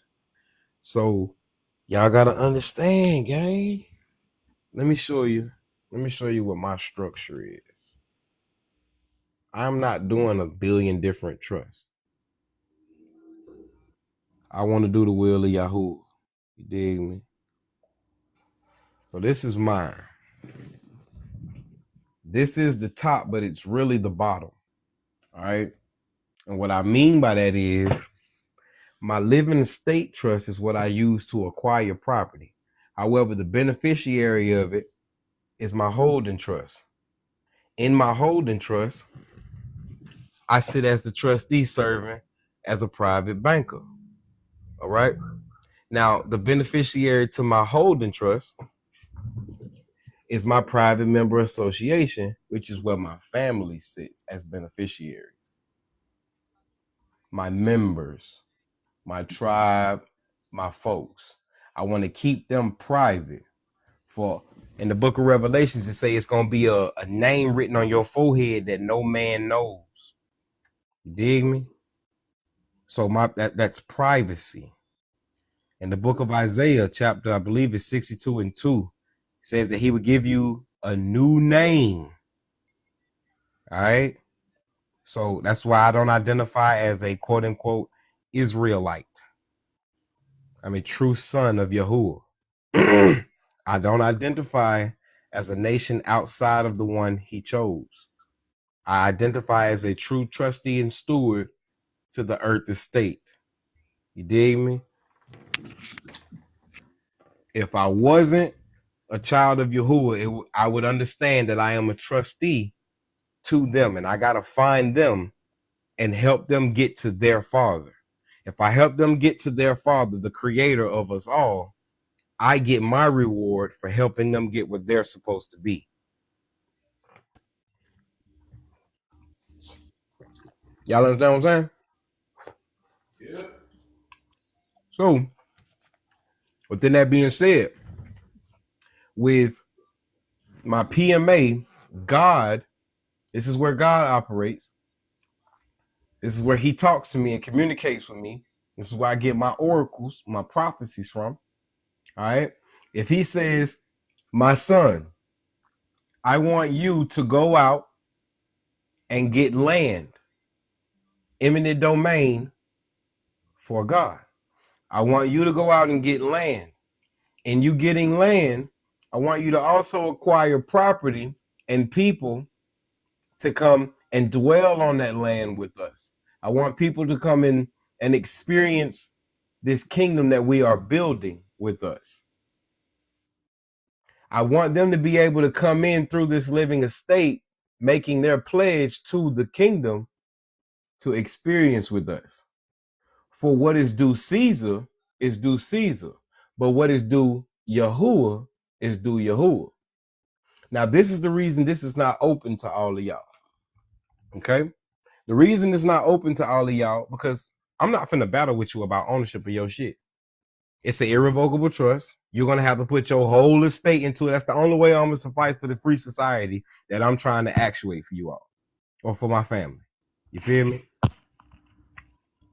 So y'all gotta understand, gang. Let me show you what my structure is. I'm not doing a billion different trusts. I want to do the will of Yahoo. You dig me? So this is mine. This is the top, but it's really the bottom. All right. And what I mean by that is my living estate trust is what I use to acquire property. However, the beneficiary of it is my holding trust. In my holding trust, I sit as the trustee serving as a private banker. All right. Now, the beneficiary to my holding trust is my private member association, which is where my family sits as beneficiaries. My members, my tribe, my folks. I want to keep them private. For in the book of Revelations, it say it's going to be a name written on your forehead that no man knows. You dig me? So that's privacy. In the book of Isaiah, chapter, I believe it's 62 and 2, says that he would give you a new name. All right. So that's why I don't identify as a quote unquote Israelite. I'm a true son of Yahuwah. I don't identify as a nation outside of the one he chose. I identify as a true trustee and steward to the earth estate. You dig me? If I wasn't a child of Yahuwah, I would understand that I am a trustee to them, and I got to find them and help them get to their father. If I help them get to their father, the creator of us all, I get my reward for helping them get what they're supposed to be. Y'all understand what I'm saying? Yeah. So, within that being said, with my PMA, God This is where God operates. This is where he talks to me and communicates with me. This is where I get my oracles, my prophecies from. All right. If he says, my son, I want you to go out and get land, eminent domain for God. I want you to go out and get land. And you getting land, I want you to also acquire property and people to come and dwell on that land with us. I want people to come in and experience this kingdom that we are building with us. I want them to be able to come in through this living estate, making their pledge to the kingdom to experience with us. For what is due Caesar is due Caesar, but what is due Yahuwah is due Yahuwah. Now, this is the reason this is not open to all of y'all. Okay? The reason it's not open to all of y'all, because I'm not finna battle with you about ownership of your shit. It's an irrevocable trust. You're going to have to put your whole estate into it. That's the only way I'm going to suffice for the free society that I'm trying to actuate for you all or for my family. You feel me?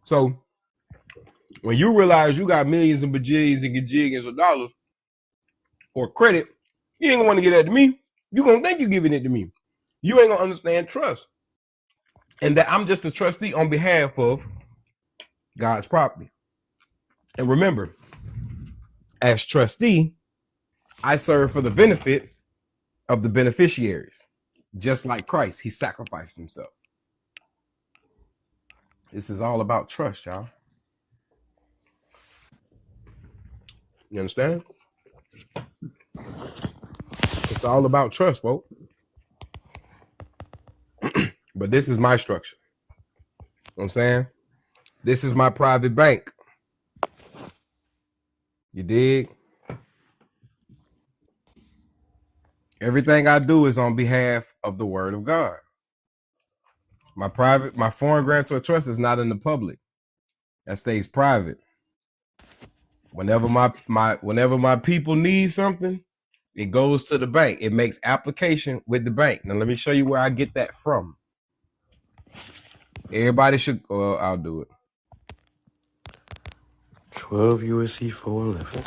So when you realize you got millions and bajillions and gajillions of dollars or credit, you ain't going to want to give that to me. You're going to think you're giving it to me. You ain't going to understand trust. And that I'm just a trustee on behalf of God's property. And remember, as trustee, I serve for the benefit of the beneficiaries. Just like Christ, he sacrificed himself. This is all about trust, y'all. You understand? It's all about trust, folks. But this is my structure. You know what I'm saying? This is my private bank. You dig? Everything I do is on behalf of the word of God. My foreign grantor trust is not in the public. That stays private. Whenever my people need something, it goes to the bank. It makes application with the bank. Now let me show you where I get that from. Everybody should. I'll do it. 12 USC 411.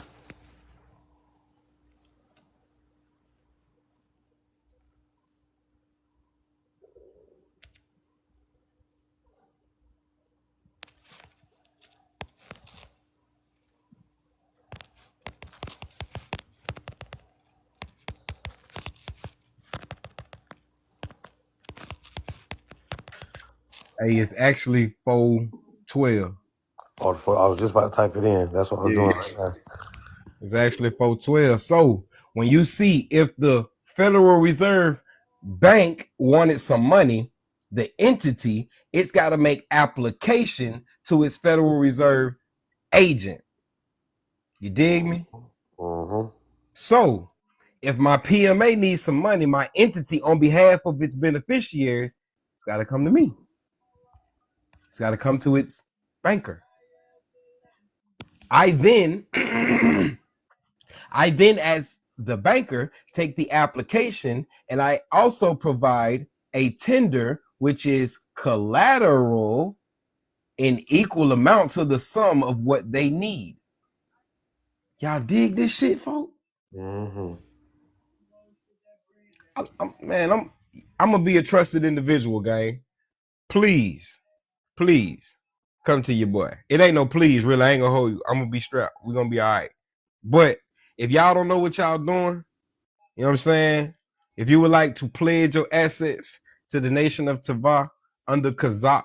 Hey, it's actually 412. Oh, I was just about to type it in. That's what I was doing right now. It's actually 412. So when you see if the Federal Reserve Bank wanted some money, the entity, it's got to make application to its Federal Reserve agent. You dig me? Mm-hmm. So if my PMA needs some money, my entity on behalf of its beneficiaries, it's got to come to me. It's got to come to its banker. I then, as the banker, take the application and I also provide a tender, which is collateral in equal amount to the sum of what they need. Y'all dig this shit, folks? Mm-hmm. I'm gonna be a trusted individual, gang. Please come to your boy. It ain't no please, really. I ain't gonna hold you. I'm gonna be strapped. We're gonna be all right. But if y'all don't know what y'all doing, you know what I'm saying? If you would like to pledge your assets to the nation of Tava under Kazakh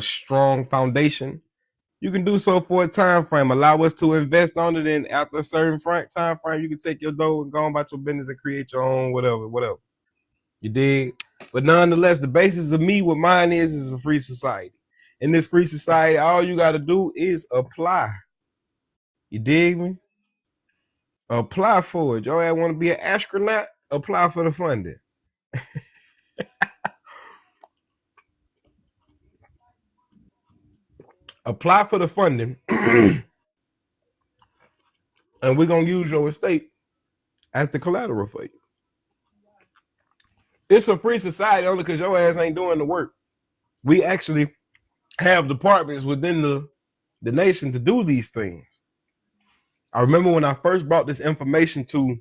strong foundation, you can do so for a time frame. Allow us to invest on it, and after a certain time frame, you can take your dough and go on about your business and create your own whatever. You dig? But nonetheless, the basis of me, what mine is a free society. In this free society, all you got to do is apply. You dig me? Apply for it. Y'all want to be an astronaut? Apply for the funding. Apply for the funding, and we're going to use your estate as the collateral for you. It's a free society only because your ass ain't doing the work. We actually have departments within the nation to do these things. I remember when I first brought this information to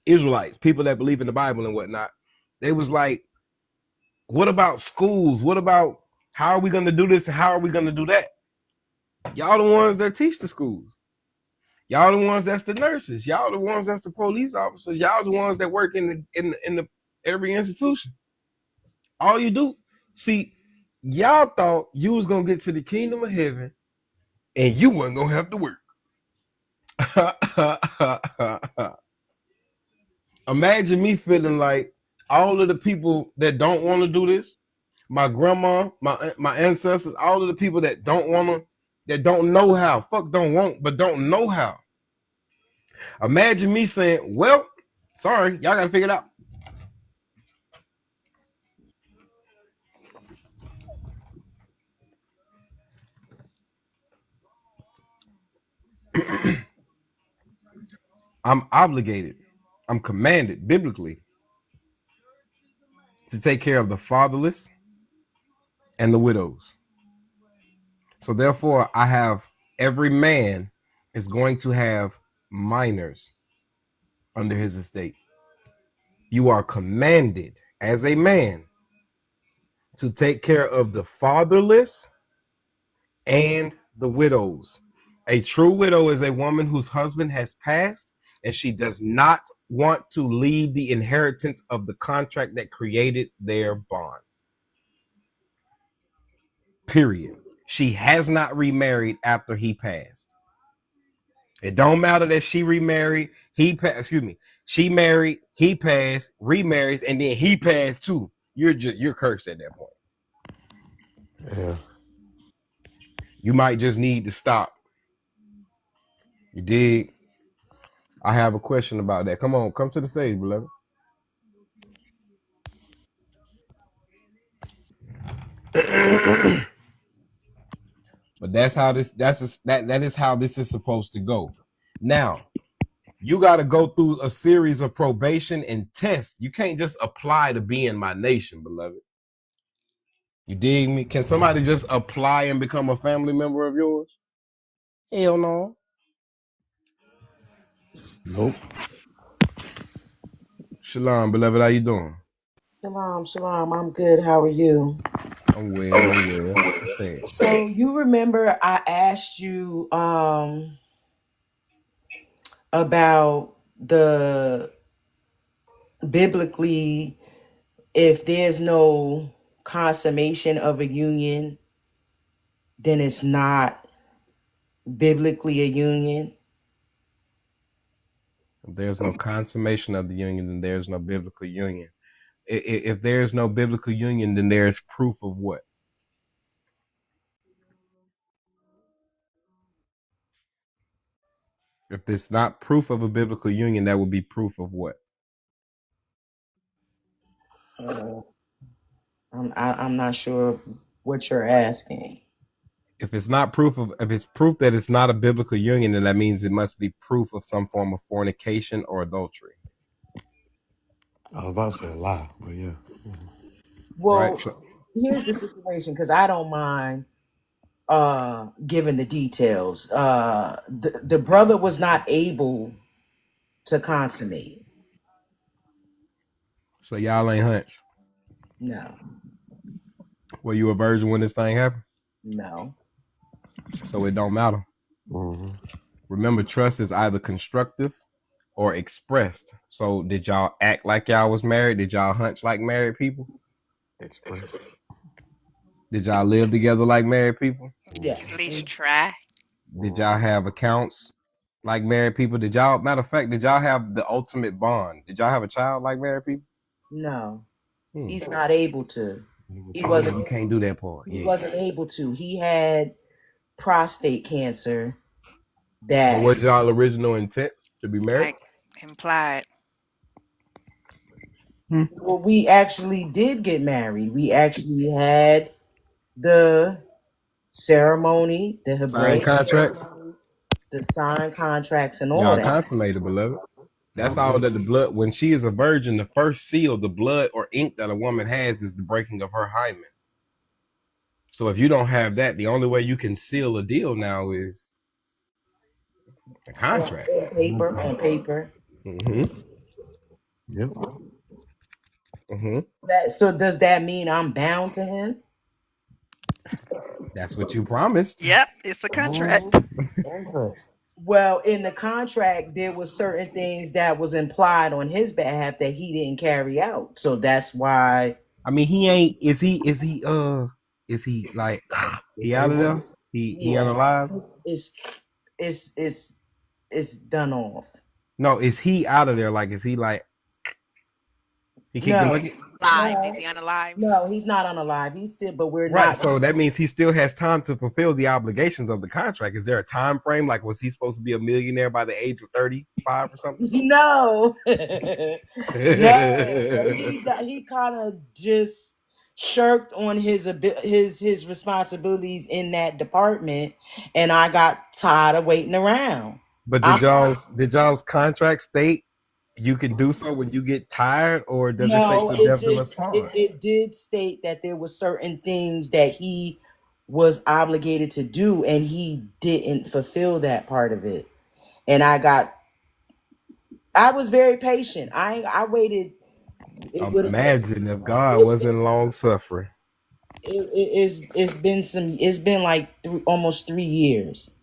Israelites, people that believe in the Bible and whatnot, they was like, what about schools? What about how are we going to do this and how are we going to do that? Y'all the ones that teach the schools. Y'all the ones that's the nurses. Y'all the ones that's the police officers. Y'all the ones that work in the every institution. All you do, see, y'all thought you was gonna get to the kingdom of heaven and you wasn't gonna have to work. Imagine me feeling like all of the people that don't want to do this, my grandma, my ancestors, all of the people that don't want to, that don't know how, fuck don't want, but don't know how. Imagine me saying, well, sorry, y'all gotta figure it out. I'm obligated, I'm commanded biblically to take care of the fatherless and the widows. So therefore, I have every man is going to have minors under his estate. You are commanded as a man to take care of the fatherless and the widows. A true widow is a woman whose husband has passed and she does not want to leave the inheritance of the contract that created their bond. Period. She has not remarried after he passed. It don't matter that she remarried, she married, he passed, remarries, and then he passed too. You're cursed at that point. Yeah. You might just need to stop. You dig? I have a question about that. Come on, come to the stage, beloved. But that is how this is supposed to go. Now, you got to go through a series of probation and tests. You can't just apply to be in my nation, beloved. You dig me? Can somebody just apply and become a family member of yours? Hell no. Nope. Shalom, beloved. How you doing? Shalom, shalom. I'm good. How are you? I'm well. I'm well. I'm saying. So you remember I asked you about the biblically if there's no consummation of a union, then it's not biblically a union. If there's no consummation of the union, then there's no biblical union. If there's no biblical union, then there's proof of what? If it's not proof of a biblical union, that would be proof of what? I'm not sure what you're asking. If it's not proof of, if it's proof that it's not a biblical union, then that means it must be proof of some form of fornication or adultery. I was about to say a lie, but yeah. Well, Right. So, here's the situation because I don't mind giving the details. The brother was not able to consummate. so y'all ain't hunch. No, Were you a virgin when this thing happened? no. So it don't matter. Mm-hmm. Remember, trust is either constructive or expressed. So did y'all act like y'all was married? Did y'all hunch like married people? Express. Did y'all live together like married people? Yes. At least try. Did y'all have accounts like married people? Did y'all, matter of fact, did y'all have the ultimate bond? Did y'all have a child like married people? No. He's not able to. He You wasn't can't do that part. he wasn't able to. He had prostate cancer But that was y'all original intent to be married? Like implied. well, we actually did get married. We actually had the ceremony, the Signed Hebraic contracts? ceremony, the signed contracts and all Y'all that. consummated, beloved. That's all that the blood. When she is a virgin, the first seal, the blood or ink that a woman has is the breaking of her hymen. So if you don't have that, the only way you can seal a deal now is a contract. On paper. Mm-hmm. Yep. Mm-hmm. So does that mean I'm bound to him? That's what you promised. Yep, it's a contract. Well, in the contract, there was certain things that was implied on his behalf that he didn't carry out. So that's why. I mean, he ain't. Is he? Is he? Is he like? He out of there? He unalive? It's done off. No, is he out of there? Like, is he like? He kicked the bucket. Live? Is he unalive? No, he's not unalive. He's still, but we're Right. not. So that means he still has time to fulfill the obligations of the contract. Is there a time frame? Like, was he supposed to be a millionaire by the age of 35 or something? No. No. He kind of just shirked on his responsibilities in that department, and I got tired of waiting around. But did y'all's contract state you can do so when you get tired, or does it state to death do us part? It did state that there were certain things that he was obligated to do, and he didn't fulfill that part of it. And I was very patient. I waited. Imagine if God wasn't long suffering. It's been like almost 3 years.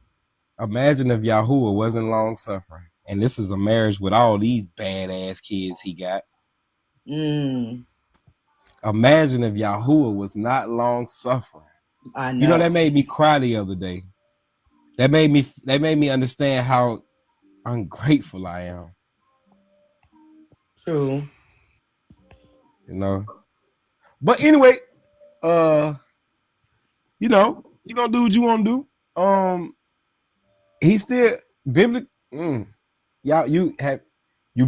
Imagine if Yahuwah wasn't long suffering. And this is a marriage with all these badass kids he got. Imagine if Yahuwah was not long suffering. I know. You know, that made me cry the other day. That made me understand how ungrateful I am. True. You know. But anyway, you know, you gonna do what you want to do. He's still biblical. Y'all, you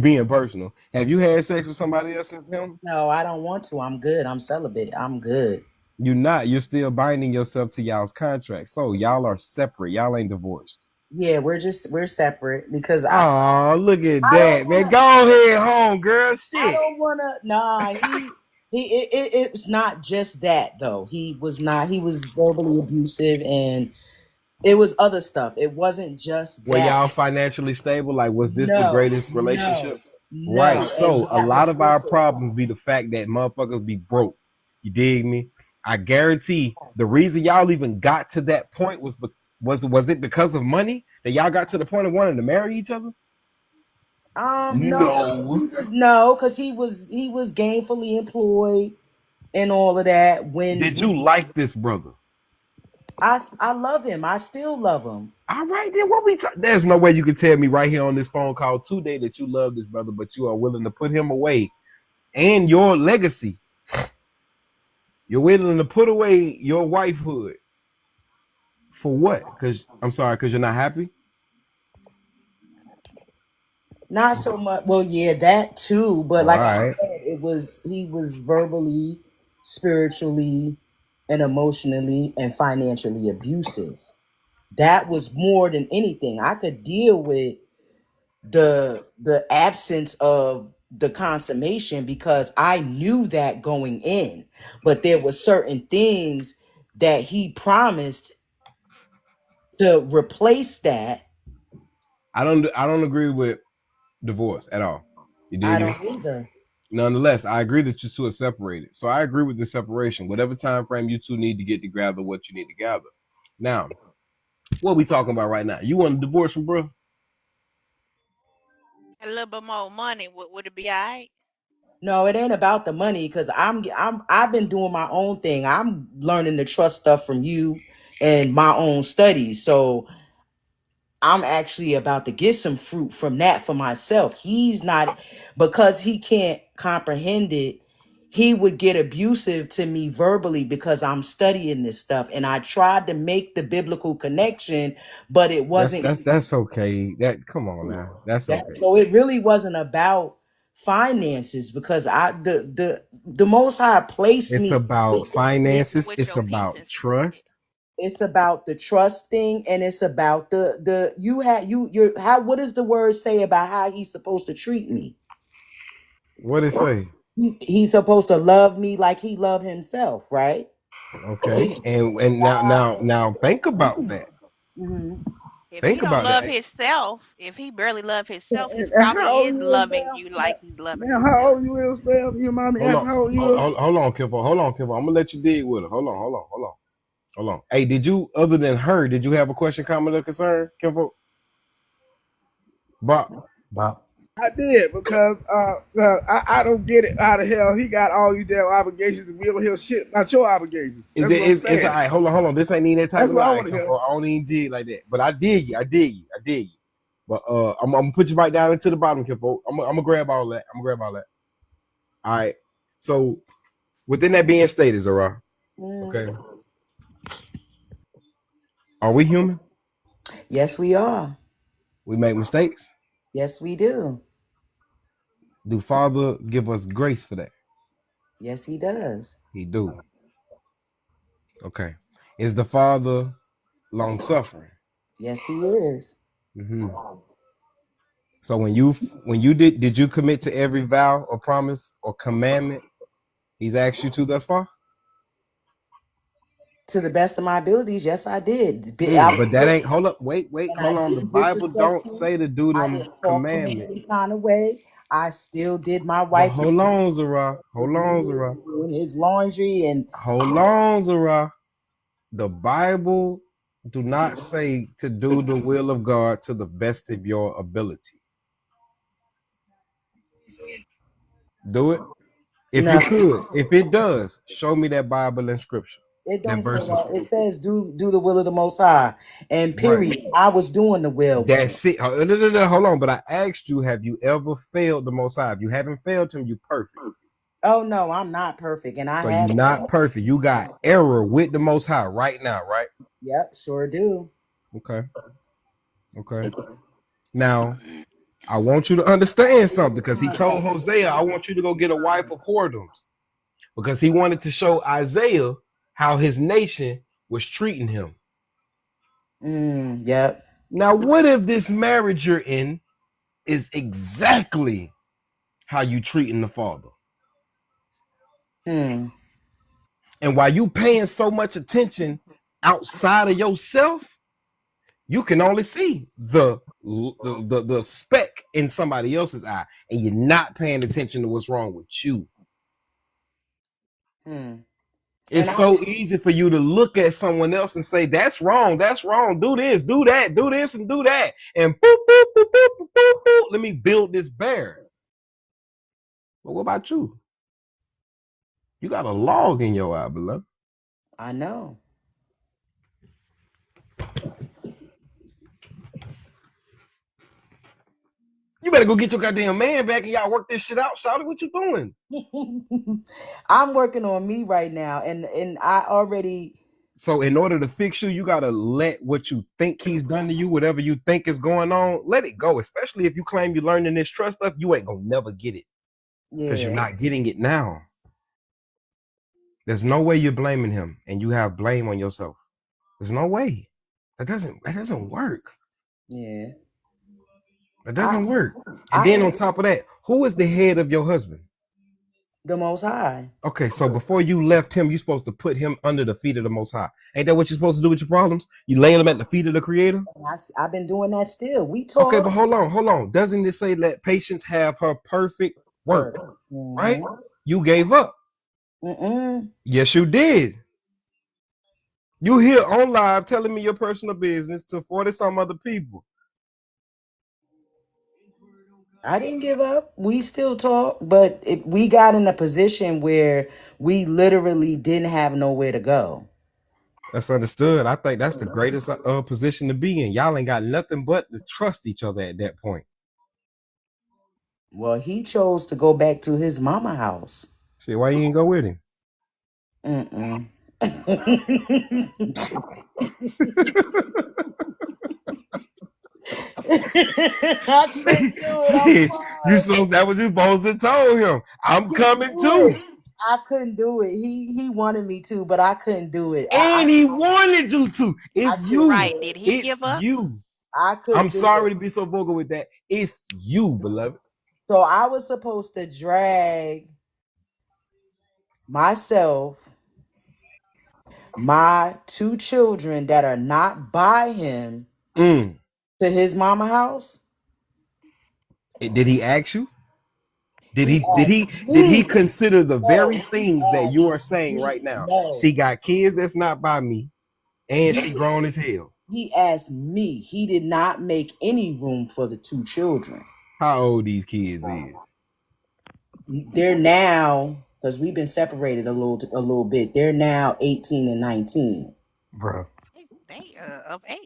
being personal. Have you had sex with somebody else since him? No, I don't want to. I'm good. I'm celibate. I'm good. You're not. You're still binding yourself to y'all's contract. So y'all are separate. Y'all ain't divorced. Yeah, we're separate because look at that, man. Go ahead home, girl. Shit. I don't wanna. Nah, it was not just that though. He was verbally abusive, and it was other stuff. It wasn't just that. Were y'all financially stable? Like, was this the greatest relationship? No, right. So a lot of our problems be the fact that motherfuckers be broke. You dig me? I guarantee the reason y'all even got to that point was it because of money that y'all got to the point of wanting to marry each other? No, because he was gainfully employed and all of that. Did you like this brother? I love him. I still love him. All right, then what there's no way you can tell me right here on this phone call today that you love this brother, but you are willing to put him away and your legacy. You're willing to put away your wifehood. For what? Because you're not happy? Not so much. Well, yeah, that too. But like I said, he was verbally, spiritually, and emotionally and financially abusive. That was more than anything. I could deal with the absence of the consummation because I knew that going in, but there were certain things that he promised to replace that. I don't agree with divorce at all. I don't either. Nonetheless, I agree that you two are separated. So I agree with the separation. Whatever time frame you two need to get together, what you need to gather. Now, what are we talking about right now? You want a divorce from bro? A little bit more money, would it be all right? No, it ain't about the money because I've been doing my own thing. I'm learning to trust stuff from you and my own studies. So I'm actually about to get some fruit from that for myself. He's not, because he can't comprehend it. He would get abusive to me verbally because I'm studying this stuff, and I tried to make the biblical connection, but it wasn't. That's okay. Come on now. That's okay. So it really wasn't about finances because the Most High placed me. It's about finances. It's about trust. It's about the trust thing, and it's about the you're how. What does the word say about how he's supposed to treat me? What it say? He's supposed to love me like he loved himself, right? Okay, and now think about that. Mm-hmm. If he Think don't about love that. himself, if he barely love himself, he's And how probably old is you is, loving Bam? you like he's loving Bam, how himself. old you is, Bam? You mind me Hold asking on, how old you is? hold on, Kimbo. Hold on, Kimbo. I'm gonna let you dig with it. Hold on. Hey, did you, other than her, did you have a question, comment, or concern, Kimbo? Bob. I did because I don't get it. How the hell he got all these damn obligations and we don't hear shit about your obligations? That's what I'm It's saying. all right. Hold on. This ain't even that type That's of what I lie, want to hear. Kimbo. I don't even dig like that. But I dig you. But I'm gonna put you right down into the bottom, Kimbo. I'm gonna grab all that. All right. So within that being stated, Zara, okay, are we human? Yes, we are. We make mistakes. Yes, we do. Do Father give us grace for that? Yes, he does. He do. Okay. Is the Father long suffering? Yes, he is. Mm-hmm. So when you did you commit to every vow or promise or commandment He's asked you to thus far? To the best of my abilities, yes, I did. I But that ain't. Hold up. Wait. and I Hold on. The didn't Bible disrespect don't him. say to do I them didn't talk to him commandments. any kind of way. I still did my But wife hold on, Zara. doing his laundry and Hold on, Zara. The Bible do not say to do the will of God to the best of your ability. Do it. If you no. could. If it does, show me that Bible and scripture. It That don't say verse in that. scripture. It says do the will of the Most High. And Right. period. I was doing the will. That's it. Hold on. But I asked you, have you ever failed the Most High? If you haven't failed him, you perfect. Oh no, I'm not perfect, and I So you're have. not perfect. You got error with the Most High right now, right? Yep, sure do. Okay. Now, I want you to understand something because he told Hosea, I want you to go get a wife of whoredoms because he wanted to show Isaiah how his nation was treating him. Yep. Now, what if this marriage you're in is exactly how you treating the father? And while you paying so much attention outside of yourself, you can only see the speck in somebody else's eye, and you're not paying attention to what's wrong with you. It's so easy for you to look at someone else and say, that's wrong, do this, do that, do this, and do that. And boop, boop, boop, boop, boop, boop, boop, let me build this bear. But what about you? You got a log in your eye, beloved. I know. You better go get your goddamn man back and y'all work this shit out. Shawty, what you doing? I'm working on me right now, and I already. So in order to fix you, you gotta let what you think he's done to you, whatever you think is going on, let it go. Especially if you claim you're learning this trust stuff, you ain't gonna never get it because you're not getting it now. There's no way you're blaming him and you have blame on yourself. There's no way. That doesn't work. Yeah. That doesn't work. And then on top of that, who is the head of your husband? The Most High. Okay, so before you left him, you're supposed to put him under the feet of the Most High. Ain't that what you're supposed to do with your problems? You lay them at the feet of the Creator? I've been doing that still. We talk. Okay, but hold on. Doesn't it say let patience have her perfect work? Right? You gave up. Yes, you did. You here on live telling me your personal business to 40 some other people. I didn't give up. We still talk, but we got in a position where we literally didn't have nowhere to go. That's understood. I think that's the greatest position to be in. Y'all ain't got nothing but to trust each other at that point. Well, he chose to go back to his mama house. Shit, why you ain't go with him? I Shit, that was you supposed to told him. I'm coming too. I couldn't do it. He wanted me to, but I couldn't do it. And he wanted you to. It's couldn't you. do Right. Did it. he It's give up? you. I I'm couldn't do sorry it. to be so vocal with that. It's you, beloved. So I was supposed to drag myself, my 2 children that are not by him Mm. to his mama house. Did he ask you? Did He he did asked he did he me. consider the very No, he things that asked you are saying me. right now? No. She got kids that's not by me, and she grown as hell. He asked me. He did not make any room for the 2 children. How old these kids is? They're now, because we've been separated a little bit. They're now 18 and 19. bro. They of age.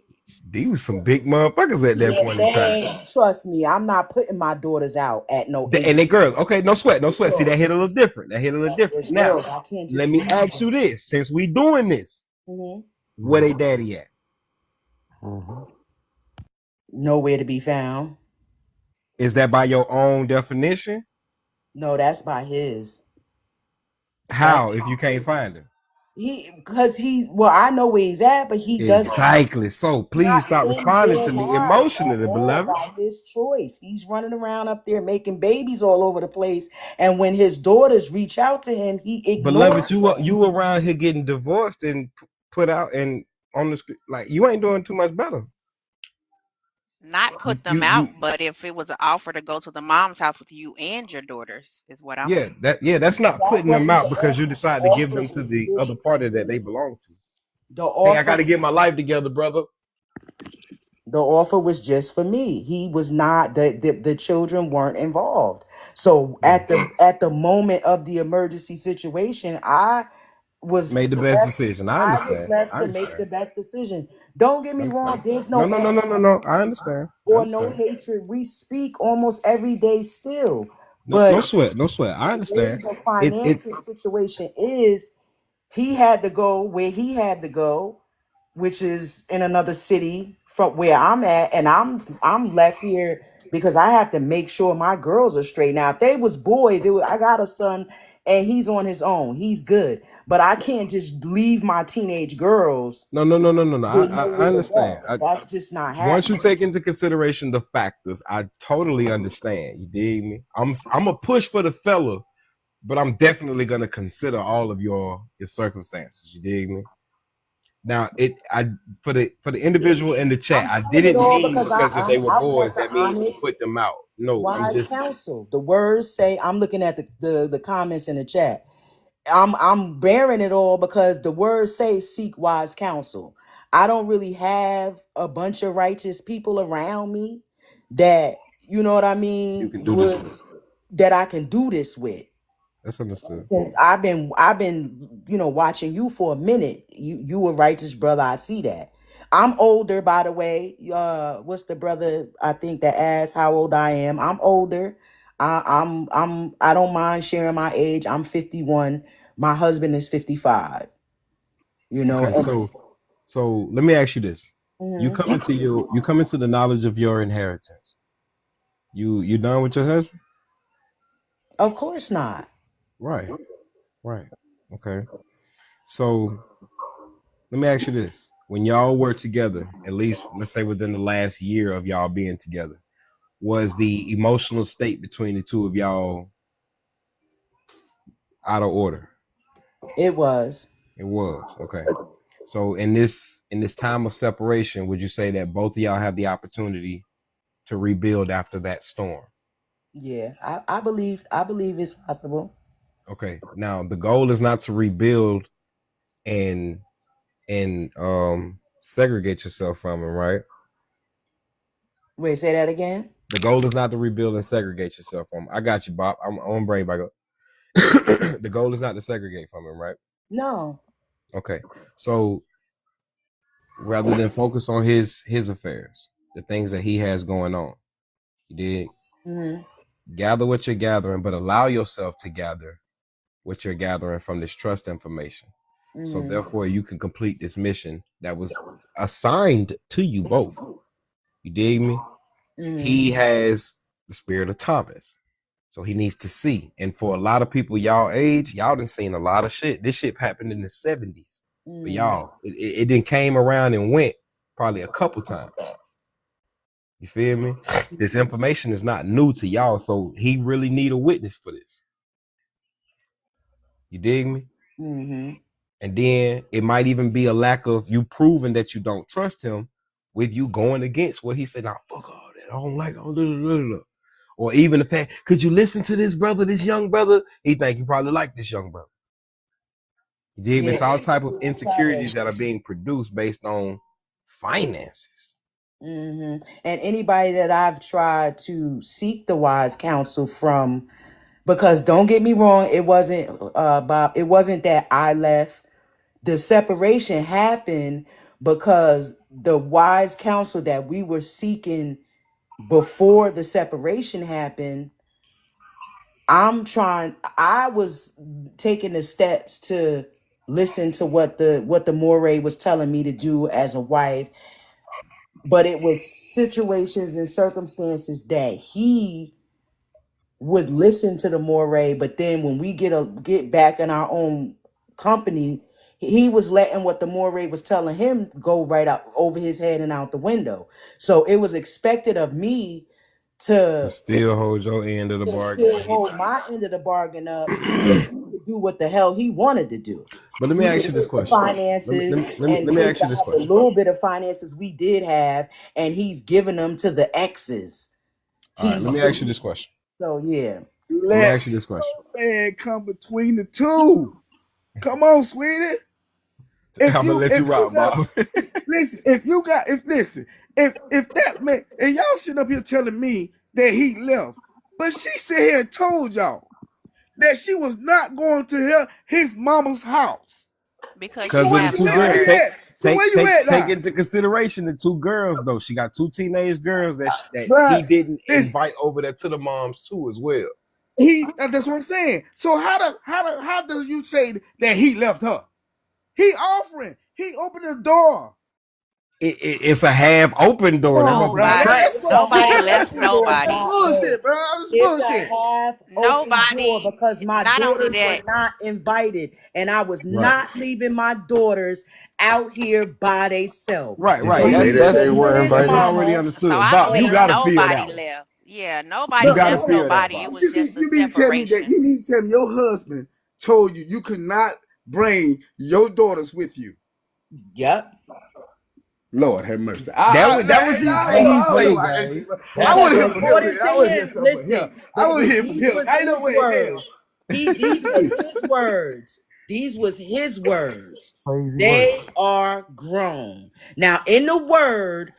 These was some big motherfuckers at that Yeah, point in time. they trust me. I'm not putting my daughters out at no And they 18. girls, okay, no sweat, no sweat. See, that hit a little different. That hit a little different. There's Now, girls. I can't let just me leave ask them. you this: since we doing this, where they daddy at? Nowhere to be found. Is that by your own definition? No, that's by his. How if you can't find him? Well, I know where he's at, but he doesn't. Exactly. So please stop Not in responding their to me lives at emotionally, all beloved. by his choice. He's running around up there making babies all over the place. And when his daughters reach out to him, he ignores Beloved, them. you around here getting divorced and put out and on the street. Like, you ain't doing too much better. Not You put them you, out, you but if it was an offer to go to the mom's house with you and your daughters, is what I'm yeah, saying. that's not That putting them wasn't out the because you offer. decide The to give offer them to was the just other party that they belong to. the Hey, I offer. gotta get my life together, brother. The offer was just for me. He was not the children weren't involved. So at the moment of the emergency situation, I was Made the best decision. I I was understand. left I to make the understand. best decision. Don't get I me wrong, understand. there's No, no no, no, no, no, no. I understand. I or no understand. hatred. We speak almost every day still. No, But no sweat, no sweat. I understand. the It's financial situation is he had to go where he had to go, which is in another city from where I'm at, and I'm left here because I have to make sure my girls are straight. Now, if they was boys, I got a son and he's on his own. He's good. But I can't just leave my teenage girls no, no, no, no, no, no. with I nowhere to understand. go. That's just not Once you happening. take into consideration the factors, I totally understand. You dig me? I'm a push for the fella, but I'm definitely gonna consider all of your circumstances. You dig me? Now, for the individual in the chat, I'm I doing it didn't all mean because because if they were I want boys, the that means to honest, put them out. No, I'm wise just counsel. The words say, I'm looking at the comments in the chat. I'm bearing it all because the words say seek wise counsel. I don't really have a bunch of righteous people around me that you know what I you mean can do this would with. that I can do this with. That's understood. Since I've been watching you for a minute. You a righteous brother. I see that. I'm older, by the way. What's the brother I think that asked how old I am? I'm older. I don't mind sharing my age. I'm 51. My husband is 55. You know. Okay, so let me ask you this: Mhm. you come into the knowledge of your inheritance. You done with your husband? Of course not. Right, right. Okay. So let me ask you this: when y'all were together, at least let's say within the last year of y'all being together, was the emotional state between the two of y'all out of order? It was. It was. Okay. So in this time of separation, would you say that both of y'all have the opportunity to rebuild after that storm? Yeah. I believe it's possible. Okay. Now the goal is not to rebuild and segregate yourself from him, right? Wait, say that again. The goal is not to rebuild and segregate yourself from him. I got you, Bob. I'm on brain back up. The goal is not to segregate from him, right? No. Okay. So rather than focus on his affairs, the things that he has going on, you did gather what you're gathering, but allow yourself to gather what you're gathering from this trust information. So therefore you can complete this mission that was assigned to you both. You dig me? He has the spirit of Thomas. So he needs to see. And for a lot of people y'all age, y'all done seen a lot of shit. This shit happened in the 70s for y'all. It didn't came around and went probably a couple times. You feel me? This information is not new to y'all, so he really need a witness for this. You dig me? And then it might even be a lack of you proving that you don't trust him with you going against what he said. Now, fuck all that. I don't like all this. Or even the fact, could you listen to this brother, this young brother? He think you probably like this young brother. You dig me? It's all type of insecurities that are being produced based on finances. And anybody that I've tried to seek the wise counsel from, because don't get me wrong, it wasn't Bob, it wasn't that I left. The separation happened because the wise counsel that we were seeking before the separation happened, I was taking the steps to listen to what the Moray was telling me to do as a wife, but it was situations and circumstances that he would listen to the Moray, but then when we get back in our own company, he was letting what the Moray was telling him go right out over his head and out the window. So it was expected of me to still hold your end of the bargain. Still hold my end of the bargain up to do what the hell he wanted to do. But let me ask you this question. Finances let me ask you this question. The little bit of finances we did have, and he's giving them to the exes. All right, let me ask you this question. So yeah. Let me ask you this question. Man, come between the two. Come on, sweetie. I'm gonna let you rock, Bob. Listen, if that man, and y'all sitting up here telling me that he left, but she sit here and told y'all that she was not going to his mama's house because of the two girls. Take into consideration the two girls though. She got two teenage girls that he didn't invite over there to the moms too as well. That's what I'm saying. So how do you say that he left her? He offering. He opened the door. It's a half open door. Nobody left nobody. Bullshit, bro. It's bullshit. Nobody. Because my daughters were not invited, and I was not leaving my daughters out here by themselves. Right. That's already understood. So Bob, you gotta feel that. Left. Yeah, nobody left nobody. It was just a separation. You need to tell me your husband told you could not bring your daughters with you. Yep. Lord have mercy. That was his thing, man. I would have hear from him. I know where these was his words. These was his words. They are grown. Now, in the word,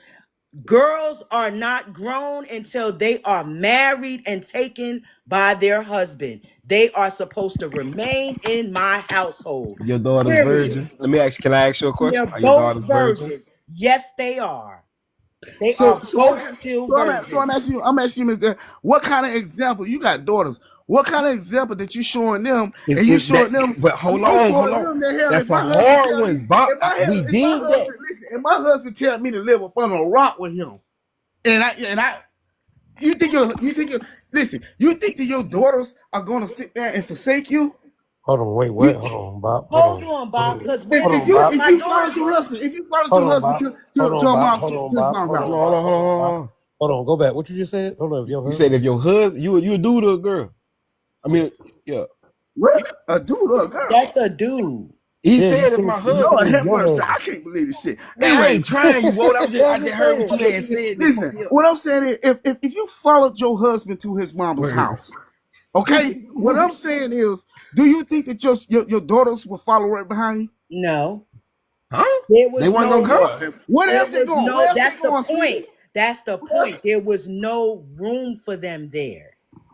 girls are not grown until they are married and taken by their husband. They are supposed to remain in my household. Your daughter's virgins. Let me ask you, can I ask you a question? Are your daughters virgins? Yes, they are. They are both still virgins. So I'm asking you, Mr. What kind of example? You got daughters. What kind of example that you showing them? And you showing them. But hold on. That's a hard one, Bob. We did that. Listen, and my husband tell me to live up on a rock with him, you think that your daughters are gonna sit there and forsake you? Hold on, wait, what? Hold on, Bob. Hold on, Bob. Because if you follow your husband, to his mom, hold on, go back. What you just said? Hold on, if your husband. You said if your husband, you a dude or a girl? I mean, yeah. What? A dude or a girl? That's a dude. He said if my husband. Lord have mercy, I can't believe this shit. Anyway, I ain't trying you, Walt. I just heard what you had said. Listen, what I'm saying is, if you followed your husband to his mama's house, okay? What I'm saying is, do you think that your daughters will follow right behind you? No. Huh? They weren't gonna go. What else they going? That's the point. That's the point. There was no room for them there.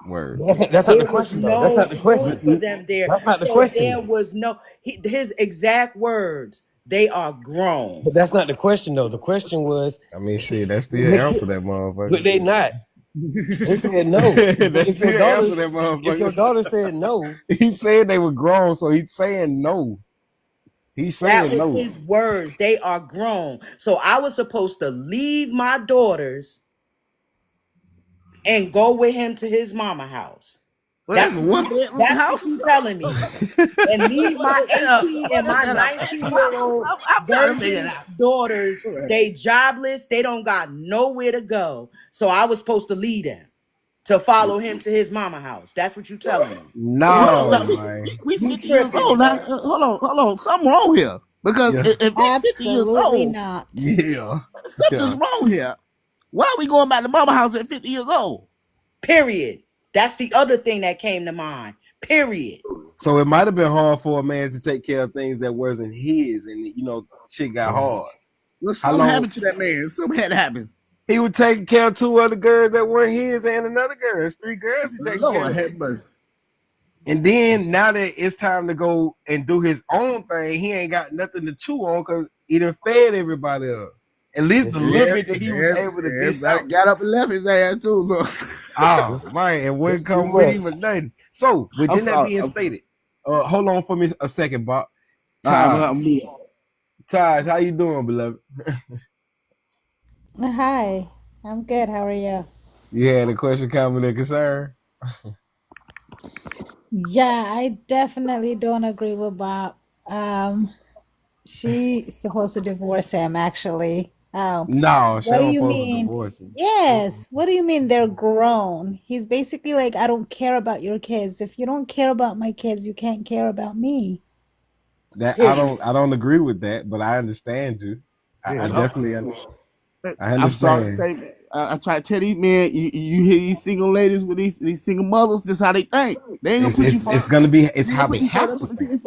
Word. That's not the question, though. That's not the question. For them there. That's not the question. There was no. His exact words. They are grown. But that's not the question, though. The question was. I mean, shit. That's the answer, that motherfucker. But they not. They said no. That's the answer, that motherfucker. If your daughter said no, he said they were grown, so he's saying no. He's saying no. That was his words. They are grown. So I was supposed to leave my daughters and go with him to his mama house. That's a one-bedroom That's house what or you something? telling me. And leave my 18 and my An extra house or 19-year-old something? I'm trying to figure it virgin out. daughters, they jobless, they don't got nowhere to go. So I was supposed to lead them to follow him to his mama house. That's what you telling me. No, man. We You 50 years tripping, old now. bro. Hold on. Something wrong here. Because Yeah. if they're 50 years Absolutely old, not. Yeah. something's wrong here. Why are we going back to mama house at 50 years old? Period. That's the other thing that came to mind. Period. So it might have been hard for a man to take care of things that wasn't his, and shit got hard. Well, something happened to that man. Something had to happen. He was taking care of 2 other girls that weren't his, and another girl. It's 3 girls he taking care Lord of. have mercy. And then now that it's time to go and do his own thing, he ain't got nothing to chew on because he done fed everybody up. At least the little bit that he was able to dish out. Got up and left his ass too. Look. Oh man, and wouldn't come with him or nothing. So within that being stated, hold on for me a second, Bob. Taj, how you doing, beloved? Hi, I'm good. How are you? You had a question, comment, or concern? Yeah, I definitely don't agree with Bob. She's supposed to divorce him, actually. No, she What do don't you supposed to mean? divorce him. Yes. What do you mean they're grown? He's basically like, I don't care about your kids. If you don't care about my kids, you can't care about me. That I don't agree with that, but I understand you. I definitely understand. I'm sorry to say, I try to tell these men, you hear these single ladies with these single mothers, this is how they think. They ain't gonna put you first. It's how they have to think.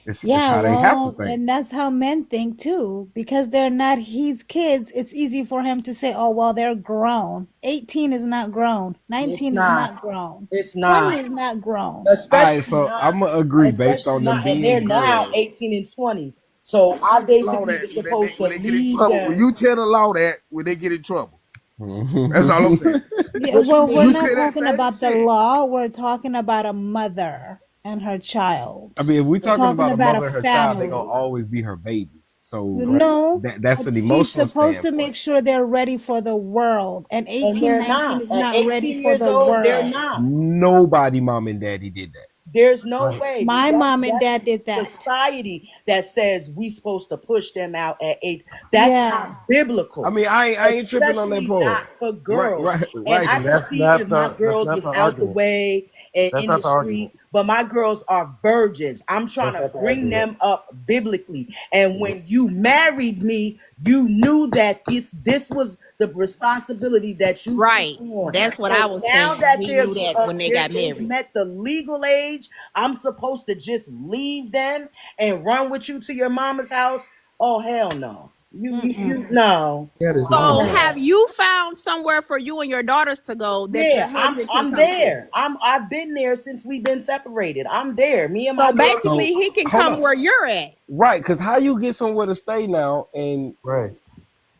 It's how they have to think. And that's how men think too. Because they're not his kids, it's easy for him to say, oh, well, they're grown. 18 is not grown. 19 is not grown. It's not. 20 is not grown. Especially so I'm gonna agree based on them being and they're now 18 and 20. So I basically was supposed to leave them. When you tell the law that when they get in trouble. That's all I'm saying. Yeah, well, we're not talking about the law. We're talking about a mother and her child. I mean, if we're talking about a mother and her child, they're family. gonna always be her babies. So No, that's an she's emotional supposed standpoint. to make sure they're ready for the world. And 18, 19 is not ready for the old, world. they're not. Nobody, mom and daddy did that. There's no way. My mom and dad did that. Society that says we supposed to push them out at 8. That's not biblical. I mean, I ain't tripping on that Especially part. not for girls. Right. And I can see if my girls was out the way and in the street, but my girls are virgins. I'm trying to bring them up biblically. And when you married me, you knew that this was the responsibility that you took on. That's what I was now saying. that We they're knew that when they got married. met the legal age, I'm supposed to just leave them and run with you to your mama's house? Oh hell no. You no. So have you found somewhere for you and your daughters to go that your husband can I'm come there. I've been there since we've been separated. I'm there. Me and my So basically he can come where you're at. Right, because how you get somewhere to stay now, and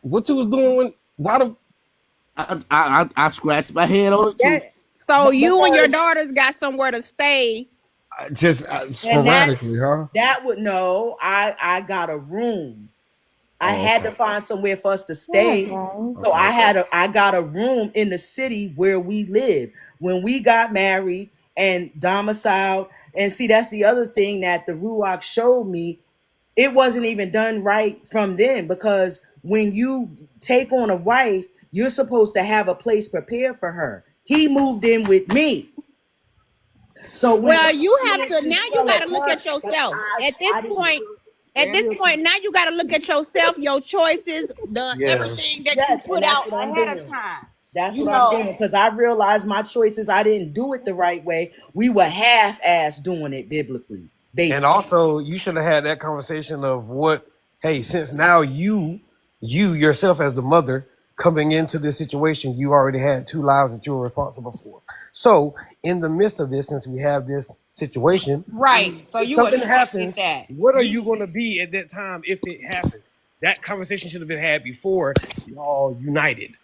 what you was doing? Why the I scratched my head on it too. So you and your daughters got somewhere to stay. Just sporadically, huh? That would no. I got a room. I had to find somewhere for us to stay. So I got a room in the city where we live. When we got married and domiciled, and see, that's the other thing that the Ruach showed me. It wasn't even done right from then, because when you take on a wife, you're supposed to have a place prepared for her. He moved in with me. So you have to now. You got to look at yourself at this point. At this point, now you got to look at yourself, your choices, everything that you put out ahead of time. That's what I'm doing, because I realized my choices. I didn't do it the right way. We were half-ass doing it biblically. Basically. And also, you should have had that conversation of hey, since now you yourself as the mother coming into this situation, you already had 2 lives that you were responsible for. So in the midst of this, since we have this situation, so you something happens. What are you going to be at that time if it happens? That conversation should have been had before y'all united.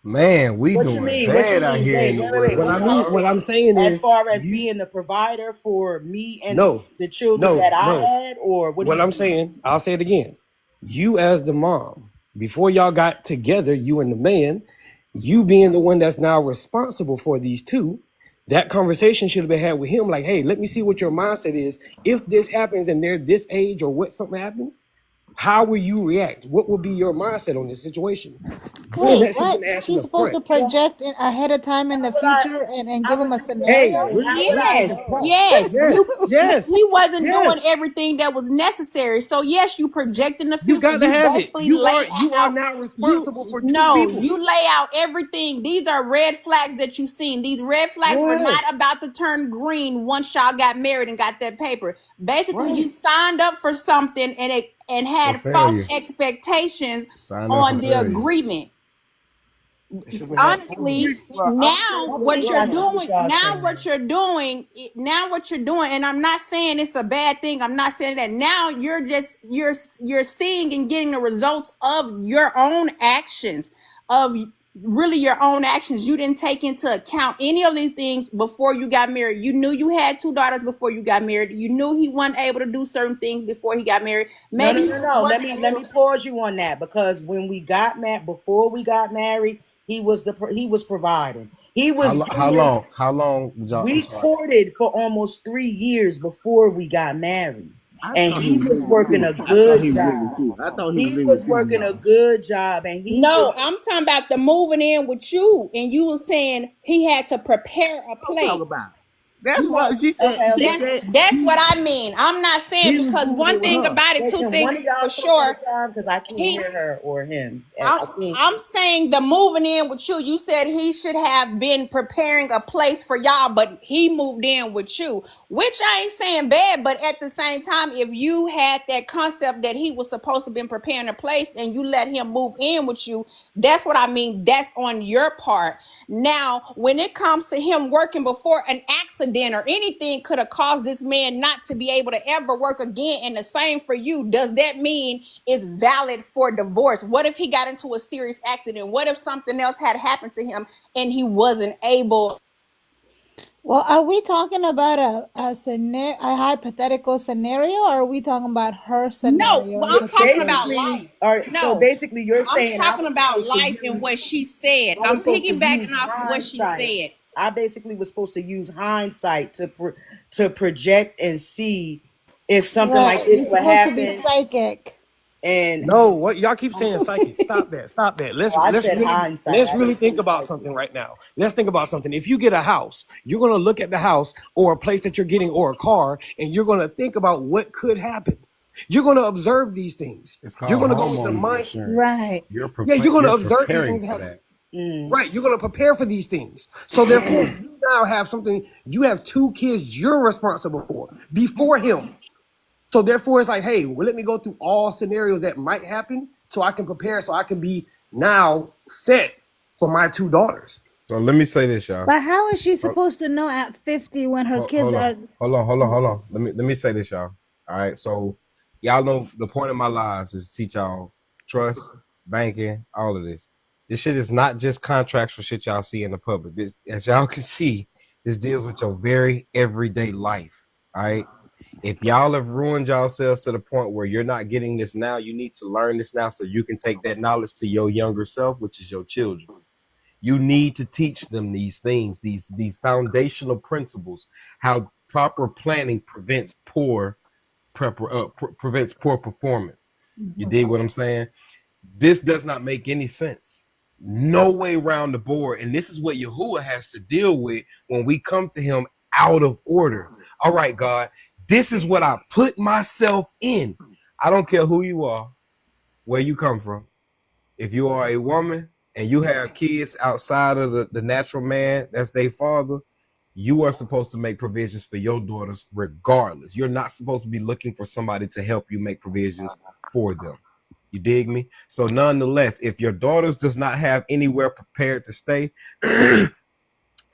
Man, we doing bad out here. What I'm saying is, as far as being the provider for me and the children that I had, or what I'm saying, I'll say it again. You as the mom, before y'all got together, you and the man, you being the one that's now responsible for these two, that conversation should have been had with him. Like, hey, let me see what your mindset is. If this happens and they're this age or what something happens, how will you react? What will be your mindset on this situation? Wait, what? She's supposed to project ahead of time in the future and give him a scenario? Yes. You wasn't doing everything that was necessary. So yes, you project in the future. You got to have it. You are not responsible for two people. You lay out everything. These are red flags that you've seen. These red flags were not about to turn green once y'all got married and got that paper. Basically, you signed up for something and had false expectations on the agreement. Honestly, now what you're doing, and I'm not saying it's a bad thing. I'm not saying that. Now you're seeing and getting the results of your own actions, of really your own actions. You didn't take into account any of these things before you got married. You knew you had 2 daughters before you got married. You knew he wasn't able to do certain things before he got married. Maybe no. Let me pause you on that, because when we got married, before we got married, he was providing. He was how long we courted for almost 3 years before we got married. And he was working a good job. He was working a good job, and I'm talking about the moving in with you, and you were saying he had to prepare a place. That's what she said. That's what I mean. I'm not saying, because one thing about it, two things for sure. Because I can't hear her or him. I'm saying the moving in with you. You said he should have been preparing a place for y'all, but he moved in with you, which I ain't saying bad. But at the same time, if you had that concept that he was supposed to be preparing a place and you let him move in with you, that's what I mean. That's on your part. Now, when it comes to him working before, an accident or anything could have caused this man not to be able to ever work again, and the same for you. Does that mean it's valid for divorce? What if he got into a serious accident? What if something else had happened to him and he wasn't able? Well, are we talking about a hypothetical scenario, or are we talking about her scenario? No, I'm talking about life. All right, so basically you're saying I'm talking about life and what she said. I'm piggybacking off what she said. I basically was supposed to use hindsight to project and see if something like this would happen. You're supposed to be psychic. And no, what y'all keep saying psychic. Stop that. Let's really think about something right now. Let's think about something. If you get a house, you're gonna look at the house or a place that you're getting or a car, and you're gonna think about what could happen. You're gonna observe these things. You're gonna go with the mindset. Right. You're gonna observe these things happen. Right. You're gonna prepare for these things. So therefore, you now have something. You have 2 kids you're responsible for before him. So therefore, it's like, hey, well, let me go through all scenarios that might happen so I can prepare, so I can be now set for my 2 daughters. So let me say this, y'all. But how is she supposed to know at 50 when her kids are... Hold on. Let me say this, y'all. All right, so y'all know the point of my lives is to teach y'all trust, banking, all of this. This shit is not just contractual shit y'all see in the public. This, as y'all can see, this deals with your very everyday life, all right? If y'all have ruined yourselves to the point where you're not getting this now, you need to learn this now so you can take that knowledge to your younger self, which is your children. You need to teach them these things, these foundational principles, how proper planning prevents poor performance. You dig what I'm saying? This does not make any sense. No way around the board. And this is what Yahuwah has to deal with when we come to him out of order. All right, God. This is what I put myself in. I don't care who you are, where you come from. If you are a woman and you have kids outside of the natural man, that's their father, you are supposed to make provisions for your daughters regardless. You're not supposed to be looking for somebody to help you make provisions for them. You dig me? So nonetheless, if your daughters does not have anywhere prepared to stay,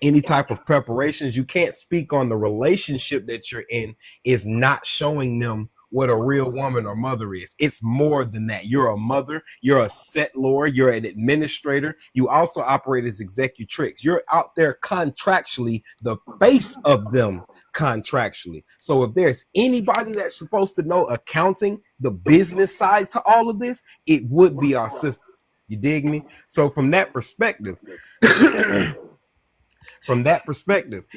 any type of preparations, you can't speak on the relationship that you're in is not showing them what a real woman or mother is. It's more than that. You're a mother, you're a settlor, you're an administrator. You also operate as executrix. You're out there contractually, the face of them contractually. So if there's anybody that's supposed to know accounting, the business side to all of this, it would be our sisters. You dig me? So from that perspective,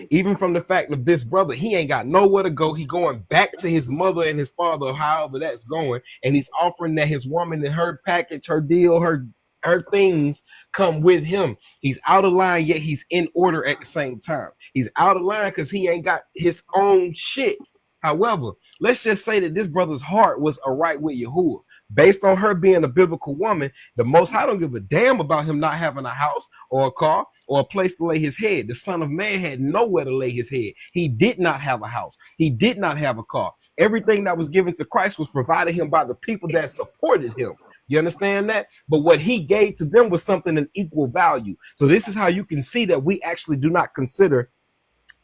even from the fact of this brother, he ain't got nowhere to go. He going back to his mother and his father, however that's going, and he's offering that his woman and her package, her deal, her things come with him. He's out of line, yet he's in order at the same time. He's out of line because he ain't got his own shit. However, let's just say that this brother's heart was right with Yahuwah. Based on her being a biblical woman, the Most High don't give a damn about him not having a house or a car or a place to lay his head. The Son of Man had nowhere to lay his head. He did not have a house. He did not have a car. Everything that was given to Christ was provided him by the people that supported him. You understand that? But what he gave to them was something in equal value. So this is how you can see that we actually do not consider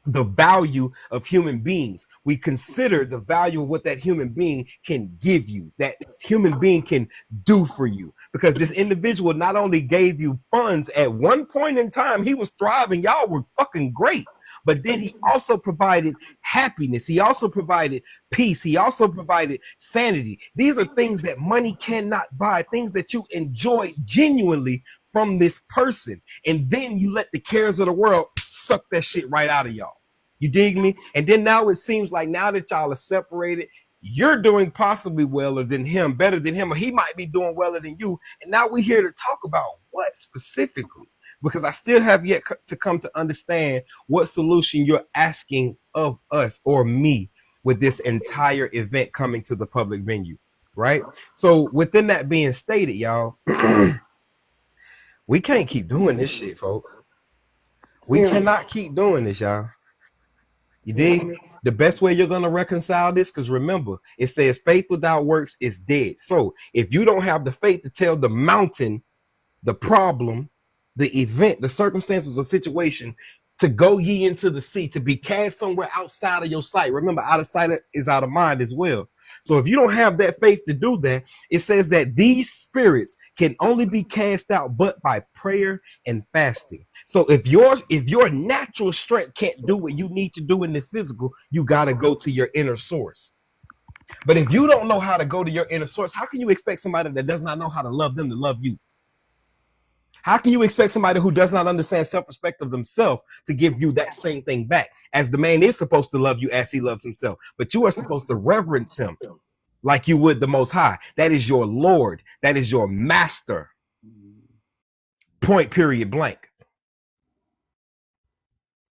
the value of human beings. We consider the value of what that human being can give you, that human being can do for you. Because this individual not only gave you funds at one point in time, he was thriving, y'all were fucking great. But then he also provided happiness. He also provided peace. He also provided sanity. These are things that money cannot buy, things that you enjoy genuinely from this person. And then you let the cares of the world suck that shit right out of y'all. You dig me? And then now it seems like now that y'all are separated, you're doing possibly better than him, or he might be doing better than you. And now we're here to talk about what specifically, because I still have yet to come to understand what solution you're asking of us or me with this entire event coming to the public venue, right? So within that being stated, y'all, we can't keep doing this shit, folks. We cannot keep doing this, y'all. You dig me? The best way you're going to reconcile this, because remember, it says faith without works is dead. So if you don't have the faith to tell the mountain, the problem, the event, the circumstances or situation to go ye into the sea, to be cast somewhere outside of your sight. Remember, out of sight is out of mind as well. So if you don't have that faith to do that, it says that these spirits can only be cast out but by prayer and fasting. So if your natural strength can't do what you need to do in this physical, you got to go to your inner source. But if you don't know how to go to your inner source, how can you expect somebody that does not know how to love them to love you? How can you expect somebody who does not understand self-respect of themselves to give you that same thing back? As the man is supposed to love you as he loves himself, but you are supposed to reverence him like you would the Most High. That is your Lord. That is your master. Point, period, blank.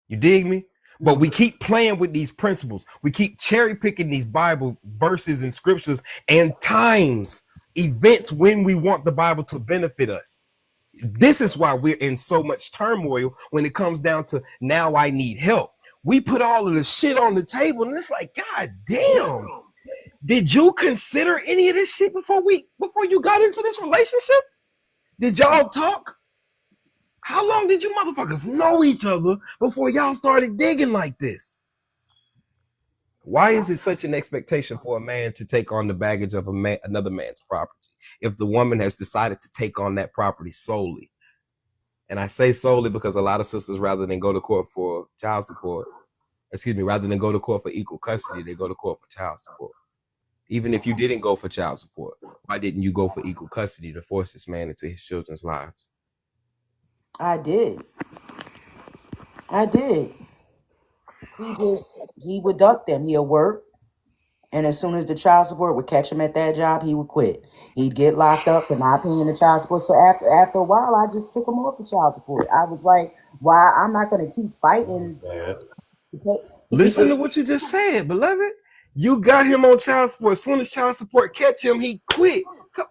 You dig me? But we keep playing with these principles. We keep cherry picking these Bible verses and scriptures and times, events when we want the Bible to benefit us. This is why we're in so much turmoil when it comes down to now I need help. We put all of the shit on the table and it's like, God damn, did you consider any of this shit before you got into this relationship? Did y'all talk? How long did you motherfuckers know each other before y'all started digging like this? Why is it such an expectation for a man to take on the baggage of another man's property if the woman has decided to take on that property solely? And I say solely because a lot of sisters, rather than go to court for child support, rather than go to court for equal custody, they go to court for child support. Even if you didn't go for child support, why didn't you go for equal custody to force this man into his children's lives? I did. He would duck them. He'll work. And as soon as the child support would catch him at that job, he would quit. He'd get locked up for not paying the child support. So after a while, I just took him off the child support. I was like, why? I'm not going to keep fighting. Listen to what you just said, beloved. You got him on child support. As soon as child support catch him, he quit.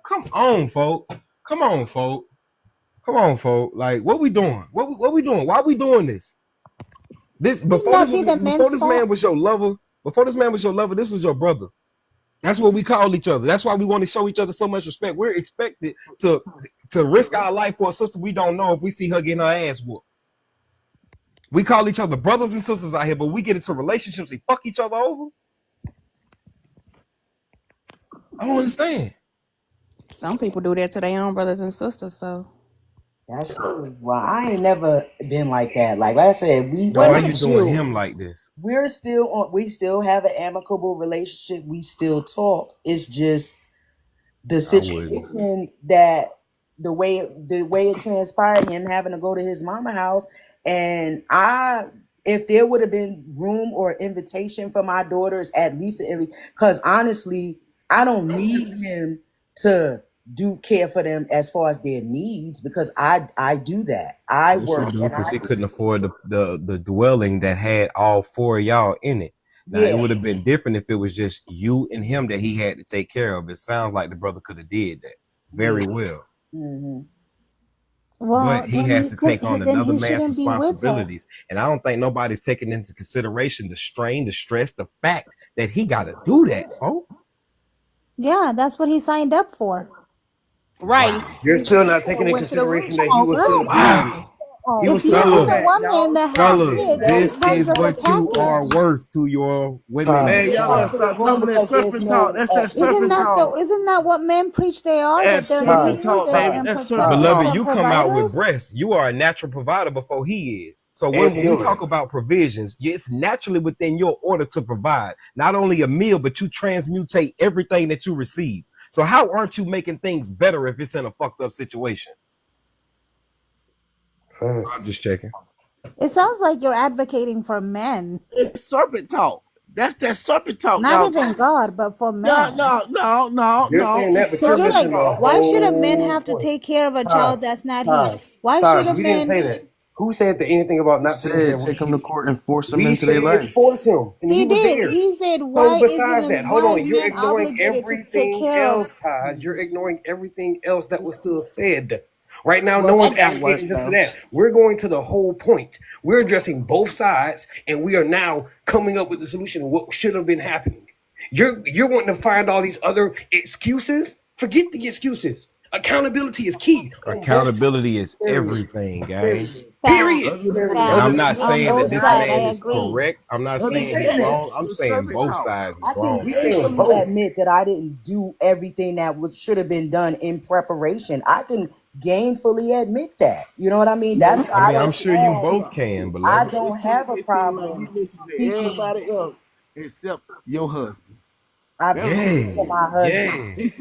Come on, folk. Come on, folk. Like, what we doing? What we doing? Why we doing this? Before this man was your lover, this was your brother. That's what we call each other. That's why we want to show each other so much respect. We're expected to risk our life for a sister we don't know if we see her getting her ass whooped. We call each other brothers and sisters out here, but we get into relationships and fuck each other over. I don't understand. Some people do that to their own brothers and sisters, so. That's true. Well, I ain't never been like that. Like I said, why are you doing him like this? We still have an amicable relationship. We still talk. It's just the situation that the way it transpired, him having to go to his mama house, and if there would have been room or invitation for my daughters, at least because honestly, I don't need him to do care for them as far as their needs, because I do that. I work because he couldn't afford the dwelling that had all four of y'all in it. Now it would have been different if it was just you and him that he had to take care of. It sounds like the brother could have did that very well. Mm-hmm. Well, But he has to take on then another he man's shouldn't be with her. responsibilities. And I don't think nobody's taking into consideration the strain, the stress, the fact that he got to do that, folks. Yeah, that's what he signed up for. Right. Wow. You're still not taking into consideration that he was still wow. If you're with a woman that has kids, this it comes is as a what you are package. worth to your women. Man, y'all gotta stop talking that serpent talk. That's that serpent talk. Isn't that what men preach they are? That That's they're serpent leaders talk, baby. and That's protectors serpent Beloved, and you come out with providers? breasts. You are a natural provider before he is. So when we talk about provisions, it's naturally within your order to provide not only a meal, but you transmutate everything that you receive. So how aren't you making things better if it's in a fucked up situation? I'm just checking. It sounds like you're advocating for men. It's serpent talk. That's that serpent talk. Not even God, but for men. No. You're saying that, but you're missing the why should a whole man have to point. take care of a child that's not his? Why Taj, should a we didn't say man? that. Who said anything about not taking care of Take him to court and force him We into their said life. force him, and he was did. there. He said, So "Why besides isn't that, a hold wise on, you're man ignoring obligated to take everything care of?" else, Taj. You're ignoring everything else that was still said. Right now, no one's advocating just for that. We're going to the whole point. We're addressing both sides, and we are now coming up with the solution of what should have been happening. You're wanting to find all these other excuses. Forget the excuses. Accountability is key. Accountability is everything, guys. Period. And I'm not saying that this man is agree. correct. I'm not saying he's wrong. I'm saying both sides is I can wrong. gainfully admit that I didn't do everything that should have been done in preparation. I can gainfully admit that. You know what I mean? That's why I mean, I'm sure you both can, but I don't have a problem. You listen to everybody else except your husband. I speak for my husband. These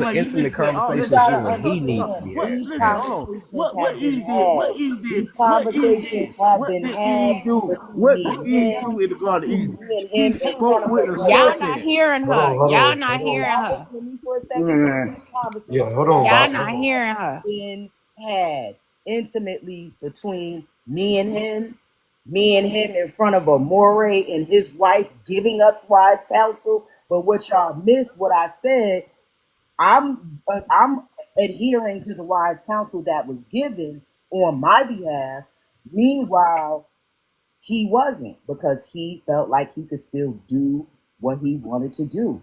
are intimate conversations you and he needs to be having. These conversations have been had. What did Eve do in the Garden of Eden? He spoke with a Y'all serpent. not hearing her. Y'all not hearing her. Listen to me for a second. Yeah, hold on. Y'all not hearing her. Been had intimately between me and him in front of a moray and his wife giving us wise counsel. But what y'all missed, what I said, I'm adhering to the wise counsel that was given on my behalf. Meanwhile, he wasn't, because he felt like he could still do what he wanted to do.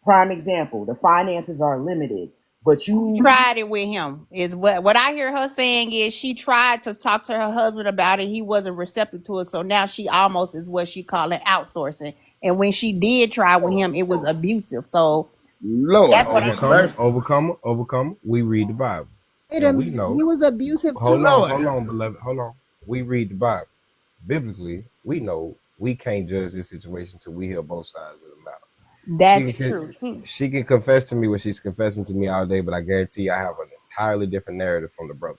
Prime example, the finances are limited, but you Tried it with him is what I hear her saying is she tried to talk to her husband about it. He wasn't receptive to it. So now she almost is what she calling outsourcing. And when she did try with him, it was abusive. So Lord, that's what overcome. We read the Bible. Wait a minute. He was abusive too. Hold on, beloved. Hold on. We read the Bible. Biblically, we know we can't judge this situation until we hear both sides of the matter. That's true. She can confess to me what she's confessing to me all day, but I guarantee you I have an entirely different narrative from the brother.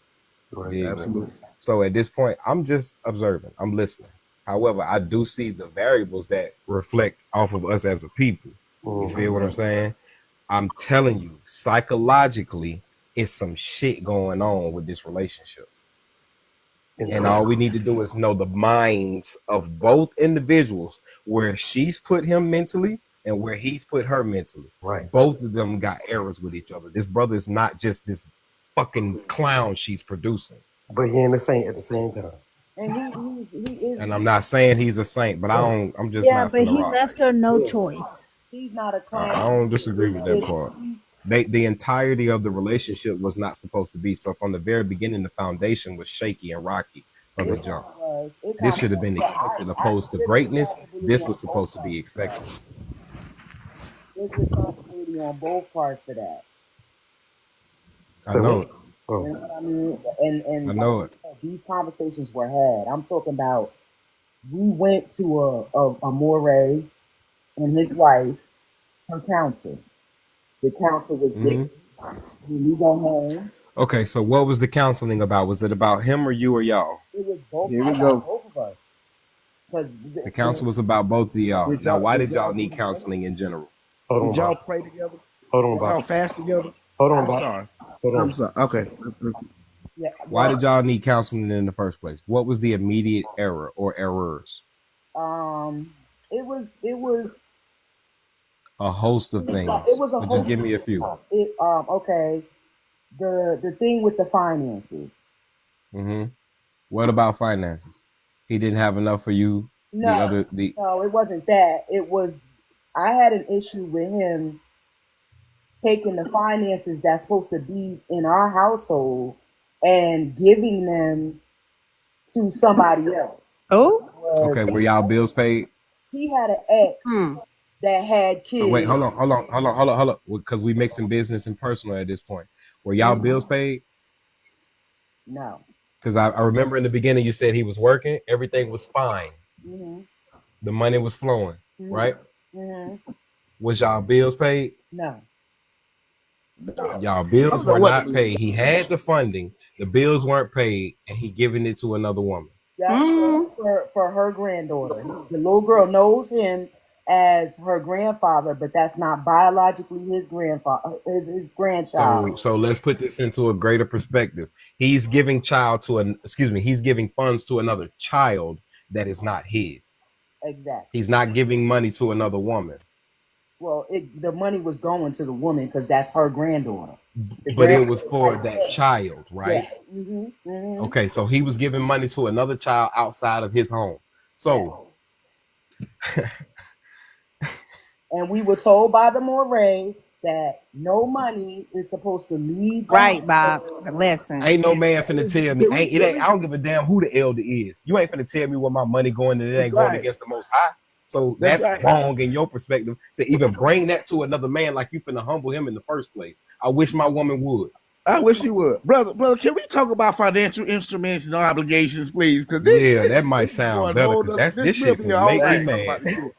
Right, absolutely. So at this point, I'm just observing. I'm listening. However, I do see the variables that reflect off of us as a people. You feel what I'm saying? I'm telling you, psychologically, it's some shit going on with this relationship. And all we need to do is know the minds of both individuals, where she's put him mentally and where he's put her mentally. Right. Both of them got errors with each other. This brother is not just this fucking clown she's producing. But he ain't a saint at the same time. and he is. And I'm not saying he's a saint, but I'm just Yeah, not but finna he rock. left her no choice. He's not a clown. I don't disagree with that part. The entirety of the relationship was not supposed to be. So from the very beginning, the foundation was shaky and rocky from the jump. This should have been expected. Opposed to greatness, this was supposed to be expected. There's responsibility on both parts for that. I know it. You know what I mean? And I know it. These conversations were had. I'm talking about, we went to a moray and his wife, her counsel. The counsel was different. When we go home. Okay, so what was the counseling about? Was it about him or you or y'all? It was both. Here we About go. both of us. Because The counsel was about both of y'all. Now, why did y'all need counseling in general? Did y'all pray together? Hold on, Did y'all fast together? Hold on, I'm Bob. sorry. Hold on. I'm sorry. Okay. yeah, Why did y'all need counseling in the first place? What was the immediate error or errors? it was A host of things. it was a But whole. just give me a few. Okay. The thing with the finances. What about finances? He didn't have enough for you. No, no, it wasn't that. It was I had an issue with him taking the finances that's supposed to be in our household and giving them to somebody else. Oh, Okay, were y'all bills paid? He had an ex that had kids. So wait, hold on. Because we mixing business and personal at this point. Were y'all bills paid? No. Because I remember in the beginning you said he was working, everything was fine. The money was flowing, right? Was y'all bills paid? No. Y'all bills were not paid. He had the funding, the bills weren't paid, and he giving it to another woman. That's for her granddaughter. The little girl knows him as her grandfather, but that's not biologically his grandfather, his grandchild. So let's put this into a greater perspective. He's giving he's giving funds to another child that is not his. Exactly. He's not giving money to another woman. Well, the money was going to the woman because that's her granddaughter. But it was for that child, right? Yes. Okay, so he was giving money to another child outside of his home. So, and we were told by the Moray that no money is supposed to leave. Right, Bob. Listen. Ain't no man finna tell me. I don't give a damn who the elder is. You ain't finna tell me where my money going and it ain't going against the Most High. So that's wrong in your perspective to even bring that to another man like you finna humble him in the first place. I wish my woman would. I wish you would. Brother, can we talk about financial instruments and obligations, please? Because that might sound better. This shit can make me mad.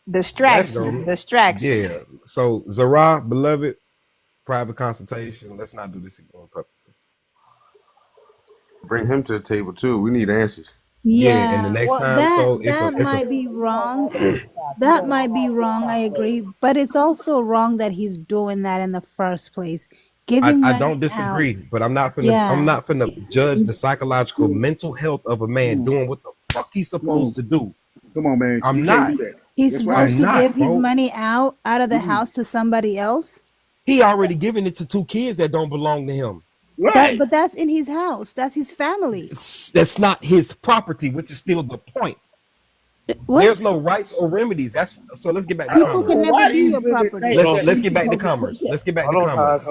Distraction. Yeah. So, Zara, beloved, private consultation. Let's not do this again. Bring him to the table, too. We need answers. Yeah, and the next time, that might be wrong. That might be wrong. I agree, but it's also wrong that he's doing that in the first place. I don't disagree, but I'm not finna judge the psychological mental health of a man doing what the fuck he's supposed to do. Come on, man. I'm not. He's supposed to give his money out of the house to somebody else. He already given it to 2 kids that don't belong to him. Right. But that's in his house. That's his family. That's not his property, which is still the point. What? There's no rights or remedies. So let's get back to commerce. Can never be your property. Let's get back to commerce. Let's get back to commerce.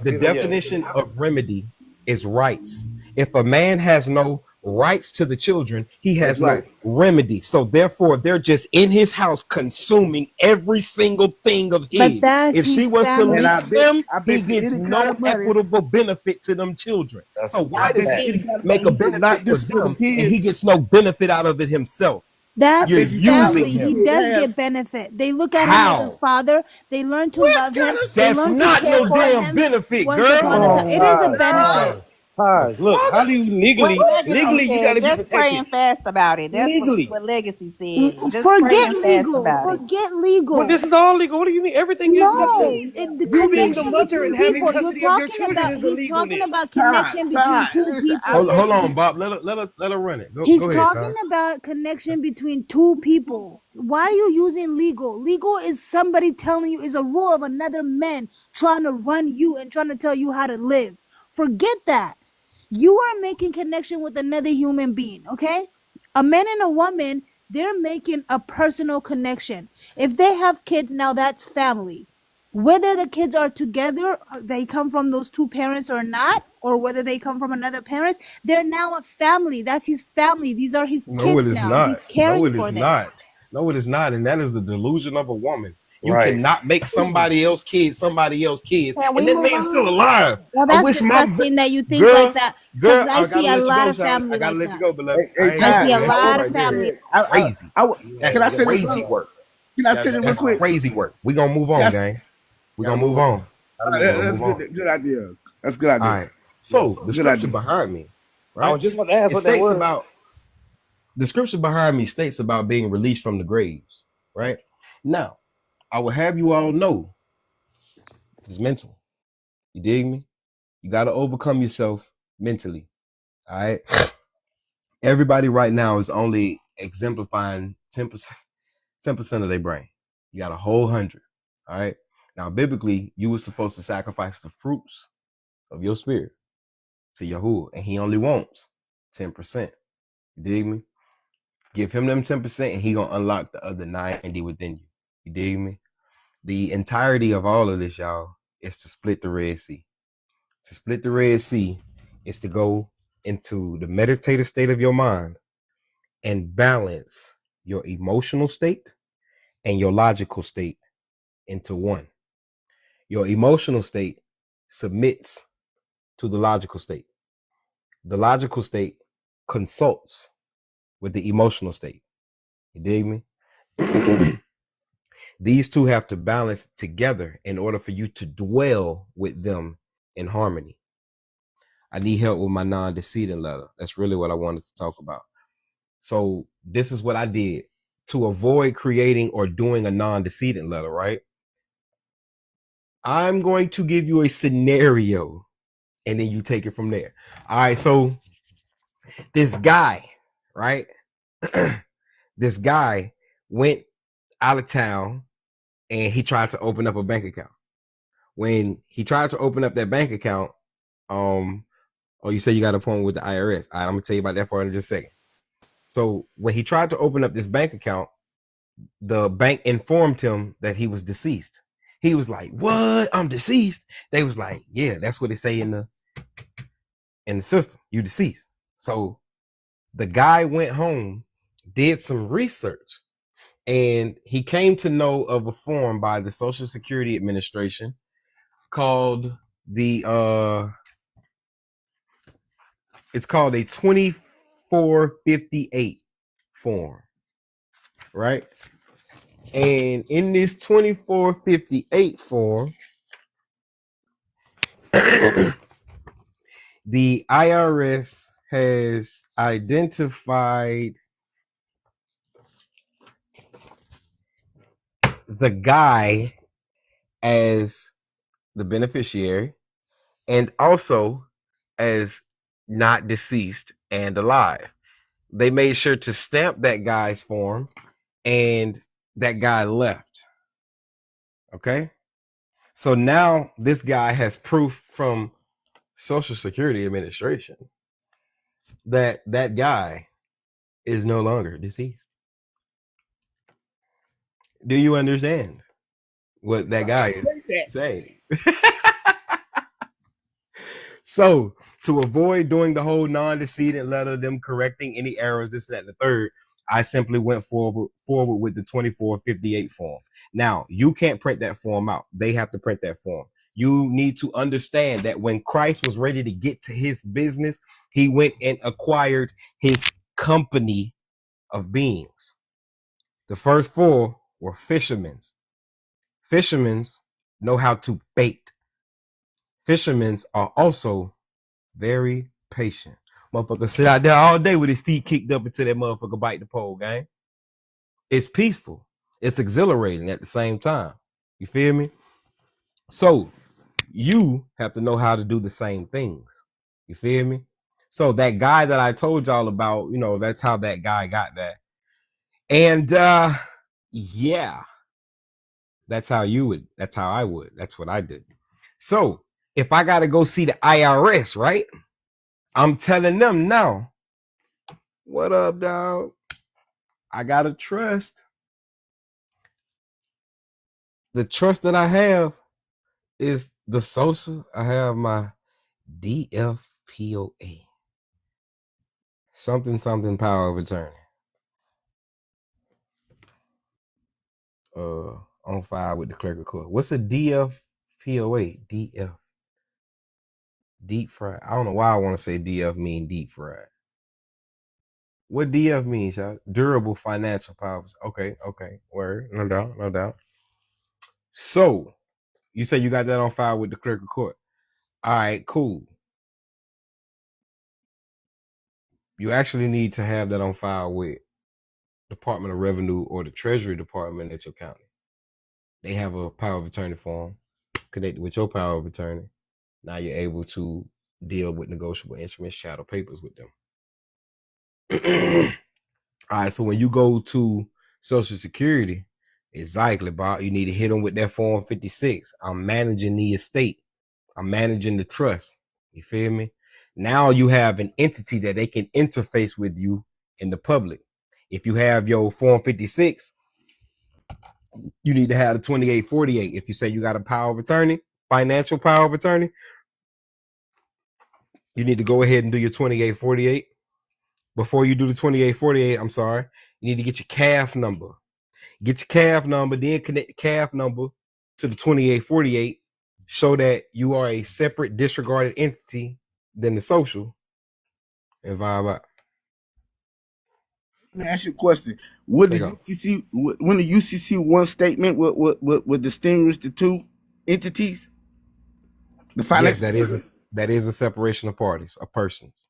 The definition of remedy is rights. If a man has no rights to the children, he has no remedy. So therefore, they're just in his house consuming every single thing of his. If she was to leave them, he gets no equitable benefit to them children. So why does he make a benefit for them and he gets no benefit out of it himself? That's his family. He does get benefit. They look at him as a father. They learn to love him. That's not no damn benefit, girl. It is a benefit. Look, how do you legally you gotta be protected. Just praying fast about it. That's legally. What Legacy said. Just Forget legal. Forget legal. Well, this is all legal. What do you mean? Everything is legal. The you being the mother and having people. custody of your children is illegal. He's talking about connection between 2 people. Hold on, Bob. Let her run it. He's go ahead, talking about connection between 2 people. Why are you using legal? Legal is somebody telling you, is a rule of another man trying to run you and trying to tell you how to live. Forget that. You are making connection with another human being, okay? A man and a woman, they're making a personal connection. If they have kids, now that's family. Whether the kids are together, they come from those 2 parents or not, or whether they come from another parents, they're now a family. That's his family. These are his kids now. He's caring for them. No, it is not. And that is the delusion of a woman. You cannot make somebody else kids, and that man's still alive. Well, that's disgusting that you think like that. Because I see a lot of family. I gotta let you go, beloved. I see a lot of family. Crazy. That's crazy work. Can I say it real quick? Crazy work. We gonna move on, gang. We gonna move on. That's good idea. That's a good idea. All right. So the scripture behind me, I right? was just about to ask It what that states was. about the scripture behind me states about being released from the graves, right? Now, I will have you all know it's mental. You dig me? You got to overcome yourself mentally. All right. Everybody right now is only exemplifying 10% of their brain. You got a whole 100. All right. Now, biblically, you were supposed to sacrifice the fruits of your spirit to Yahuwah, and he only wants 10%. You dig me? Give him them 10%, and he gonna unlock the other 90 within you. You dig me? The entirety of all of this, y'all, is to split the Red Sea. To split the Red Sea is to go into the meditative state of your mind and balance your emotional state and your logical state into one. Your emotional state submits to the logical state. The logical state consults with the emotional state. You dig me? These two have to balance together in order for you to dwell with them in harmony. I need help with my non-decedent letter. That's really what I wanted to talk about. So this is what I did to avoid creating or doing a non-decedent letter, right? I'm going to give you a scenario and then you take it from there. All right. So this guy, right? This guy went out of town and he tried to open up a bank account. When he tried to open up that bank account, oh, you say you got an appointment with the IRS. All right, I'm gonna tell you about that part in just a second. So when he tried to open up this bank account, the bank informed him that he was deceased. He was like, "What? I'm deceased." They was like, "Yeah, that's what they say in the system. You deceased." So the guy went home, did some research, and he came to know of a form by the Social Security Administration called it's called a 2458 form, right? And in this 2458 form, the IRS has identified the guy as the beneficiary and also as not deceased and alive. They made sure to stamp that guy's form and that guy left. Okay. So now this guy has proof from Social Security Administration that that guy is no longer deceased. Do you understand what that guy is saying? So to avoid doing the whole non-decedent letter, them correcting any errors, this, that, and the third, I simply went forward with the 2458 form. Now, you can't print that form out. They have to print that form. You need to understand that when Christ was ready to get to his business, he went and acquired his company of beings. The first four were fishermen. Fishermen know how to bait. Fishermen are also very patient. Motherfucker sit out there all day with his feet kicked up until that motherfucker bite the pole, gang. It's peaceful. It's exhilarating at the same time. You feel me? So you have to know how to do the same things. You feel me? So that guy that I told y'all about, that's how that guy got that. And yeah, that's how I would. That's what I did. So if I gotta go see the IRS, right? I'm telling them now, what up, dog? I gotta trust. The trust that I have is the social. I have my DFPOA. Something power of attorney. On file with the clerk of court. What's a DFPOA? DF. Deep fried. I don't know why I want to say DF mean deep fried. What DF means, y'all? Durable financial powers. Okay. Word. No doubt. So, you say you got that on file with the clerk of court. All right, cool. You actually need to have that on file with Department of Revenue or the Treasury Department at your county. They have a power of attorney form connected with your power of attorney. Now you're able to deal with negotiable instruments, chattel papers with them. All right, so when you go to Social Security, exactly, Bob, you need to hit them with that Form 56. I'm managing the estate. I'm managing the trust. You feel me? Now you have an entity that they can interface with you in the public. If you have your Form 56, you need to have the 2848. If you say you got a power of attorney, financial power of attorney, you need to go ahead and do your 2848. Before you do the 2848, I'm sorry, you need to get your CAF number. Get your CAF number, then connect the CAF number to the 2848. Show that you are a separate disregarded entity than the social, and vibe out. Let me ask you a question. Would the UCC, when the UCC one statement would distinguish the two entities? The financial. Yes, that is a separation of parties, of persons.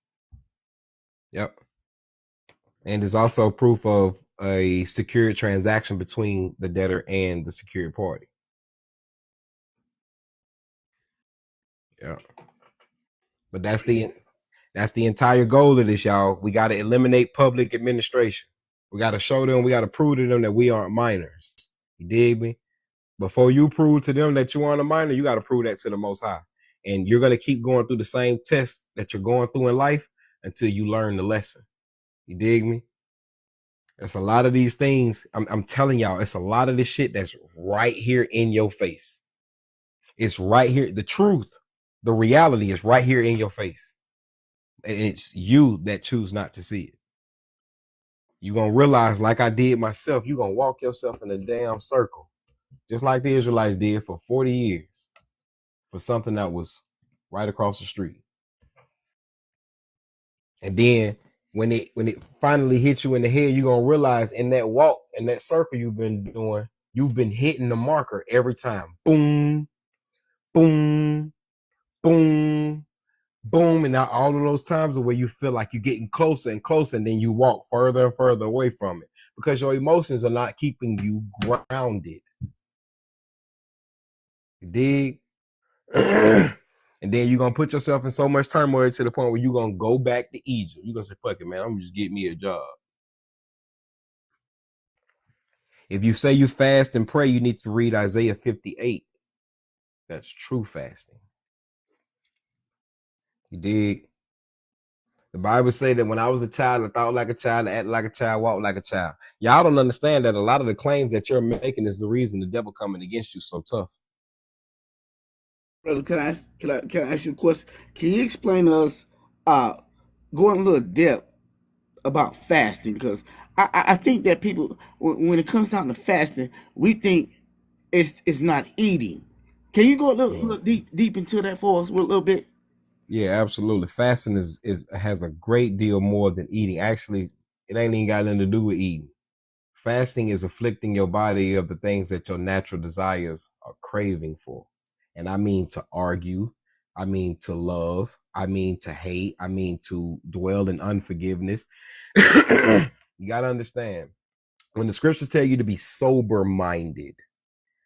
Yep. And there's also proof of a secured transaction between the debtor and the secured party. Yeah. But that's the entire goal of this, y'all. We got to eliminate public administration. We got to show them, we got to prove to them that we aren't minors. You dig me? Before you prove to them that you aren't a minor, you got to prove that to the Most High. And you're going to keep going through the same tests that you're going through in life until you learn the lesson. You dig me? It's a lot of these things. I'm telling y'all, it's a lot of this shit that's right here in your face. It's right here. The truth, the reality is right here in your face. And it's you that choose not to see it. You're going to realize, like I did myself, you're going to walk yourself in a damn circle, just like the Israelites did for 40 years for something that was right across the street. And then when it finally hits you in the head, you're going to realize in that walk, in that circle you've been doing, you've been hitting the marker every time. Boom, boom, boom, boom. And now all of those times are where you feel like you're getting closer and closer, and then you walk further and further away from it because your emotions are not keeping you grounded. You dig? And then you're going to put yourself in so much turmoil to the point where you're going to go back to Egypt. You're going to say, fuck it, man, I'm going to just get me a job. If you say you fast and pray, you need to read Isaiah 58. That's true fasting. You dig? The Bible say that when I was a child, I thought like a child, I acted like a child, walked like a child. Y'all don't understand that a lot of the claims that you're making is the reason the devil coming against you so tough. Brother, can I ask you a question? Can you explain to us, going a little depth about fasting? Because I think that people, when it comes down to fasting, we think it's not eating. Can you go a little deep into that for us a little bit? Yeah, absolutely. Fasting has a great deal more than eating. Actually, it ain't even got nothing to do with eating. Fasting is afflicting your body of the things that your natural desires are craving for. And I mean to argue, I mean to love, I mean to hate, I mean to dwell in unforgiveness. You got to understand, when the scriptures tell you to be sober-minded,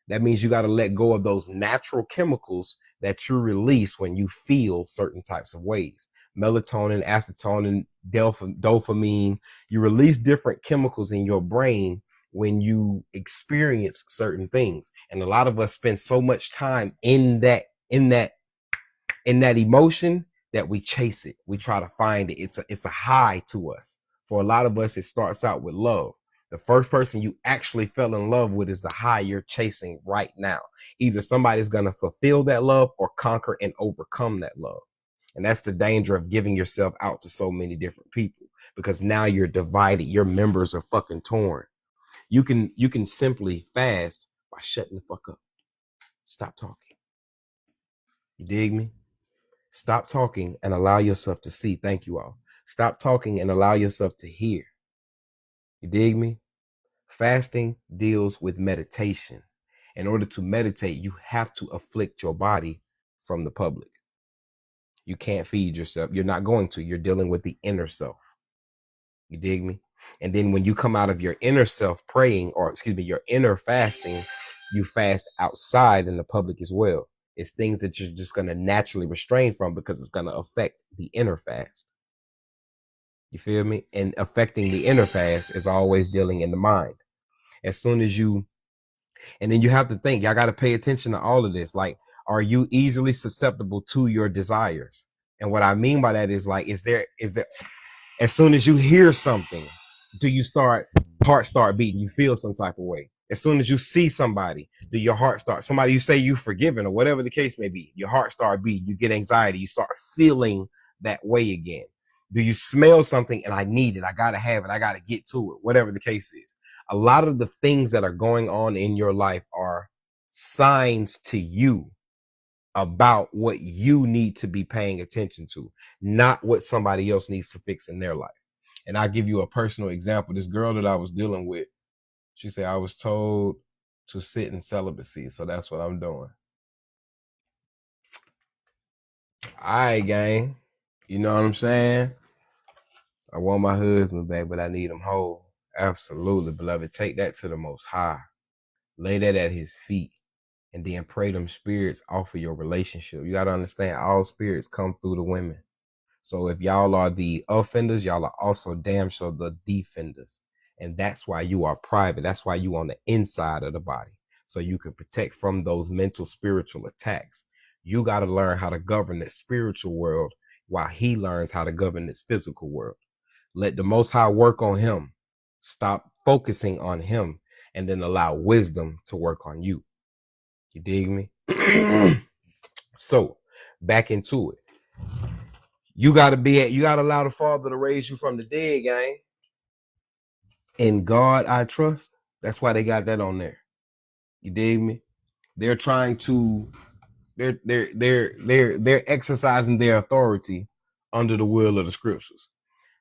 that means you got to let go of those natural chemicals that you release when you feel certain types of ways. Melatonin, acetylcholine, dopamine. You release different chemicals in your brain when you experience certain things. And a lot of us spend so much time in that emotion that we chase it. We try to find it. It's a high to us. For a lot of us, it starts out with love. The first person you actually fell in love with is the high you're chasing right now. Either somebody's going to fulfill that love or conquer and overcome that love. And that's the danger of giving yourself out to so many different people, because now you're divided. Your members are fucking torn. You can simply fast by shutting the fuck up. Stop talking. You dig me? Stop talking and allow yourself to see. Thank you all. Stop talking and allow yourself to hear. You dig me? Fasting deals with meditation. In order to meditate, you have to afflict your body from the public. You can't feed yourself. You're not going to. You're dealing with the inner self. You dig me? And then when you come out of your inner self praying, or excuse me, your inner fasting, you fast outside in the public as well. It's things that you're just going to naturally restrain from because it's going to affect the inner fast. You feel me? And affecting the inner fast is always dealing in the mind. As soon as you, and then you have to think, y'all got to pay attention to all of this. Like, are you easily susceptible to your desires? And what I mean by that is like, is there, as soon as you hear something, do you heart start beating? You feel some type of way. As soon as you see somebody, do your heart start, somebody you say you forgiven or whatever the case may be, your heart start beating, you get anxiety, you start feeling that way again. Do you smell something and I need it, I gotta have it, I gotta get to it, whatever the case is. A lot of the things that are going on in your life are signs to you about what you need to be paying attention to, not what somebody else needs to fix in their life. And I'll give you a personal example. This girl that I was dealing with, she said, I was told to sit in celibacy, so that's what I'm doing. All right, gang. You know what I'm saying? I want my husband back, but I need him whole. Absolutely, beloved. Take that to the Most High. Lay that at his feet. And then pray them spirits off of your relationship. You got to understand, all spirits come through the women. So if y'all are the offenders, y'all are also damn sure the defenders. And that's why you are private. That's why you on the inside of the body. So you can protect from those mental, spiritual attacks. You got to learn how to govern the spiritual world while he learns how to govern this physical world. Let the Most High work on him. Stop focusing on him and then allow wisdom to work on you. You dig me? So back into it. You gotta allow the Father to raise you from the dead, gang. In God I trust. That's why they got that on there. You dig me? They're trying to, they're exercising their authority under the will of the scriptures.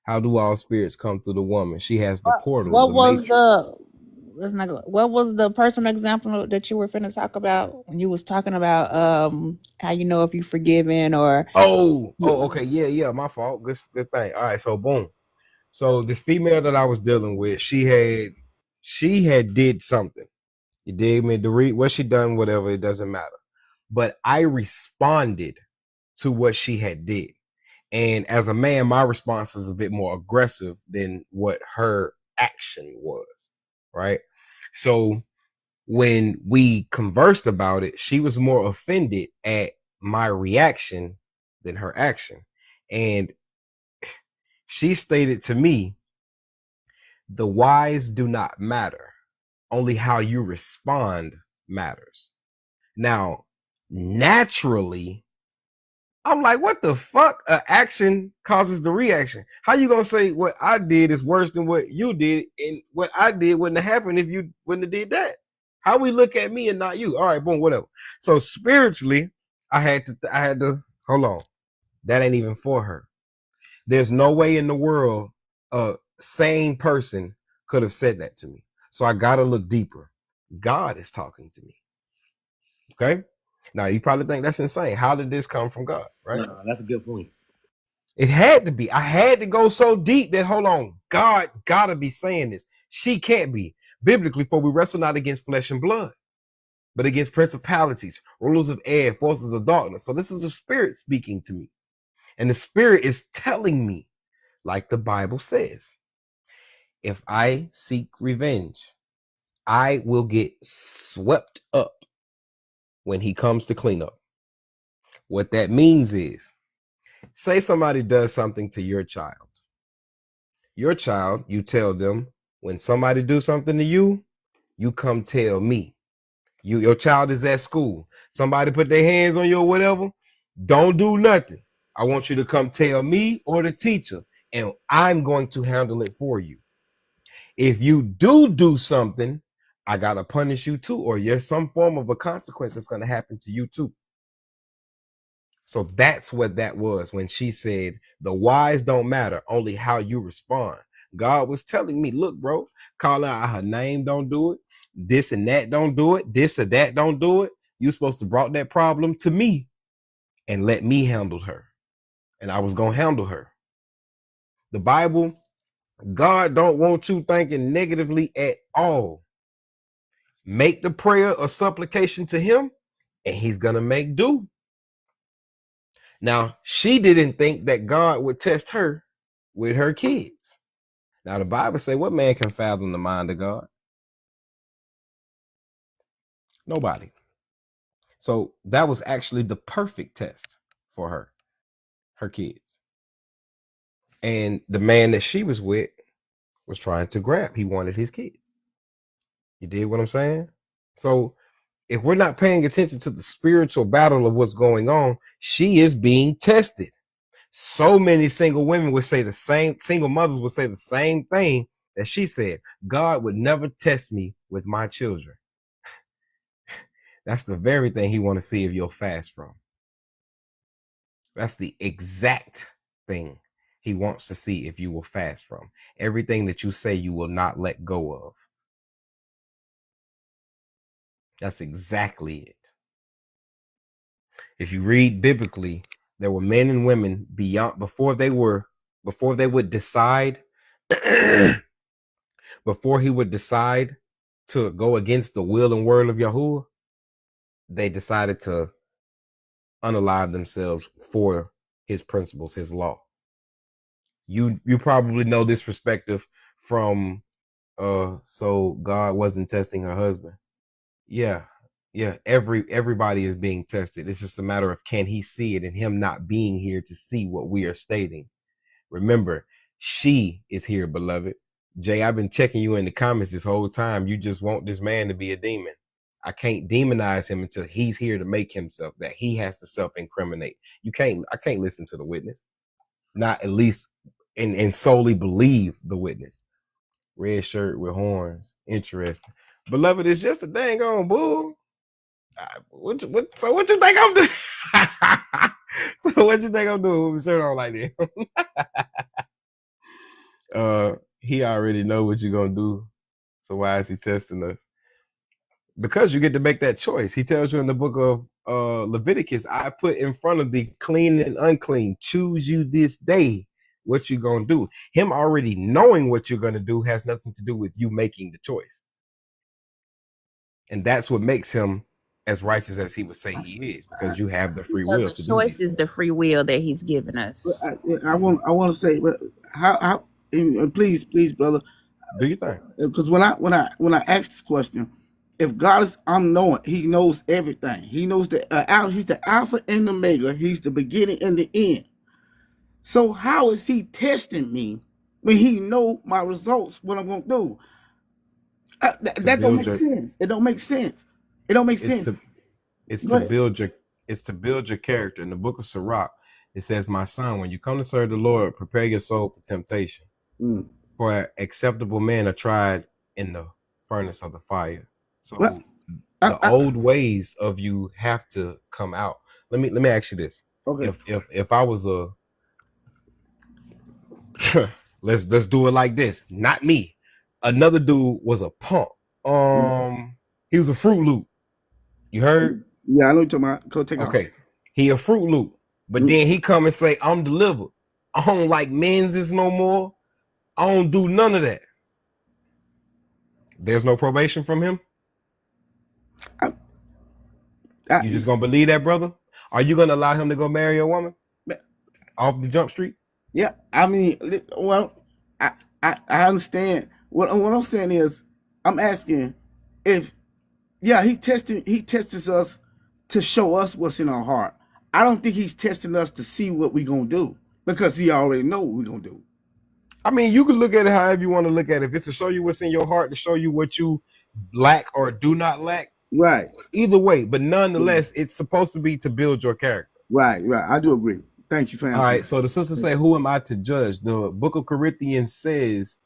How do all spirits come through the woman? She has the portal, What the was matrix. what was the personal example that you were finna talk about when you was talking about how you know if you forgiven or Okay, yeah, my fault. Good thing. All right, so boom. So this female that I was dealing with, she had did something. You dig me? What she done, whatever, it doesn't matter. But I responded to what she had did. And as a man, my response is a bit more aggressive than what her action was, right? So when we conversed about it, she was more offended at my reaction than her action. And she stated to me, the whys do not matter. Only how you respond matters. Now, naturally, I'm like, what the fuck? Action causes the reaction. How you gonna say what I did is worse than what you did, and what I did wouldn't have happened if you wouldn't have did that? How we look at me and not you? All right, boom, whatever. So spiritually, I had to hold on. That ain't even for her. There's no way in the world a sane person could have said that to me. So I gotta look deeper. God is talking to me. Okay. Now you probably think that's insane. How did this come from God? Right? No, that's a good point. It had to be. I had to go so deep that, hold on, God gotta be saying this. She can't be. Biblically, for we wrestle not against flesh and blood, but against principalities, rulers of air, forces of darkness. So this is a spirit speaking to me. And the spirit is telling me, like the Bible says, if I seek revenge, I will get swept up when he comes to clean up. What that means is, say somebody does something to your child. Your child, you tell them, when somebody do something to you, you come tell me. Your child is at school. Somebody put their hands on you or whatever. Don't do nothing. I want you to come tell me or the teacher, and I'm going to handle it for you. If you do something, I got to punish you too, or there's some form of a consequence that's going to happen to you too. So that's what that was when she said, the whys don't matter, only how you respond. God was telling me, look, bro, calling out her name don't do it. This and that don't do it. This or that don't do it. You're supposed to brought that problem to me and let me handle her. And I was going to handle her. The Bible God don't want you thinking negatively at all. Make the prayer or supplication to him, and he's gonna make do. Now, she didn't think that God would test her with her kids. Now, the Bible say, what man can fathom the mind of God? Nobody. So that was actually the perfect test for her kids. And the man that she was with was trying to grab. He wanted his kids. You did what I'm saying? So if we're not paying attention to the spiritual battle of what's going on, she is being tested. So many single women would say the same, single mothers would say the same thing that she said. God would never test me with my children. That's the very thing he want to see if you'll fast from. That's the exact thing he wants to see if you will fast from. Everything that you say you will not let go of. That's exactly it. If you read biblically, there were men and women before they would decide before he would decide to go against the will and word of Yahuwah, they decided to unalive themselves for his principles, his law. You probably know this perspective from so God wasn't testing her husband. Yeah. Everybody is being tested. It's just a matter of can he see it, and him not being here to see what we are stating. Remember, she is here, beloved. Jay, I've been checking you in the comments this whole time. You just want this man to be a demon. I can't demonize him until he's here to make himself that. He has to self-incriminate. I can't listen to the witness. Not at least and solely believe the witness. Red shirt with horns. Interesting. Beloved, it's just a dang on bull. So what you think I'm doing? So what you think I'm doing with a shirt on like that? He already know what you're gonna do. So why is he testing us? Because you get to make that choice. He tells you in the book of Leviticus, I put in front of thee clean and unclean. Choose you this day what you're gonna do. Him already knowing what you're gonna do has nothing to do with you making the choice. And that's what makes him as righteous as he would say he is, because you have the free will to do. The choice is the free will that he's given us. I want to say, but how? And please, brother, do you think? Because when I ask this question, if God is unknown, he knows everything. He knows he's the Alpha and the Omega. He's the beginning and the end. So how is he testing me when he know my results, what I'm going to do? That don't make sense. It don't make sense. It don't make sense. It's to build your character. In the book of Sirach, it says, my son, when you come to serve the Lord, prepare your soul for temptation. For acceptable men are tried in the furnace of the fire. So the old ways of you have to come out. Let me ask you this. Okay. If I was a let's do it like this. Not me. Another dude was a punk. He was a Fruit Loop. You heard? Yeah, I know what you're talking about. Go take off. Okay. He a Fruit Loop. But then he come and say, I'm delivered. I don't like Menses no more. I don't do none of that. There's no probation from him? You just gonna believe that, brother? Are you gonna allow him to go marry a woman off the jump street? Yeah, I mean, well, I understand. What I'm saying is, I'm asking if, yeah, he tests us to show us what's in our heart. I don't think he's testing us to see what we're gonna do, because he already know what we're gonna do. I mean, you can look at it however you want to look at it. If it's to show you what's in your heart, to show you what you lack or do not lack, right? Either way, but nonetheless, it's supposed to be to build your character. Right. I do agree. Thank you for answering. All right, so the sister say, who am I to judge? The book of Corinthians says,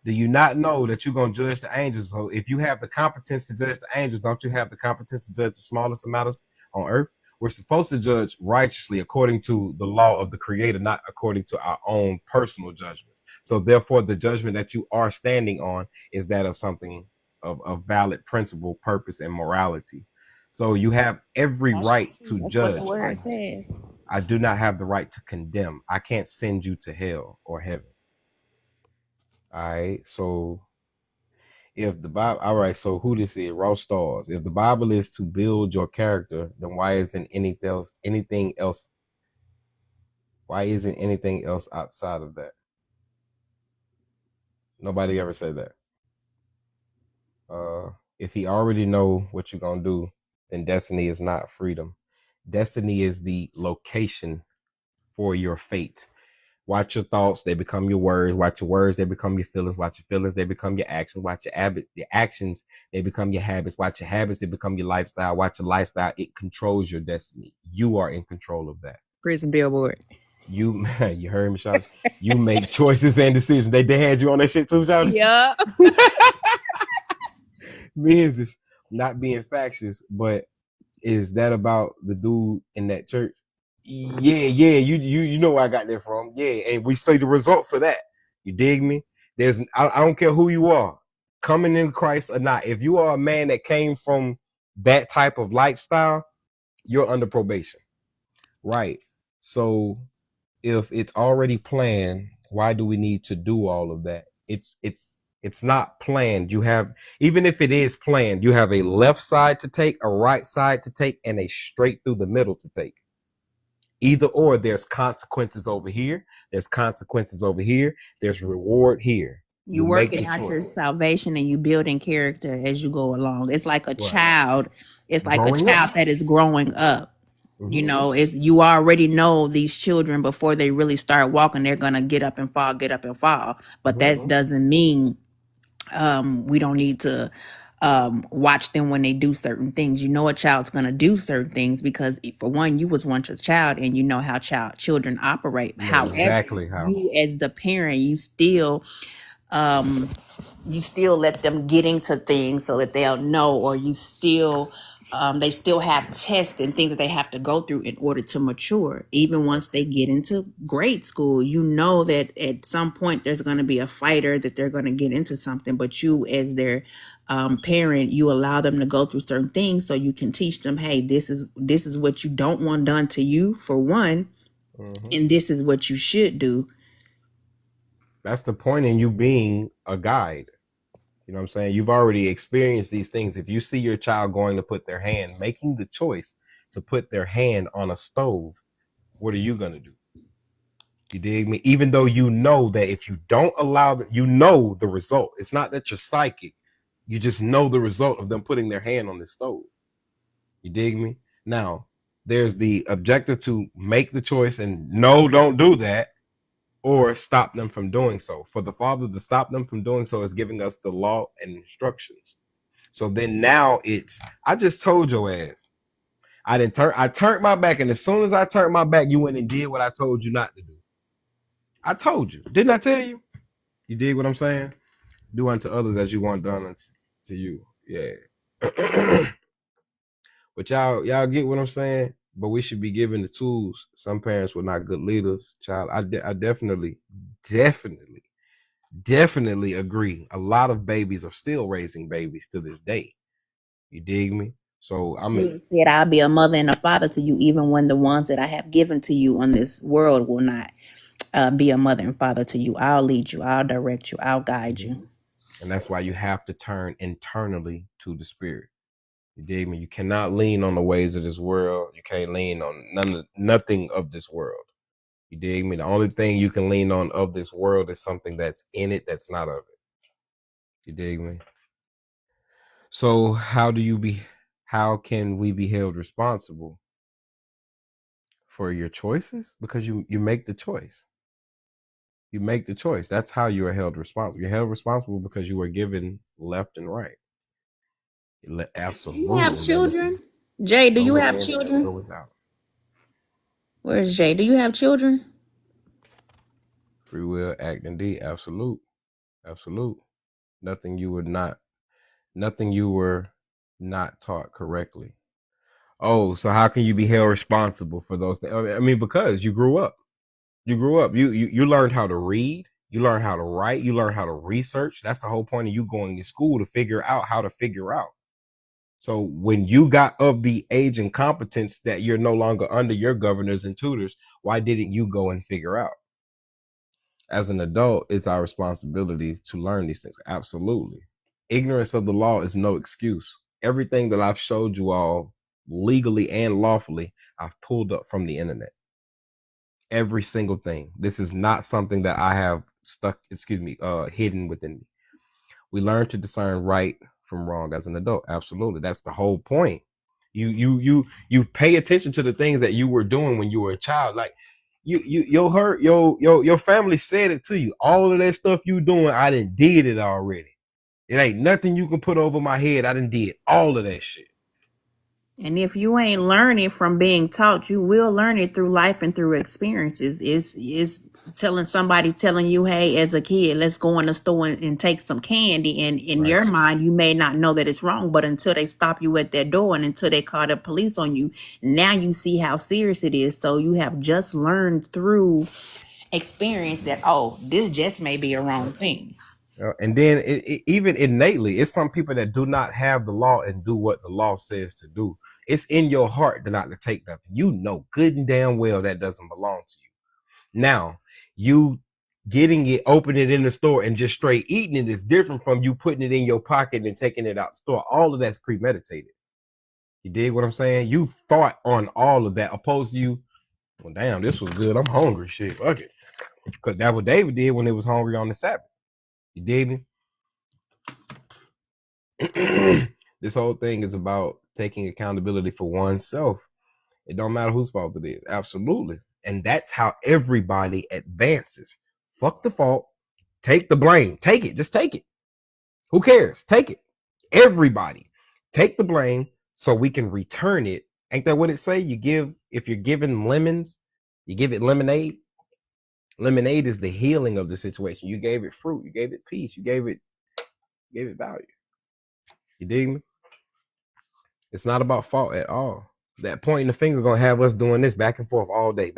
do you not know that you're going to judge the angels? So if you have the competence to judge the angels, don't you have the competence to judge the smallest of matters on earth? We're supposed to judge righteously according to the law of the Creator, not according to our own personal judgments. So therefore, the judgment that you are standing on is that of something of valid principle, purpose, and morality. So you have every right to judge. What the word says. I do not have the right to condemn. I can't send you to hell or heaven. All right. So if the Bible, all right. So who this is? Raw stars. If the Bible is to build your character, then why isn't anything else? Anything else? Why isn't anything else outside of that? Nobody ever said that. If he already know what you're gonna do, then destiny is not freedom. Destiny is the location for your fate. Watch your thoughts, they become your words. Watch your words, they become your feelings. Watch your feelings, they become your actions. Watch your habits, the actions, they become your habits. Watch your habits, they become your lifestyle. Watch your lifestyle, it controls your destiny. You are in control of that. Prison billboard. You you heard me, Shawty? You make choices and decisions. They had you on that shit too, Shawty? Yeah. Means is not being factious, but is that about the dude in that church? Yeah, you know where I got that from. Yeah, and we see the results of that. You dig me? I don't care who you are, coming in Christ or not. If you are a man that came from that type of lifestyle, you're under probation. Right. So if it's already planned, why do we need to do all of that? It's not planned. You have, even if it is planned, you have a left side to take, a right side to take, and a straight through the middle to take. Either or, there's consequences over here, there's consequences over here, there's reward here. You working out your salvation and you building character as you go along. It's like a child. It's like a child that is growing up. Mm-hmm. You know, you already know these children before they really start walking, they're gonna get up and fall. But that doesn't mean we don't need to watch them when they do certain things. You know, a child's gonna do certain things because, for one, you was once a child and you know how children operate. However, exactly how you, as the parent, you still let them get into things so that they'll know, or you still they still have tests and things that they have to go through in order to mature. Even once they get into grade school, you know that at some point there's going to be a fighter, that they're going to get into something, but you, as their parent, you allow them to go through certain things so you can teach them, hey, this is what you don't want done to you, for one, and this is what you should do. That's the point in you being a guide. You know what I'm saying? You've already experienced these things. If you see your child going to put their hand, making the choice to put their hand on a stove, what are you going to do? You dig me? Even though you know that if you don't allow them, you know the result. It's not that you're psychic. You just know the result of them putting their hand on the stove. You dig me? Now, there's the objective to make the choice and no, don't do that, or stop them from doing so. For the Father to stop them from doing so is giving us the law and instructions. So then now it's, I just told your ass. I turned my back, and as soon as I turned my back, you went and did what I told you not to do. I told you. Didn't I tell you? You dig what I'm saying? Do unto others as you want done unto you. Yeah. But y'all get what I'm saying? But we should be given the tools. Some parents were not good leaders. Child, I definitely agree. A lot of babies are still raising babies to this day. You dig me? So said, I'll be a mother and a father to you, even when the ones that I have given to you on this world will not be a mother and father to you. I'll lead you. I'll direct you. I'll guide you. And that's why you have to turn internally to the Spirit. You dig me? You cannot lean on the ways of this world. You can't lean on nothing of this world. You dig me? The only thing you can lean on of this world is something that's in it that's not of it. You dig me? So how can we be held responsible for your choices? Because you make the choice. You make the choice. That's how you are held responsible. You're held responsible because you were given left and right. Absolutely. Do you have children? Jay, do you have children? Where's Jay? Do you have children? Free will, act, and deed. Absolute. Nothing you were not taught correctly. Oh, so how can you be held responsible for those things? I mean, because you grew up. You learned how to read. You learned how to write. You learned how to research. That's the whole point of you going to school, to figure out how to figure out. So when you got of the age and competence that you're no longer under your governors and tutors, why didn't you go and figure out? as an adult, it's our responsibility to learn these things. Absolutely. Ignorance of the law is no excuse. Everything that I've showed you all legally and lawfully, I've pulled up from the internet. Every single thing. This is not something that I have hidden within me. We learn to discern right from wrong as an adult. Absolutely. That's the whole point. You pay attention to the things that you were doing when you were a child. Like your family said it to you. All of that stuff you doing, I done did it already. It ain't nothing you can put over my head. I done did all of that shit. And if you ain't learning from being taught, you will learn it through life and through experiences. It's telling you, hey, as a kid, let's go in the store and take some candy. And in your mind, you may not know that it's wrong, but until they stop you at their door and until they call the police on you, now you see how serious it is. So you have just learned through experience that, oh, this just may be a wrong thing. And then even innately, it's some people that do not have the law and do what the law says to do. It's in your heart to not to take nothing. You know good and damn well that doesn't belong to you. Now, you getting it, opening it in the store and just straight eating it is different from you putting it in your pocket and taking it out the store. All of that's premeditated. You dig what I'm saying? You thought on all of that, opposed to you, well, damn, this was good. I'm hungry. Shit, fuck it. Because that's what David did when he was hungry on the Sabbath. You dig me? This whole thing is about taking accountability for oneself. It don't matter whose fault it is. Absolutely. And that's how everybody advances. Fuck the fault. Take the blame. Take it. Just take it. Who cares? Take it. Everybody. Take the blame so we can return it. Ain't that what it say? If you're giving lemons, you give it lemonade. Lemonade is the healing of the situation. You gave it fruit. You gave it peace. You gave it value. You dig me? It's not about fault at all. That pointing the finger gonna have us doing this back and forth all day,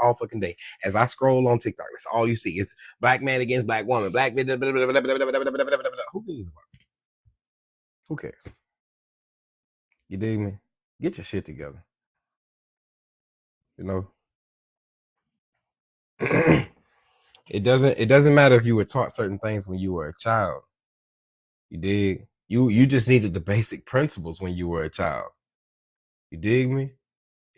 all fucking day. As I scroll on TikTok, that's all you see. It's black man against black woman, black. Who cares about? Who cares? You dig me? Get your shit together. You know. It doesn't matter if you were taught certain things when you were a child. You dig? You just needed the basic principles when you were a child. You dig me?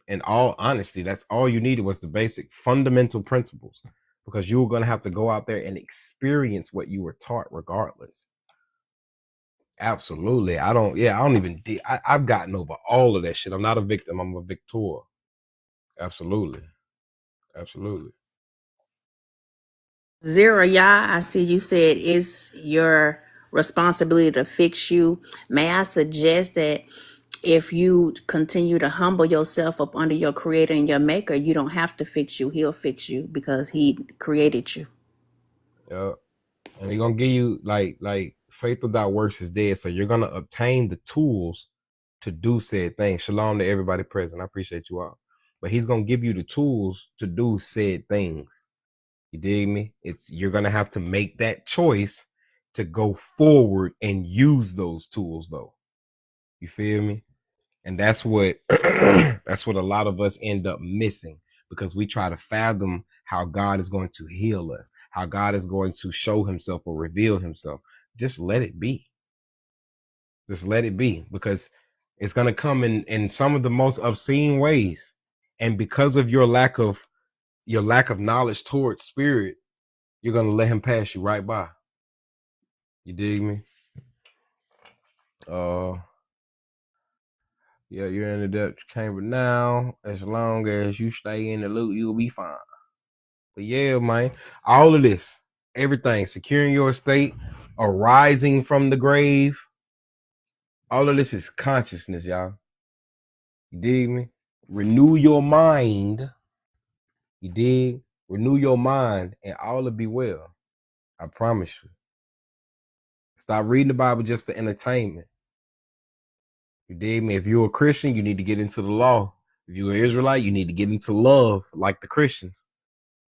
In all honesty, that's all you needed was the basic fundamental principles, because you were going to have to go out there and experience what you were taught regardless. Absolutely. I've gotten over all of that shit. I'm not a victim. I'm a victor. Absolutely. Absolutely. Zero, y'all, I see you said it's your responsibility to fix you. May I suggest that if you continue to humble yourself up under your creator and your maker, you don't have to fix you. He'll fix you because he created you. Yeah. And he's gonna give you like faith without works is dead. So you're gonna obtain the tools to do said thing. Shalom to everybody present. I appreciate you all. But he's gonna give you the tools to do said things. You dig me? You're gonna have to make that choice to go forward and use those tools though. You feel me? And that's what that's what a lot of us end up missing, because we try to fathom how God is going to heal us, how God is going to show himself or reveal himself. Just let it be. Just let it be, because it's going to come in some of the most obscene ways. And because of your lack of knowledge towards spirit, you're going to let him pass you right by. You dig me? Yeah, you're in the depth chamber now. As long as you stay in the loop, you'll be fine. But yeah, man, all of this, everything, securing your estate, arising from the grave, all of this is consciousness, y'all. You dig me? Renew your mind. You dig? Renew your mind and all will be well. I promise you. Stop reading the Bible just for entertainment. You dig me? If you're a Christian, you need to get into the law. If you're an Israelite, you need to get into love like the Christians.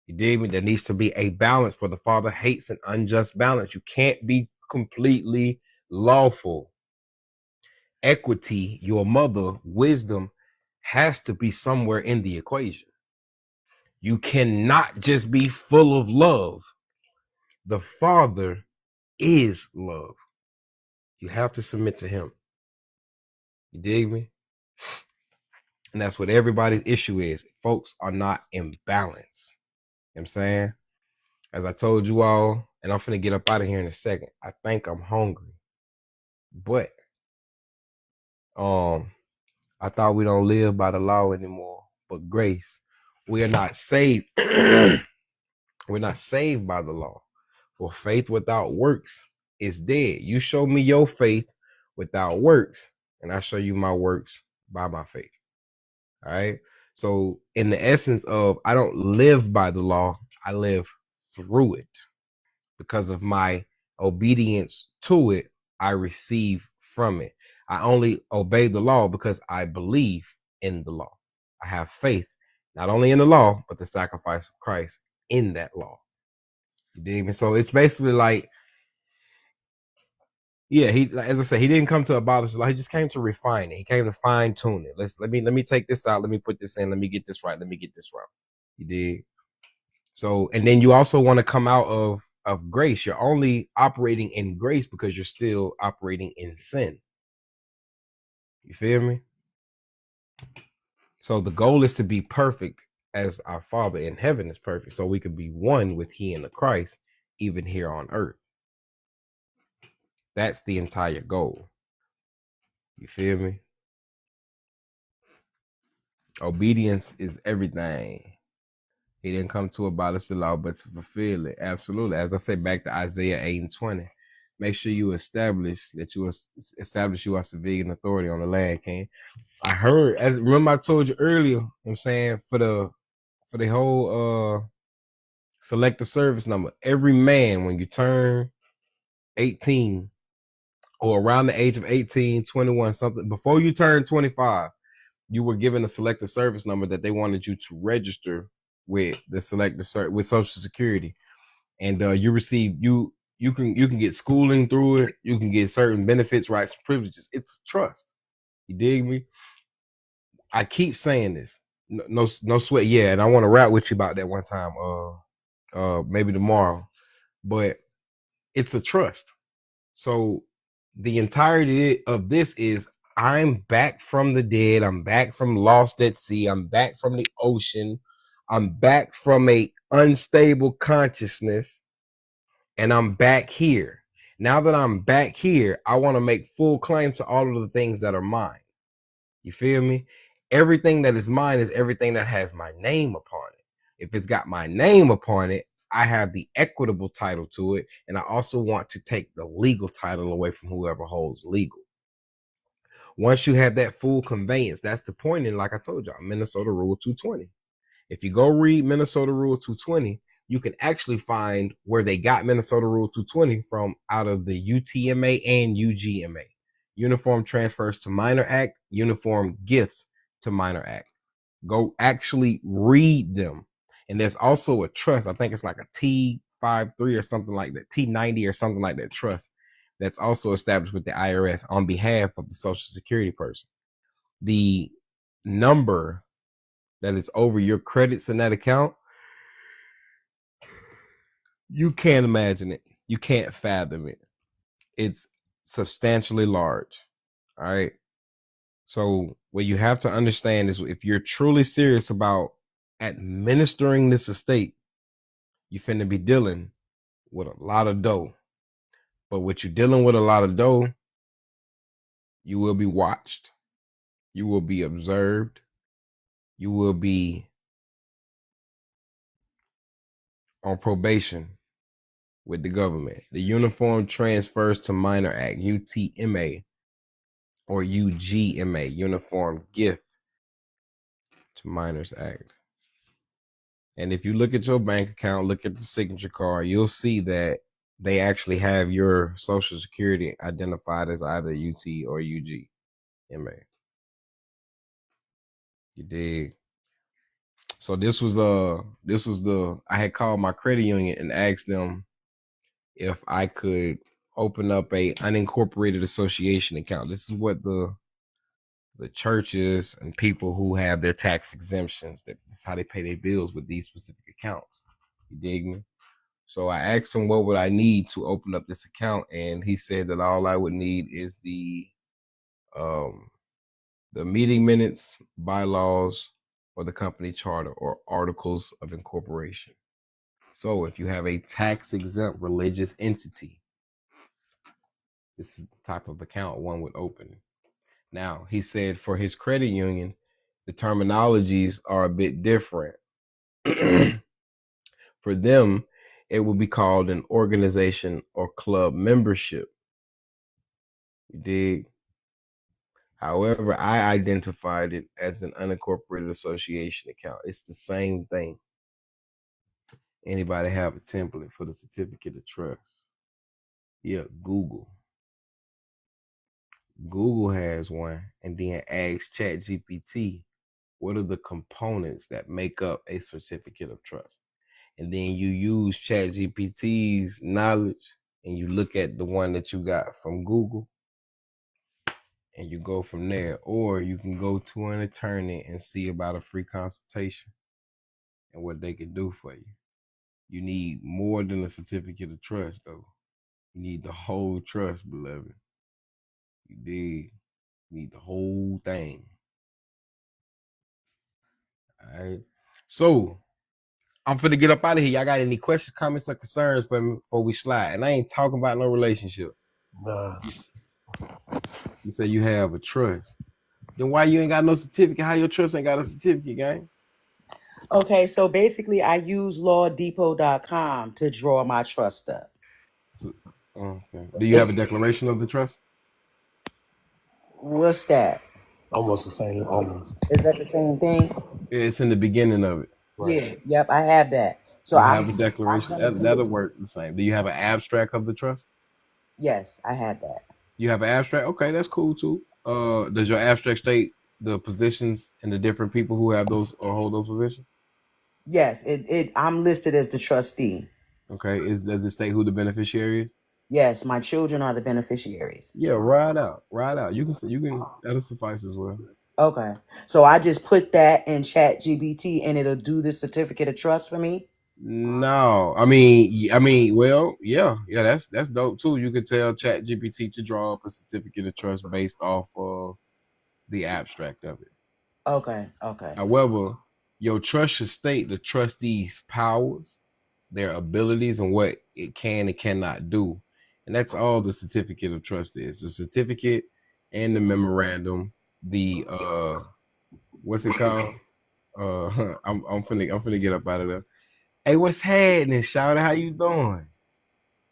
You dig me? There needs to be a balance, for the Father hates an unjust balance. You can't be completely lawful. Equity, your mother, wisdom has to be somewhere in the equation. You cannot just be full of love. The Father is love. You have to submit to him. You dig me? And that's what everybody's issue is. Folks are not in balance. You know what I'm saying? As I told you all, and I'm finna get up out of here in a second. I think I'm hungry. But I thought we don't live by the law anymore, but grace. We are not saved. We're not saved by the law. For faith without works is dead. You show me your faith without works, and I show you my works by my faith. All right. So in the essence of I don't live by the law, I live through it. Because of my obedience to it, I receive from it. I only obey the law because I believe in the law. I have faith, not only in the law, but the sacrifice of Christ in that law. You dig me? So it's basically like, yeah, he, as I said, he didn't come to abolish the law. He just came to refine it. He came to fine tune it. Let me take this out. Let me put this in. Let me get this right. Let me get this right. You dig? So, and then you also want to come out of grace. You're only operating in grace because you're still operating in sin. You feel me? So the goal is to be perfect as our Father in heaven is perfect, so we could be one with He and the Christ, even here on earth. That's the entire goal. You feel me? Obedience is everything. He didn't come to abolish the law, but to fulfill it. Absolutely. As I say, back to Isaiah 8:20. Make sure you establish that you are civilian authority on the land, King. I heard, remember I told you earlier, you know what I'm saying, for the whole selective service number, every man, when you turn 18 or around the age of 18, 21, something, before you turn 25, you were given a selective service number that they wanted you to register with the with Social Security, and you receive you can get schooling through it. You can get certain benefits, rights, and privileges. It's a trust. You dig me? I keep saying this. No sweat. Yeah, and I want to rap with you about that one time. Maybe tomorrow, but it's a trust. So the entirety of this is I'm back from the dead. I'm back from lost at sea. I'm back from the ocean. I'm back from a unstable consciousness, and I'm back here. Now that I'm back here, I want to make full claim to all of the things that are mine. You feel me? Everything that is mine is everything that has my name upon it. If it's got my name upon it, I have the equitable title to it, and I also want to take the legal title away from whoever holds legal. Once you have that full conveyance, that's the point in, like I told y'all, Minnesota Rule 220. If you go read Minnesota Rule 220, you can actually find where they got Minnesota Rule 220 from out of the UTMA and UGMA. Uniform Transfers to Minor Act, Uniform Gifts to Minor Act. Go actually read them. And there's also a trust. I think it's like a T53 or something like that, T90 or something like that trust that's also established with the IRS on behalf of the Social Security person. The number that is over your credits in that account, you can't imagine it. You can't fathom it. It's substantially large. All right. So what you have to understand is if you're truly serious about administering this estate, you finna be dealing with a lot of dough. But what you're dealing with a lot of dough, you will be watched. You will be observed. You will be on probation with the government. The Uniform Transfers to Minor Act, UTMA, or UGMA, Uniform Gift to Minors Act. And if you look at your bank account, look at the signature card, you'll see that they actually have your Social Security identified as either UT or UGMA. You dig? So this was I had called my credit union and asked them if I could open up a unincorporated association account. This is what the the churches and people who have their tax exemptions. That's how they pay their bills with these specific accounts. You dig me? So I asked him what would I need to open up this account, and he said that all I would need is the meeting minutes, bylaws, or the company charter or articles of incorporation. So if you have a tax exempt religious entity, this is the type of account one would open. Now, he said for his credit union, the terminologies are a bit different. For them, it will be called an organization or club membership. You dig? However, I identified it as an unincorporated association account. It's the same thing. Anybody have a template for the certificate of trust? Yeah, Google. Google has one, and then ask ChatGPT, what are the components that make up a certificate of trust? And then you use ChatGPT's knowledge and you look at the one that you got from Google and you go from there. Or you can go to an attorney and see about a free consultation and what they can do for you. You need more than a certificate of trust, though. You need the whole trust, beloved. You dig? You need the whole thing. All right. So I'm finna get up out of here. Y'all got any questions, comments, or concerns for me before we slide? And I ain't talking about no relationship. Nah. You say you have a trust. Then why you ain't got no certificate? How your trust ain't got a certificate, gang? Okay, so basically I use lawdepot.com to draw my trust up. Okay. Do you have a declaration of the trust? What's that? Almost the same. Almost. Is that the same thing? It's in the beginning of it. Right. Yeah. Yep. I have that. So you have a declaration. That'll work the same. Do you have an abstract of the trust? Yes, I have that. You have an abstract? Okay, that's cool too. Does your abstract state the positions and the different people who have those or hold those positions? Yes, I'm listed as the trustee. Okay. Does it state who the beneficiary is? Yes, my children are the beneficiaries. Yeah, ride out. You can that'll suffice as well. Okay. So I just put that in ChatGPT and it'll do the certificate of trust for me? No. I mean, well, yeah, that's dope too. You could tell ChatGPT to draw up a certificate of trust based off of the abstract of it. Okay. However, your trust should state the trustee's powers, their abilities, and what it can and cannot do. And that's all the certificate of trust is. The certificate and the memorandum, the what's it called? I'm finna get up out of there. Hey, what's happening, Shawty? How you doing?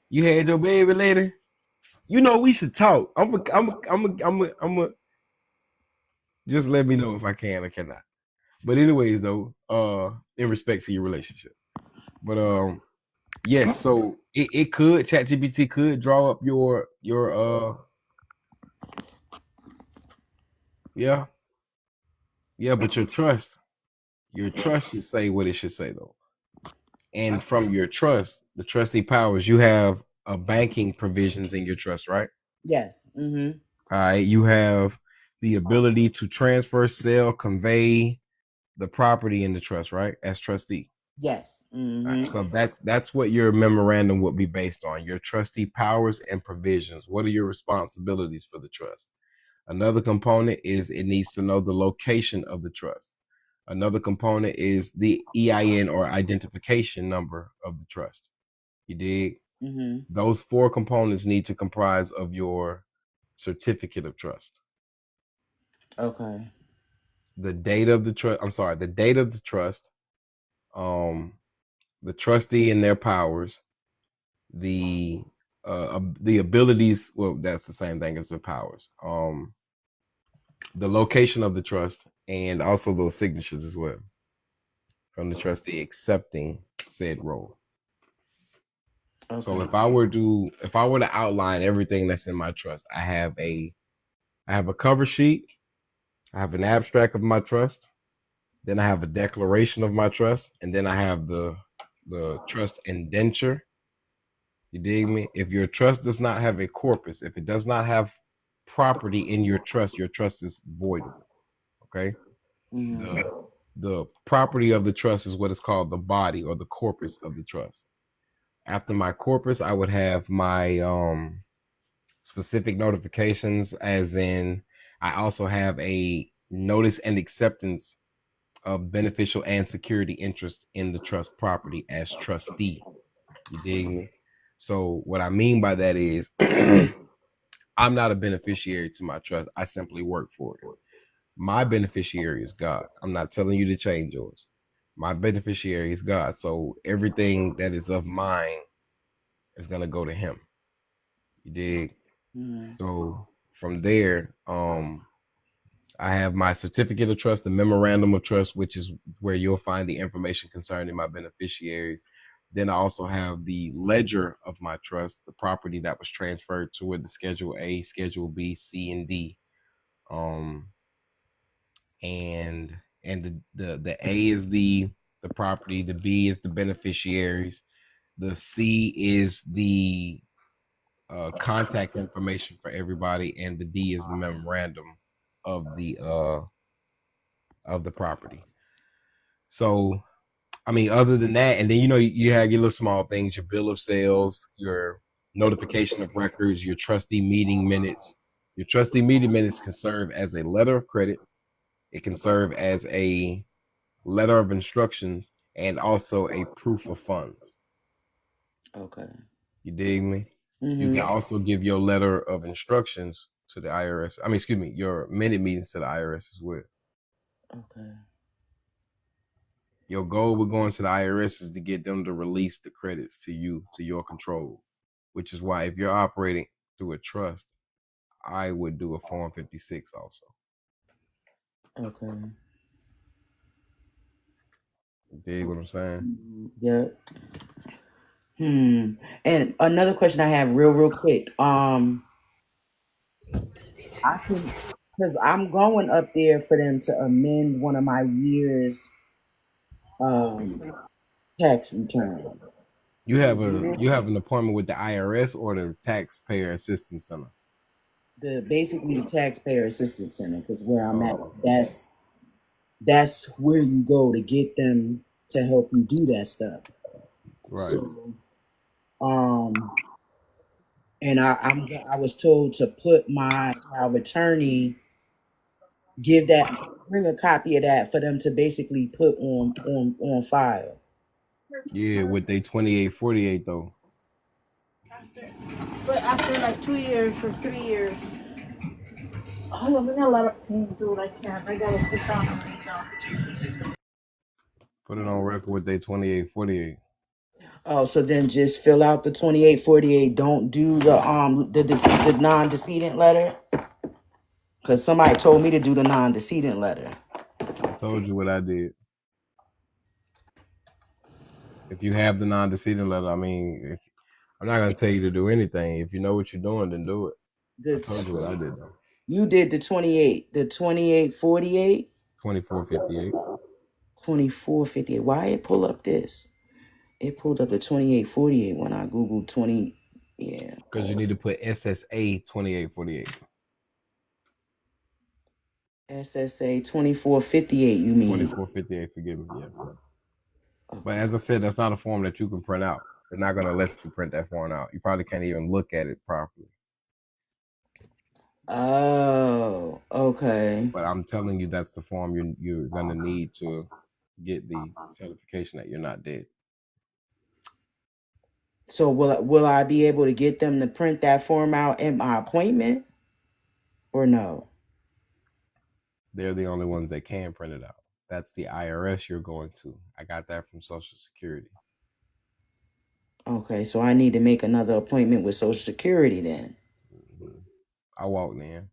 You had your baby later? You know we should talk. I'm a just let me know if I can or cannot. But anyways, though, in respect to your relationship. But yes, so it could ChatGPT could draw up your but your trust should say what it should say though. And from your trust, the trustee powers, you have banking provisions in your trust, right? Yes. Mm-hmm. All right. You have the ability to transfer, sell, convey the property in the trust, right? As trustee. Yes. Mm-hmm. Right, so that's what your memorandum would be based on. Your trustee powers and provisions. What are your responsibilities for the trust? Another component is it needs to know the location of the trust. Another component is the EIN or identification number of the trust. You dig? Mm-hmm. Those 4 components need to comprise of your certificate of trust. Okay. The date of the trust. The date of the trust. The trustee and their powers. The abilities. Well, that's the same thing as the powers. The location of the trust and also those signatures as well from the trustee accepting said role. Okay. So if I were to outline everything that's in my trust, I have a cover sheet, I have an abstract of my trust, then I have a declaration of my trust, and then I have the trust indenture. You dig me? If your trust does not have a corpus, if it does not have property in your trust is voidable. Okay. The property of the trust is what is called the body or the corpus of the trust. After my corpus, I would have my specific notifications, as in I also have a notice and acceptance of beneficial and security interest in the trust property as trustee. You dig me? So what I mean by that is I'm not a beneficiary to my trust. I simply work for it. My beneficiary is God. I'm not telling you to change yours. My beneficiary is God. So everything that is of mine is gonna go to him. You dig? So from there, I have my certificate of trust, the memorandum of trust, which is where you'll find the information concerning my beneficiaries. Then I also have the ledger of my trust, the property that was transferred to it, the Schedule A, Schedule B, C, and D. And the A is the property, the B is the beneficiaries, the C is the contact information for everybody, and the D is the memorandum of the property. So I mean, other than that, and then you have your little small things, your bill of sales, your notification of records, your trustee meeting minutes. Your trustee meeting minutes can serve as a letter of credit. It can serve as a letter of instructions and also a proof of funds. Okay. You dig me? You can also give your letter of instructions to the IRS. I mean, excuse me, your minute meetings to the IRS as well. Okay. Your goal with going to the IRS is to get them to release the credits to you, to your control, which is why if you're operating through a trust, I would do a Form 56 also. Okay. You dig what I'm saying? Yeah. And another question I have real quick. I can, because I'm going up there for them to amend one of my year's tax return. You have an appointment with the IRS or the Taxpayer Assistance Center? Basically the Taxpayer Assistance Center, because where I'm at, that's where you go to get them to help you do that stuff. Right. So, and I was told to put my power of attorney, bring a copy of that for them to basically put on file. Yeah, with they 2848 though. But after like 2 years or 3 years. Oh, I'm in a lot of pain, dude. I can't. I gotta sit down right now. Put it on record with they 2848. Oh, so then just fill out the 2848. Don't do the non-decedent letter, because somebody told me to do the non-decedent letter. I told you what I did. If you have the non-decedent letter, I mean, I'm not gonna tell you to do anything. If you know what you're doing, then do it. I told you what I did though. You did the 2848? 2458. 2458. Why it pull up this? It pulled up the 2848 when I Googled 20. Yeah. Because you need to put SSA 2848. SSA 2458, you mean? 2458, forgive me. Yeah. Okay. But as I said, that's not a form that you can print out. They're not going to let you print that form out. You probably can't even look at it properly. Oh, okay. But I'm telling you, that's the form you're going to need to get the certification that you're not dead. So will I be able to get them to print that form out at my appointment, or no? They're the only ones that can print it out. That's the IRS you're going to. I got that from Social Security. Okay, so I need to make another appointment with Social Security then. I walked in.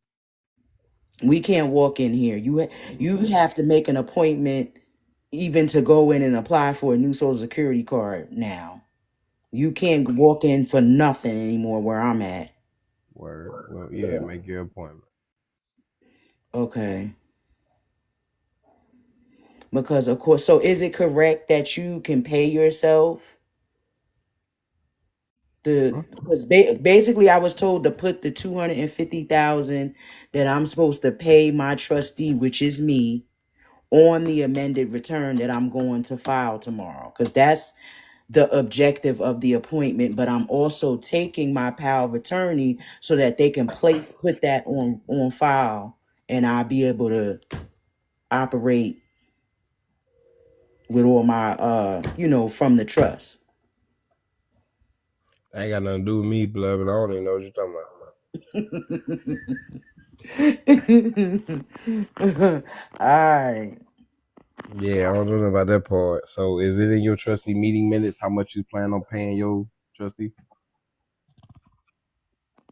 We can't walk in here. You have to make an appointment even to go in and apply for a new Social Security card now. You can't walk in for nothing anymore where I'm at. Word. Well, yeah, make your appointment. Okay. Because of course, so is it correct that you can pay yourself? Because basically I was told to put the 250,000 that I'm supposed to pay my trustee, which is me, on the amended return that I'm going to file tomorrow. Because that's the objective of the appointment. But I'm also taking my power of attorney so that they can put that on file, and I'll be able to operate with all my from the trust. Ain't got nothing to do with me, beloved. I don't even know what you're talking about. All right. Yeah, I don't know about that part. So is it in your trustee meeting minutes how much you plan on paying your trustee?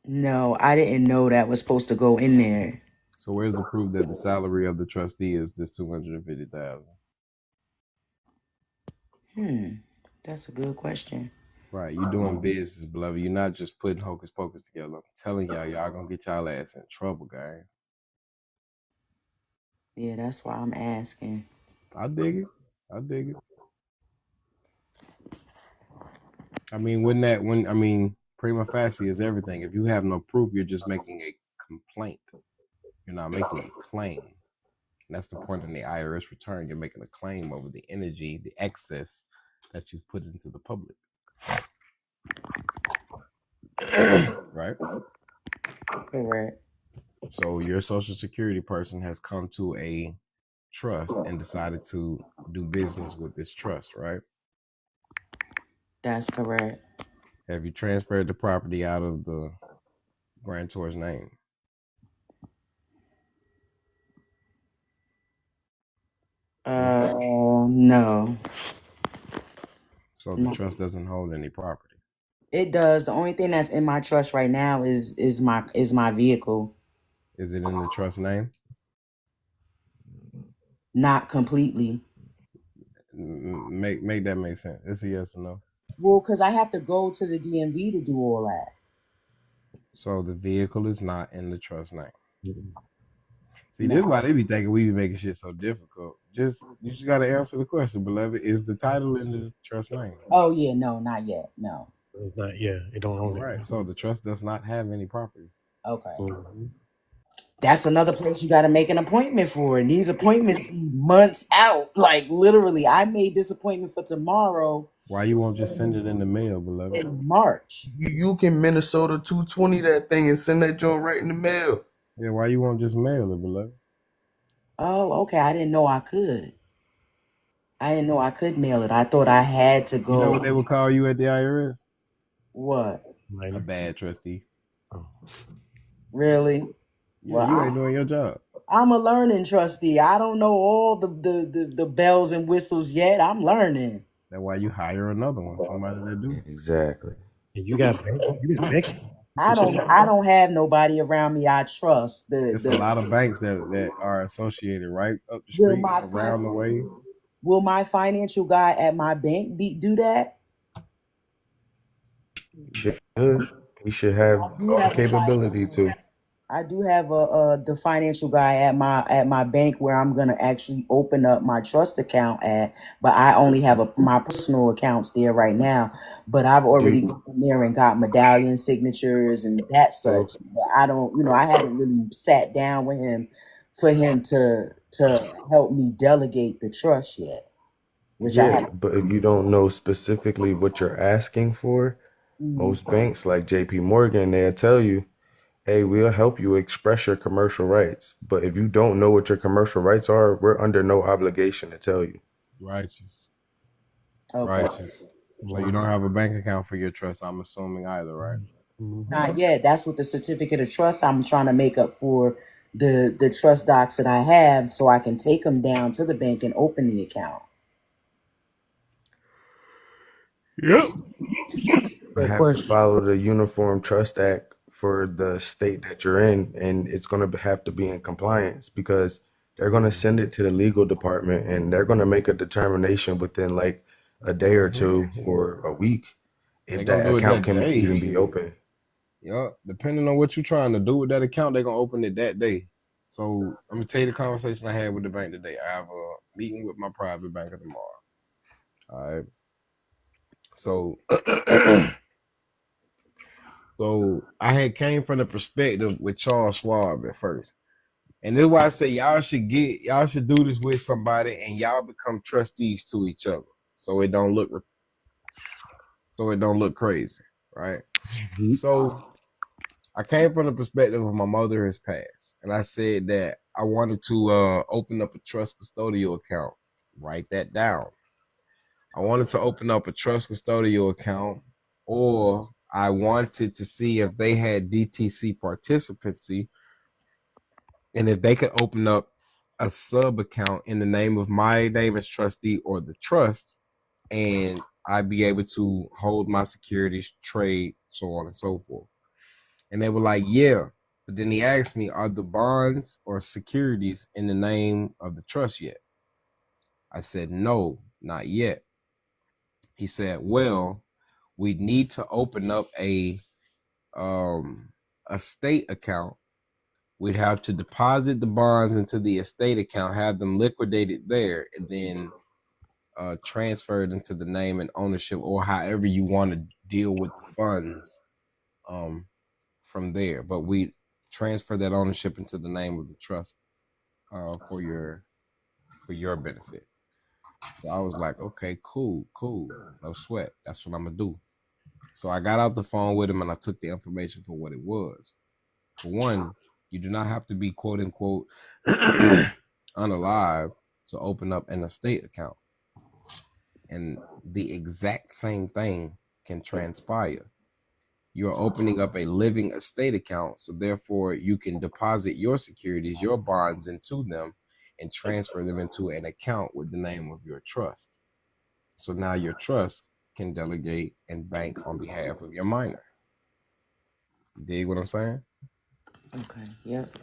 No, I didn't know that was supposed to go in there. So where's the proof that the salary of the trustee is this 250,000? That's a good question. Right, you doing business, beloved. You're not just putting hocus pocus together. I'm telling y'all gonna get y'all ass in trouble, guys. Yeah, that's why I'm asking. I dig it. I mean, prima facie is everything. If you have no proof, you're just making a complaint. You're not making a claim. And that's the point in the IRS return. You're making a claim over the energy, the excess that you've put into the public. Right? Correct. So your Social Security person has come to a trust and decided to do business with this trust, right? That's correct. Have you transferred the property out of the grantor's name? No. So the trust doesn't hold any property. It does. The only thing that's in my trust right now is my vehicle. Is it in the trust name? Not completely. Make that make sense. It's a yes or no. Well, because I have to go to the DMV to do all that. So the vehicle is not in the trust name. See, this is why they be thinking we be making shit so difficult. You just gotta answer the question, beloved. Is the title in the trust name? Oh yeah, no, not yet. No. It's not. Yeah, it don't own it. Right. So the trust does not have any property. Okay. That's another place you got to make an appointment for. And these appointments be months out. Like literally, I made this appointment for tomorrow. Why you won't just send it in the mail, beloved? In March. You can Minnesota 220 that thing and send that joint right in the mail. Yeah, why you won't just mail it, beloved? Oh, okay. I didn't know I could. I didn't know I could mail it. I thought I had to go. You know what they would call you at the IRS? What? A bad trustee. Oh. Really? Yeah, well, you ain't doing your job. I'm a learning trustee. I don't know all the bells and whistles yet. I'm learning. That's why you hire another one, somebody that do. Exactly. You got banks. I don't have nobody around me I trust. There's a lot of banks that are associated right up the street, around the way. Will my financial guy at my bank do that? He should have all the capability to. I do have the financial guy at my bank where I'm gonna actually open up my trust account at, but I only have my personal accounts there right now. But I've already gone there and got medallion signatures and that such. But I don't, I haven't really sat down with him for him to help me delegate the trust yet. But if you don't know specifically what you're asking for, most banks like JP Morgan, they'll tell you, hey, we'll help you express your commercial rights. But if you don't know what your commercial rights are, we're under no obligation to tell you. Righteous. Okay. Righteous. So you don't have a bank account for your trust, I'm assuming either, right? Not yet. That's what the certificate of trust I'm trying to make up for the trust docs that I have so I can take them down to the bank and open the account. Yep. You have to follow the Uniform Trust Act for the state that you're in, and it's going to have to be in compliance because they're going to send it to the legal department and they're going to make a determination within like a day or two or a week if that account can even be open. Yeah, depending on what you're trying to do with that account, they're going to open it that day. So let me tell you the conversation I had with the bank today. I have a meeting with my private banker tomorrow. All right. So So I had came from the perspective with Charles Schwab at first. And this is why I say y'all should do this with somebody and y'all become trustees to each other. So it don't look crazy, right? So I came from the perspective of my mother has passed. And I said that I wanted to open up a trust custodial account. Write that down. I wanted to open up a trust custodial account, or I wanted to see if they had DTC participancy and if they could open up a sub account in the name of my name as trustee or the trust, and I'd be able to hold my securities, trade, so on and so forth. And they were like, yeah. But then he asked me, are the bonds or securities in the name of the trust yet? I said, no, not yet. He said, well, we need to open up a estate account. We'd have to deposit the bonds into the estate account, have them liquidated there, and then transferred into the name and ownership, or however you want to deal with the funds from there. But we transfer that ownership into the name of the trust for your benefit. So I was like, okay, cool, no sweat. That's what I'm gonna do. So I got out the phone with him and I took the information for what it was. For one, you do not have to be quote unquote unalive to open up an estate account. And the exact same thing can transpire. You're opening up a living estate account, so therefore you can deposit your securities, your bonds into them and transfer them into an account with the name of your trust. So now your trust can delegate and bank on behalf of your minor. You dig what I'm saying? Okay. Yep.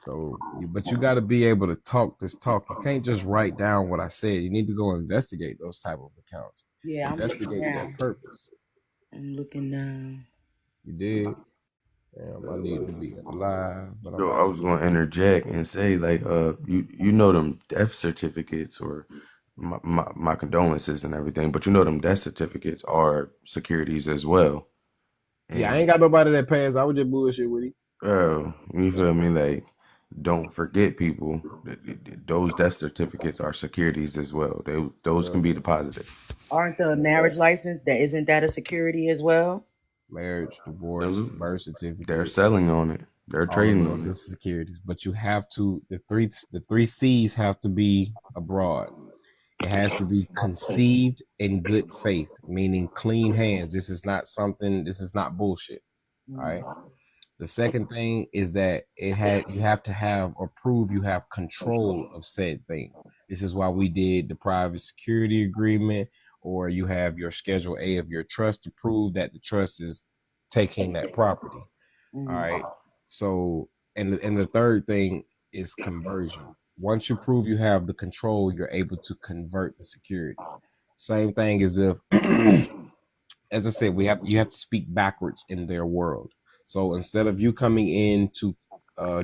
So, but you got to be able to talk this talk. You can't just write down what I said. You need to go investigate those type of accounts. Yeah, Investigate their purpose. I'm looking now. You did. Damn, I need to be alive, but So I was gonna interject and say, like, you know them death certificates, or my condolences and everything, but you know them death certificates are securities as well. And yeah, I ain't got nobody that passed. I was just bullshit with him. You feel me? Like, don't forget, people, those death certificates are securities as well. Those can be deposited. Aren't the marriage license, isn't that a security as well? Marriage, divorce, birth certificate. They're selling on it. They're trading on it. Securities, but you have to the three C's have to be abroad. It has to be conceived in good faith, meaning clean hands. This is not bullshit. All right. The second thing is that you have to have or prove you have control of said thing. This is why we did the private security agreement, or you have your Schedule A of your trust to prove that the trust is taking that property. All right. So, and the third thing is conversion. Once you prove you have the control, you're able to convert the security. Same thing as if, as I said, you have to speak backwards in their world. So instead of you coming in to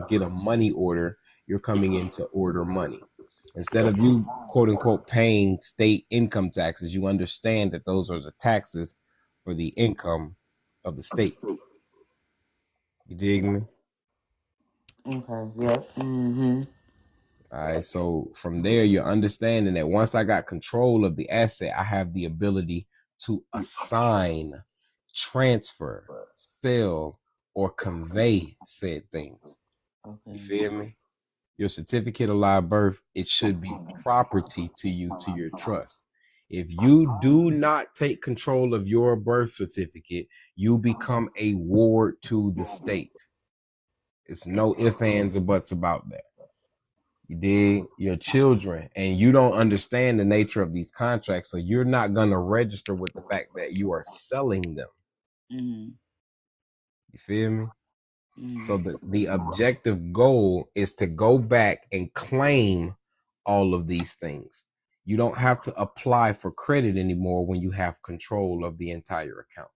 get a money order, you're coming in to order money. Instead of you, quote unquote, paying state income taxes, you understand that those are the taxes for the income of the state. You dig me? Okay. Yep. Mm-hmm. All right. So from there, you're understanding that once I got control of the asset, I have the ability to assign, transfer, sell, or convey said things. Okay. You feel me? Your certificate of live birth, it should be property to you, to your trust. If you do not take control of your birth certificate, you become a ward to the state. It's no ifs, ands, or buts about that. You dig? Your children, and you don't understand the nature of these contracts, so you're not going to register with the fact that you are selling them. Mm-hmm. You feel me? Mm-hmm. So the objective goal is to go back and claim all of these things. You don't have to apply for credit anymore when you have control of the entire account.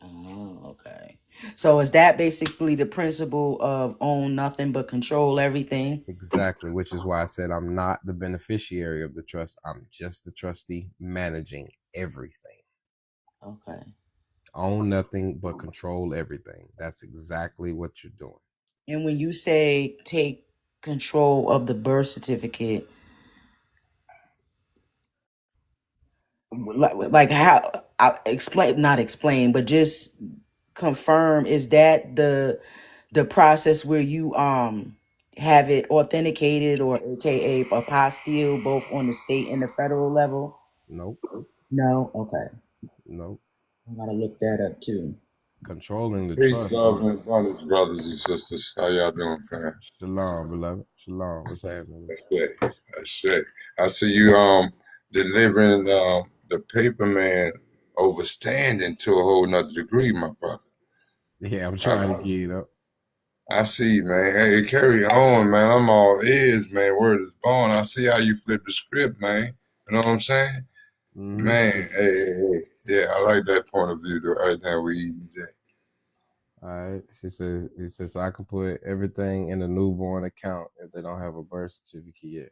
Oh, okay. So is that basically the principle of own nothing but control everything? Exactly, which is why I said I'm not the beneficiary of the trust. I'm just the trustee managing everything. Okay. Own nothing but control everything. That's exactly what you're doing. And when you say take control of the birth certificate, like how I explain, not explain, but just confirm, is that the process where you have it authenticated, or aka apostille, both on the state and the federal level? Nope. No. Okay. Nope. I gotta look that up too. Controlling the Peace, trust love, is and abundance, brothers and sisters. How y'all doing, fam? shalom, beloved. Shalom. What's happening? That's it. That's it. I see you delivering the paper man overstanding to a whole nother degree, my brother. Yeah, I'm trying to get it up. I see, man. Hey, carry on, man. I'm all ears, man. Word is born. I see how you flip the script, man. You know what I'm saying? Mm-hmm. Man, hey. Yeah, I like that point of view right now we eating today. All right. It says I can put everything in a newborn account if they don't have a birth certificate yet.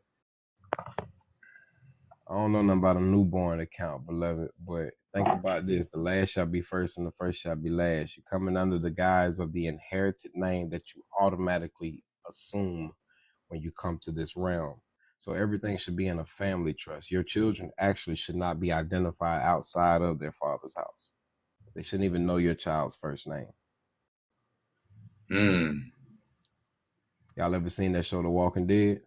I don't know nothing about a newborn account, beloved, but think about this. The last shall be first and the first shall be last. You're coming under the guise of the inherited name that you automatically assume when you come to this realm. So everything should be in a family trust. Your children actually should not be identified outside of their father's house. They shouldn't even know your child's first name. Y'all ever seen that show, The Walking Dead?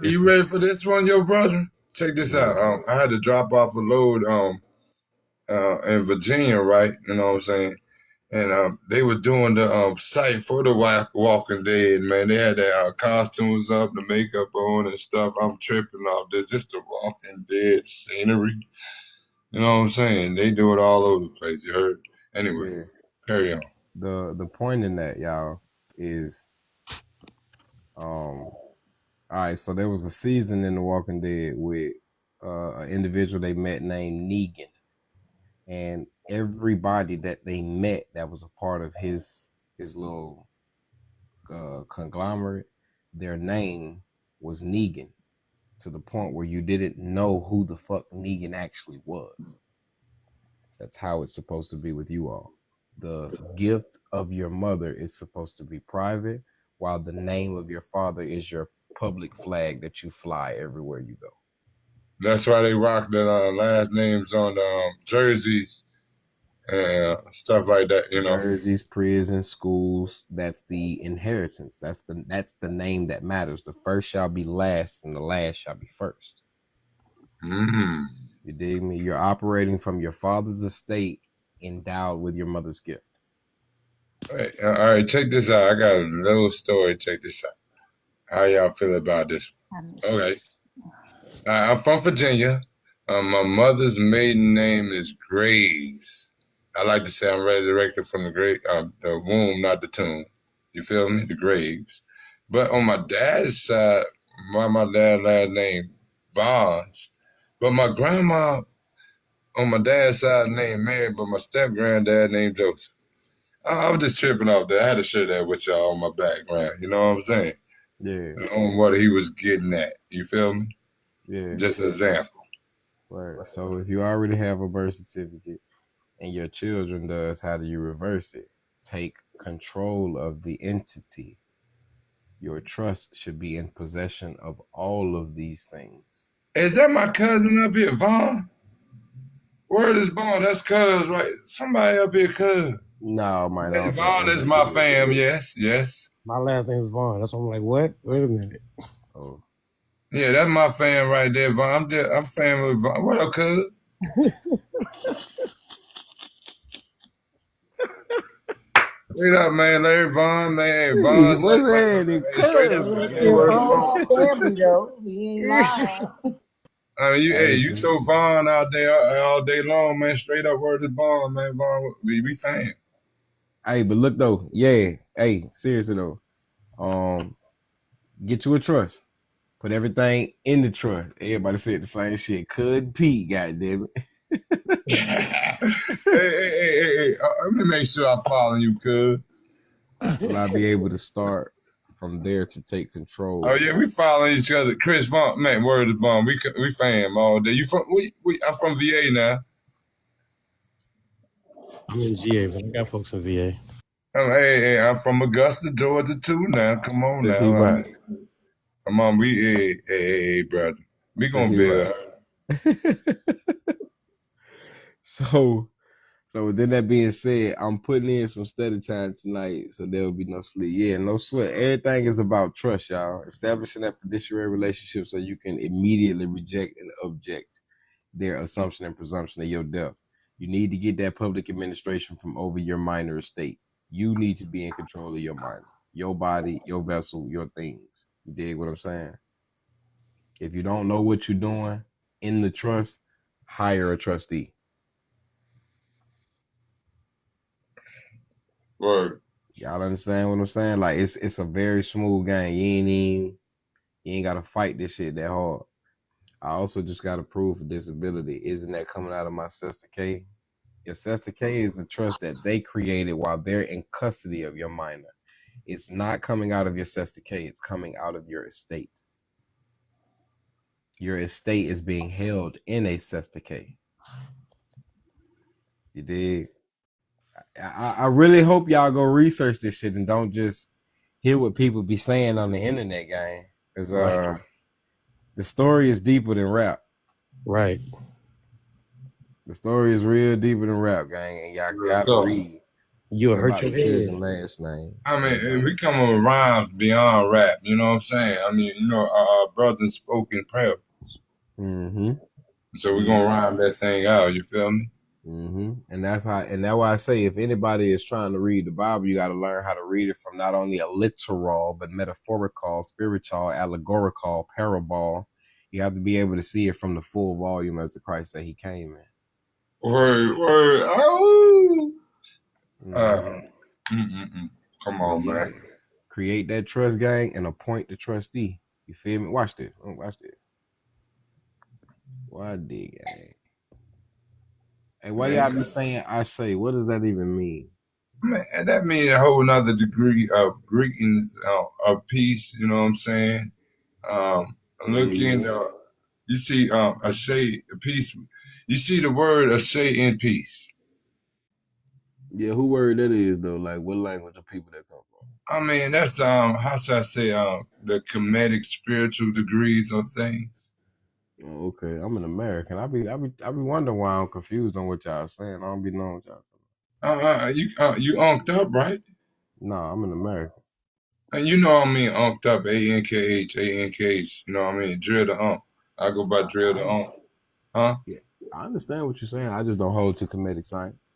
You ready for this one, yo, brother? Check this out. I had to drop off a load in Virginia, right? You know what I'm saying? And they were doing the site for the Walking Dead, man. They had their costumes up, the makeup on and stuff. I'm tripping off this. Just the Walking Dead scenery. You know what I'm saying? They do it all over the place, you heard? Anyway, carry on. The point in that, y'all, is all right, so there was a season in The Walking Dead with an individual they met named Negan. And everybody that they met that was a part of his little conglomerate, their name was Negan, to the point where you didn't know who the fuck Negan actually was. That's how it's supposed to be with you all. The gift of your mother is supposed to be private, while the name of your father is your public flag that you fly everywhere you go. That's why they rock the last names on jerseys and stuff like that, you know. Jerseys, prisons, schools. That's the inheritance. That's the name that matters. The first shall be last, and the last shall be first. You dig me? You're operating from your father's estate, endowed with your mother's gift. All right, check this out. I got a little story. Check this out. How y'all feel about this? Okay. I'm from Virginia. My mother's maiden name is Graves. I like to say I'm resurrected from the womb, not the tomb. You feel me? The graves. But on my dad's side, my dad's last name Bonds. But my grandma on my dad's side named Mary, but my step granddad named Joseph. I was just tripping off that. I had to share that with y'all on my background. You know what I'm saying? Yeah. On what he was getting at. You feel me? Yeah. Just an example. Right. So if you already have a birth certificate and your children does, how do you reverse it? Take control of the entity. Your trust should be in possession of all of these things. Is that my cousin up here, Vaughn? Word is born. That's cuz, right? Somebody up here, cuz. No, man. Vaughn is my fam, yes. My last name is Vaughn. That's why I'm like, what? Wait a minute. Oh. Yeah, that's my fam right there, Vaughn. I'm family with Vaughn. What up, cuz? Straight up, man. Larry Vaughn, man. Vaughn. What's that? Straight up, man. Family, though. We ain't lying. I mean, you throw Vaughn out there all day long, man. Straight up, word is born, man. Vaughn, we fan. Hey, but look though, yeah. Hey, seriously though, get you a trust. Put everything in the trust. Everybody said the same shit. Could Pete, goddamn it. Hey, let me make sure I'm following you, cuz. Will I be able to start from there to take control. Oh yeah, we following each other. Chris Vaughn, man, word of bomb. We fam all day. You from? I'm from VA now. I'm in GA, but I got folks in VA. Hey, I'm from Augusta, Georgia too. Now, come on Check now. him out. Come on, hey, brother. We gonna build. So with that being said, I'm putting in some study time tonight, so there will be no sleep. Yeah, no sweat. Everything is about trust, y'all. Establishing that fiduciary relationship so you can immediately reject and object their assumption and presumption of your death. You need to get that public administration from over your minor estate. You need to be in control of your minor, your body, your vessel, your things. You dig what I'm saying? If you don't know what you're doing in the trust, hire a trustee. Word. Y'all understand what I'm saying? Like it's a very smooth game. You ain't gotta fight this shit that hard. I also just got approved for disability. Isn't that coming out of my Sesta K? Your Sesta K is a trust that they created while they're in custody of your minor. It's not coming out of your Sesta K, it's coming out of your estate. Your estate is being held in a Sesta K. You dig? I really hope y'all go research this shit and don't just hear what people be saying on the internet, gang. Because the story is deeper than rap. Right. The story is real deeper than rap, gang, and y'all gotta read. You'll hurt your head. Last name. I mean, we come with rhymes beyond rap. You know what I'm saying? I mean, our brothers spoke in parables. Mm-hmm. So we're gonna rhyme that thing out. You feel me? Mm-hmm. And that's why I say if anybody is trying to read the Bible, you got to learn how to read it from not only a literal but metaphorical, spiritual, allegorical, parable. You have to be able to see it from the full volume as the Christ that He came in. Word. Oh. Come on, man. Create that trust, gang, and appoint the trustee. You feel me? Watch this. Watch this. Why dig, gang? Hey, why y'all be saying I say? What does that even mean? Man, that means a whole nother degree of greetings, of peace. You know what I'm saying? Look into, you see, a shade, a peace. You see the word a shade in peace. Yeah, who word that is though? Like, what language of people that come from? I mean, that's how should I say, the comedic spiritual degrees of things. Oh, okay, I'm an American. I be wondering why I'm confused on what y'all saying. I don't be knowing what y'all saying. You unked up, right? No, I'm an American. And you know what I mean, unked up, ANKH. You know what I mean? Drill the unk. I go by drill the unk. Huh? Yeah, I understand what you're saying. I just don't hold to comedic science.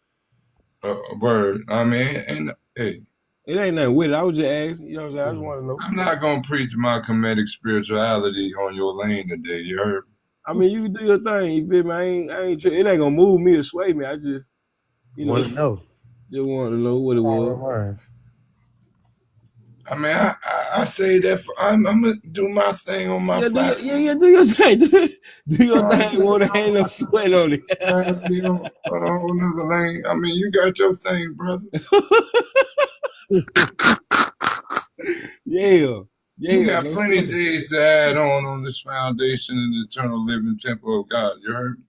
Word. I mean, and hey. It ain't nothing with it. I was just asking. You know what I'm saying? I just want to know. I'm not going to preach my comedic spirituality on your lane today. You heard? I mean, you can do your thing. You feel me? I ain't. It ain't gonna move me or sway me. I just, want to know. Just want to know what it was. I mean, I say that I'm gonna do my thing on my platform. Do your thing. Do your thing. Won't ain't no sweat on it. On a whole nother lane. I mean, you got your thing, brother. Yeah. You got plenty of days to add on this foundation in the eternal living temple of God. You heard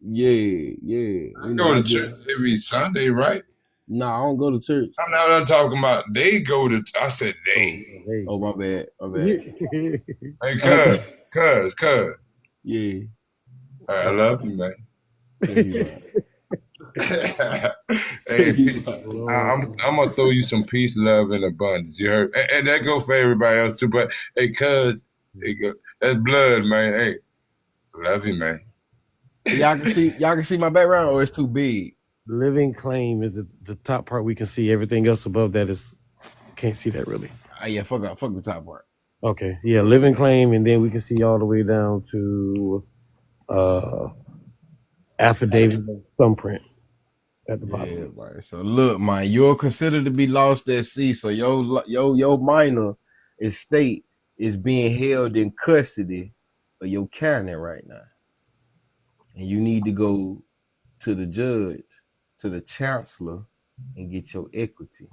me? Yeah. I go to church every Sunday, right? No, I don't go to church. I'm not talking about they go to. I said they. Oh, my bad. Hey, cuz. Yeah. I love you, man. Hey, peace. I'm gonna throw you some peace, love, and abundance. You heard? And that go for everybody else too. But hey, cuz, that's blood, man. Hey, love you, man. Y'all can see my background, or it's too big. Living claim is the top part. We can see everything else above that is can't see that really. Yeah, fuck the top part. Okay, yeah, living claim, and then we can see all the way down to affidavit thumbprint at the bottom. Yeah, man. So look, man, you're considered to be lost at sea. So your minor estate is being held in custody of your county right now, and you need to go to the judge, to the chancellor, and get your equity.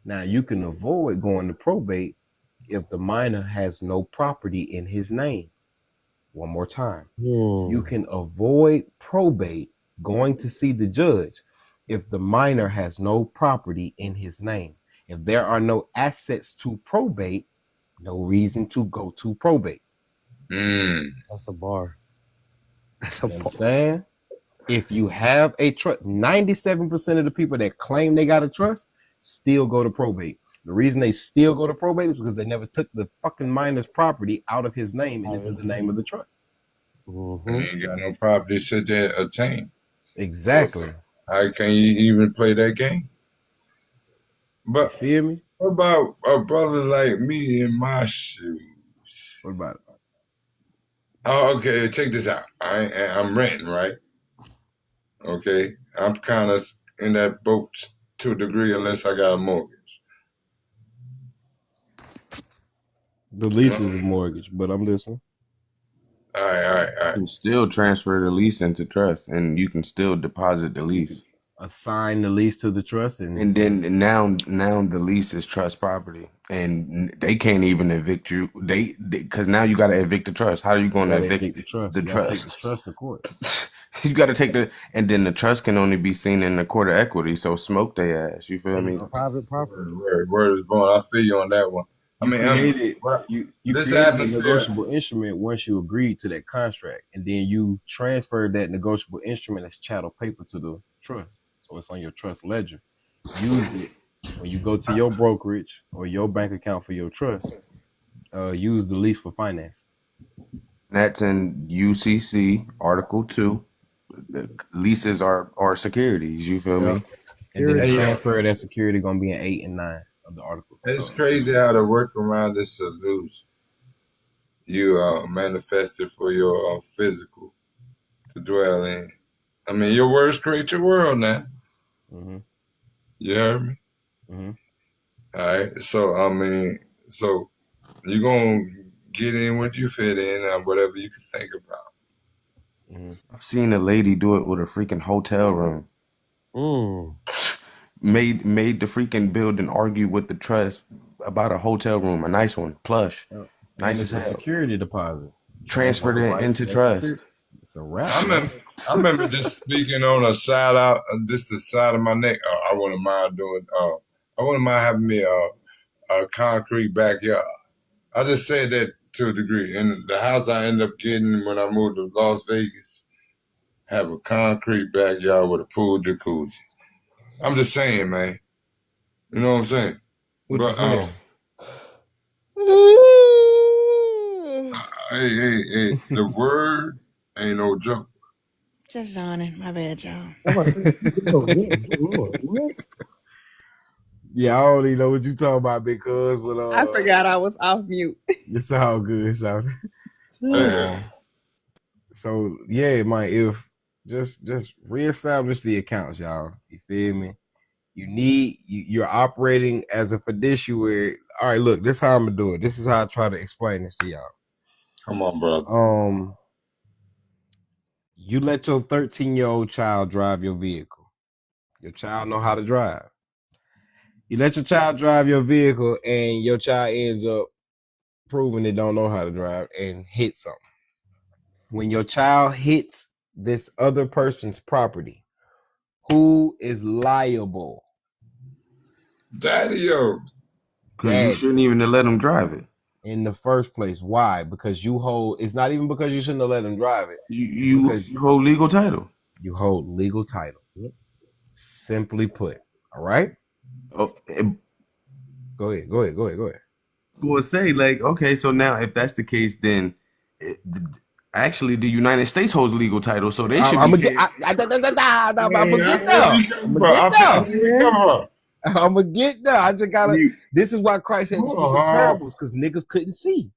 Now you can avoid going to probate if the minor has no property in his name. One more time. You can avoid probate going to see the judge if the minor has no property in his name. If there are no assets to probate, no reason to go to probate. That's a bar. That's a You bar. understand? If you have a trust, 97% of the people that claim they got a trust still go to probate. The reason they still go to probate is because they never took the fucking minor's property out of his name and into the name of the trust. And he ain't got no property sit there attain. Exactly. So how can you even play that game? But you feel me? What about a brother like me in my shoes? What about it? Oh, okay. Check this out. I'm renting, right? Okay. I'm kind of in that boat to a degree, unless I got a mortgage. The lease is a mortgage, but I'm listening. All right. You can still transfer the lease into trust, and you can still deposit the lease. Assign the lease to the trust, and then now the lease is trust property, and they can't even evict you. They because now you got to evict the trust. How are you going to evict the trust? The you trust. take the trust to court. You got to take and then the trust can only be seen in the court of equity. So smoke their ass. You feel me? Private property. Word is born. I feel you on that one. You created this created atmosphere. a negotiable instrument once you agreed to that contract, and then you transferred that negotiable instrument as chattel paper to the trust. So it's on your trust ledger. Use it when you go to your brokerage or your bank account for your trust. Use the lease for finance. That's in UCC Article 2. The leases are securities. You feel me? And then the transfer of that security gonna be in 8 and 9 of the article. It's crazy how to work around this solution. You manifested for your physical to dwell in. I mean, your words create your world now. Mm-hmm. You heard me? Mm-hmm. All right. So, I mean, you're going to get in what you fit in and whatever you can think about. Mm-hmm. I've seen a lady do it with a freaking hotel room. Made the freaking building argue with the trust about a hotel room, a nice one, plush, nice as hell. Security deposit. Transferred it into trust. It's a wrap. I remember just speaking on a side out, just the side of my neck. I wouldn't mind doing. I wouldn't mind having me a concrete backyard. I just said that to a degree. And the house I ended up getting when I moved to Las Vegas have a concrete backyard with a pool jacuzzi. I'm just saying, man. You know what I'm saying? But hey, the word ain't no joke. Just yawning. My bad, y'all. Yeah, I don't even know what you talking about because I forgot I was off mute. It's all good, shout. So yeah, if just reestablish the accounts, y'all. You feel me? You're operating as a fiduciary. All right, look, this is how I'm gonna do it. This is how I try to explain this to y'all. Come on, brother. You let your 13-year-old child drive your vehicle. Your child know how to drive. You let your child drive your vehicle, and your child ends up proving they don't know how to drive and hit something. When your child hits this other person's property, who is liable? Daddy-o. Because you shouldn't even have let him drive it. In the first place. Why? Because you hold, it's not even because you shouldn't have let him drive it. You hold legal title. You hold legal title. Simply put. All right? Oh, Go ahead. I was going to say, okay, so now if that's the case, then actually the United States holds legal title, so they should I'm be. I'm gonna get there. I just gotta. This is why Christ had told the parables, because niggas couldn't see.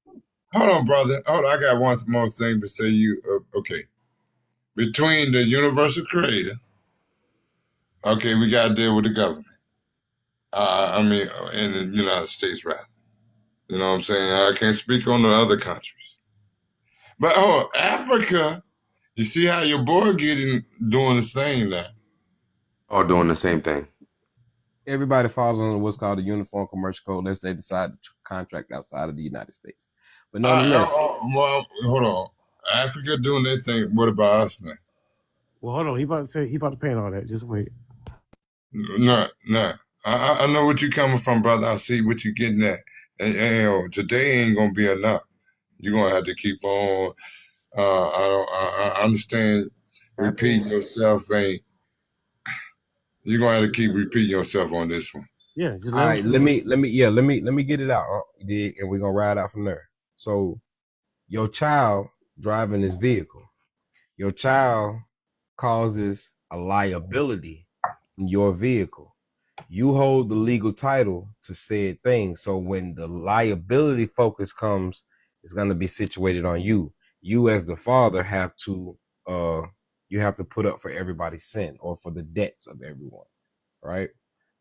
Hold on, brother. Hold on. I got one more thing to say. Okay? Between the universal creator, okay, we got to deal with the government. I mean, in the United States, rather. You know what I'm saying? I can't speak on the other countries. But Africa, you see how your boy doing the same now? All doing the same thing. Everybody falls under what's called the Uniform Commercial Code unless they decide to contract outside of the United States. But nonetheless, well, hold on. Africa doing their thing. What about us now? Well, hold on. He about to pay all that. Just wait. No. I know what you're coming from, brother. I see what you're getting at. And today ain't gonna be enough. You're gonna have to keep on. I understand. Repeating yourself ain't. You're gonna have to keep repeating yourself on this one. Yeah. Just all right. Let me get it out, and we're gonna ride out from there. So, your child driving this vehicle, your child causes a liability in your vehicle. You hold the legal title to said thing. So when the liability focus comes, it's going to be situated on you. You as the father have to put up for everybody's sin or for the debts of everyone, right?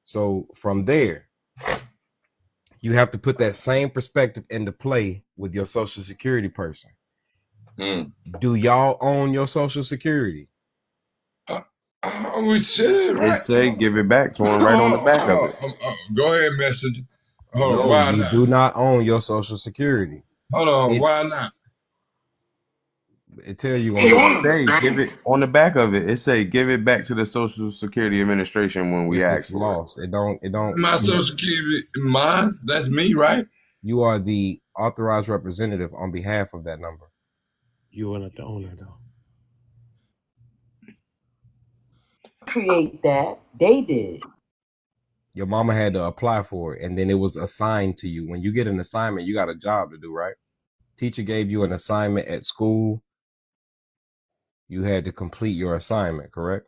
So from there, you have to put that same perspective into play with your social security person. Do y'all own your social security? We should, right? It say give it back to him right on the back of it. Go ahead, messenger. No, why you not? do not own your social security. Hold on, why not? It tell you give it on the back of it. It say give it back to the Social Security Administration when we ask for lost. It don't. My social security, mine. That's me, right? You are the authorized representative on behalf of that number. You are not the owner, though. Create that. They did. Your mama had to apply for it, and then it was assigned to you. When you get an assignment, you got a job to do, right? Teacher gave you an assignment at school. You had to complete your assignment, correct?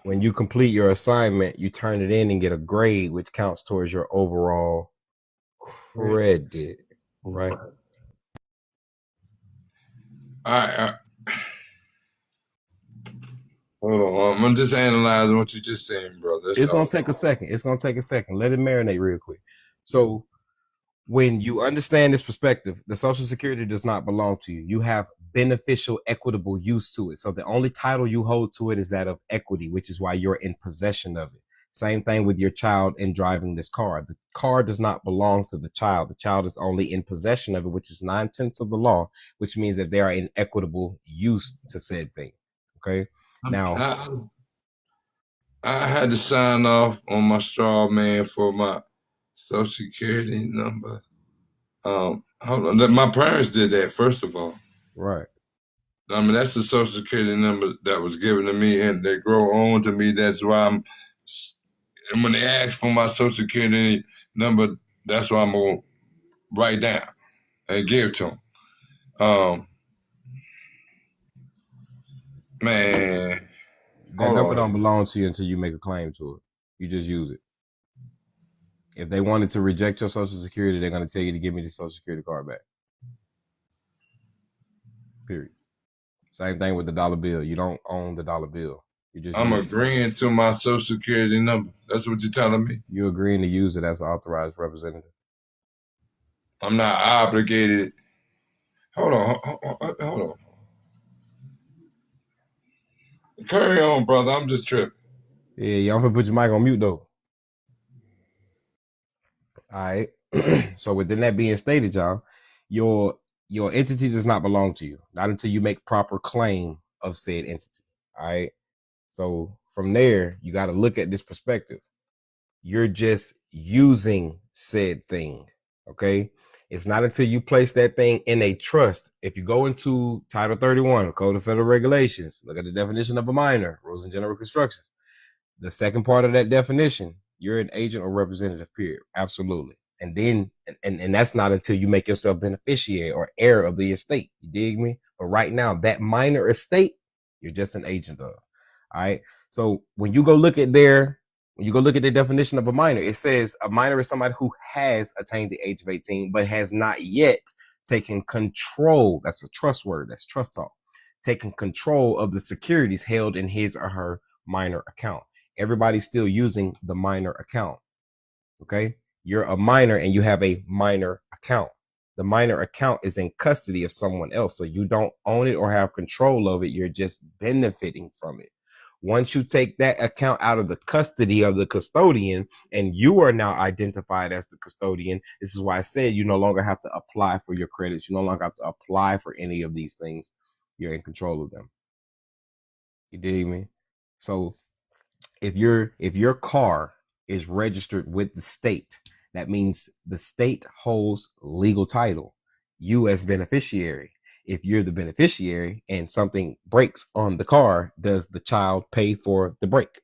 When you complete your assignment, you turn it in and get a grade, which counts towards your overall credit, right? Hold on, I'm just analyzing what you're just saying, brother. It's gonna take a second. Let it marinate real quick. So when you understand this perspective, the Social Security does not belong to you. You have beneficial, equitable use to it. So the only title you hold to it is that of equity, which is why you're in possession of it. Same thing with your child in driving this car. The car does not belong to the child. The child is only in possession of it, which is 9/10 of the law, which means that they are in equitable use to said thing. Okay. Now, I had to sign off on my straw man for my Social Security number. Hold on. My parents did that, first of all. Right. I mean, that's the Social Security number that was given to me, and they grow on to me. That's why and when they ask for my Social Security number, that's why I'm going to write down and give to them. Man. That number don't belong to you until you make a claim to it. You just use it. If they wanted to reject your Social Security, they're going to tell you to give me the Social Security card back. Period. Same thing with the dollar bill. You don't own the dollar bill. I'm agreeing to my Social Security number. That's what you're telling me? You're agreeing to use it as an authorized representative. I'm not obligated. Hold on. Carry on, brother. I'm just tripping. Yeah, I'm gonna put your mic on mute though. All right. So within that being stated, y'all, your entity does not belong to you. Not until you make proper claim of said entity. All right. So from there, you got to look at this perspective. You're just using said thing. Okay. It's not until you place that thing in a trust. If you go into Title 31, Code of Federal Regulations, look at the definition of a minor, rules and general constructions. The second part of that definition, you're an agent or representative, period. Absolutely. And then, and that's not until you make yourself beneficiary or heir of the estate. You dig me? But right now, that minor estate, you're just an agent of. All right. So when you go look at the definition of a minor, it says a minor is somebody who has attained the age of 18, but has not yet taken control. That's a trust word. That's trust talk. Taking control of the securities held in his or her minor account. Everybody's still using the minor account. Okay. You're a minor and you have a minor account. The minor account is in custody of someone else. So you don't own it or have control of it. You're just benefiting from it. Once you take that account out of the custody of the custodian and you are now identified as the custodian, this is why I said you no longer have to apply for your credits. You no longer have to apply for any of these things. You're in control of them. You dig me? So if your car is registered with the state, that means the state holds legal title. You as beneficiary. If you're the beneficiary and something breaks on the car, does the child pay for the break?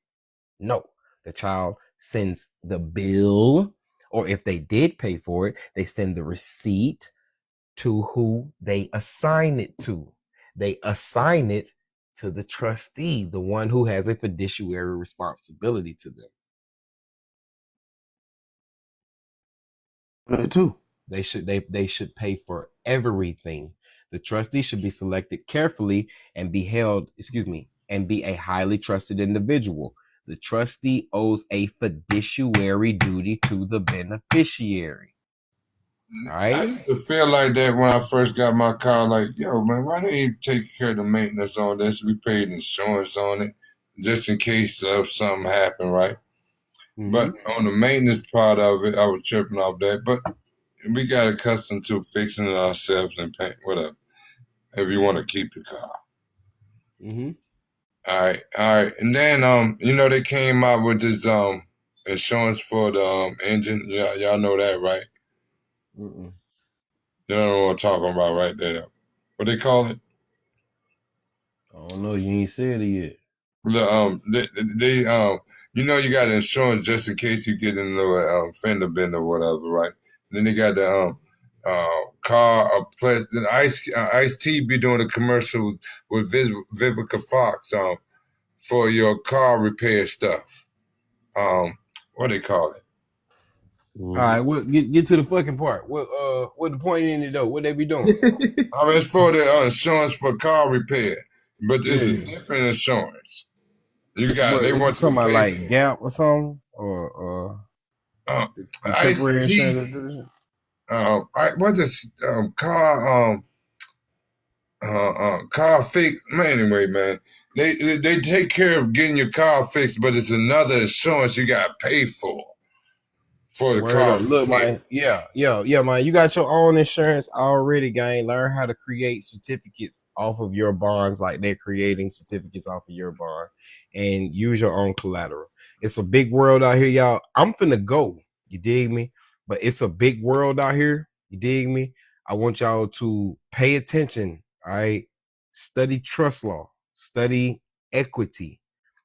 No. The child sends the bill, or if they did pay for it, they send the receipt to who they assign it to. They assign it to the trustee, the one who has a fiduciary responsibility to them. Too. They should pay for everything. The trustee should be selected carefully and be a highly trusted individual. The trustee owes a fiduciary duty to the beneficiary. All right. I used to feel like that when I first got my car. Like, yo, man, why don't you take care of the maintenance on this? We paid insurance on it just in case something happened, right? Mm-hmm. But on the maintenance part of it, I was tripping off that. But we got accustomed to fixing it ourselves and paying whatever. If you want to keep the car. Mm-hmm. All right. And then they came out with this insurance for the engine. Yeah, y'all know that, right? Mm-mm. You don't know what I'm talking about right there. What they call it? I don't know. You ain't said it yet. They you got insurance just in case you get in a fender bender or whatever, right? And then they got the car, Ice-T be doing a commercial with Vivica Fox for your car repair stuff. What they call it? All right, well, get to the fucking part. What the point in it though? What they be doing? It's for the insurance for car repair, but it's a different insurance. You got they want something to like Gap or something or Ice-T. What is car fix? Anyway, man, they take care of getting your car fixed, but it's another insurance you got to pay for the car. Look, man, yeah, man, you got your own insurance already, gang. Learn how to create certificates off of your bonds, like they're creating certificates off of your bond, and use your own collateral. It's a big world out here, y'all. I'm finna go. You dig me? But it's a big world out here. You dig me? I want y'all to pay attention. All right. Study trust law. Study equity.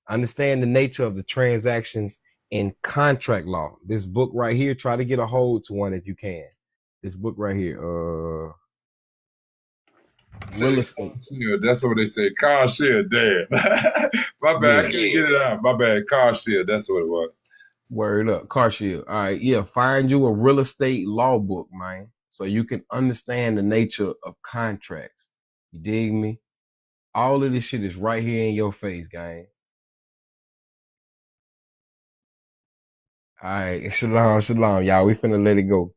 Understand the nature of the transactions in contract law. This book right here, try to get a hold to one if you can. This book right here. Real estate. That's what they say. Car share, damn. My bad. I couldn't get it out. My bad. Car share. That's what it was. Word up. Car share. All right. Yeah. Find you a real estate law book, man, so you can understand the nature of contracts. You dig me? All of this shit is right here in your face, gang. All right. Shalom, y'all. We finna let it go.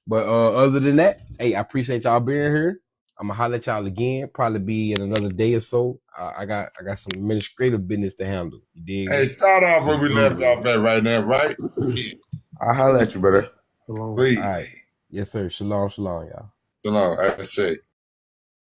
But other than that, hey, I appreciate y'all being here. I'm gonna holler at y'all again. Probably be in another day or so. I got some administrative business to handle. You dig? Hey, start off where we left off at right now, right? I'll holler at you, brother. Please. All right. Yes, sir. Shalom, y'all. Shalom. I say.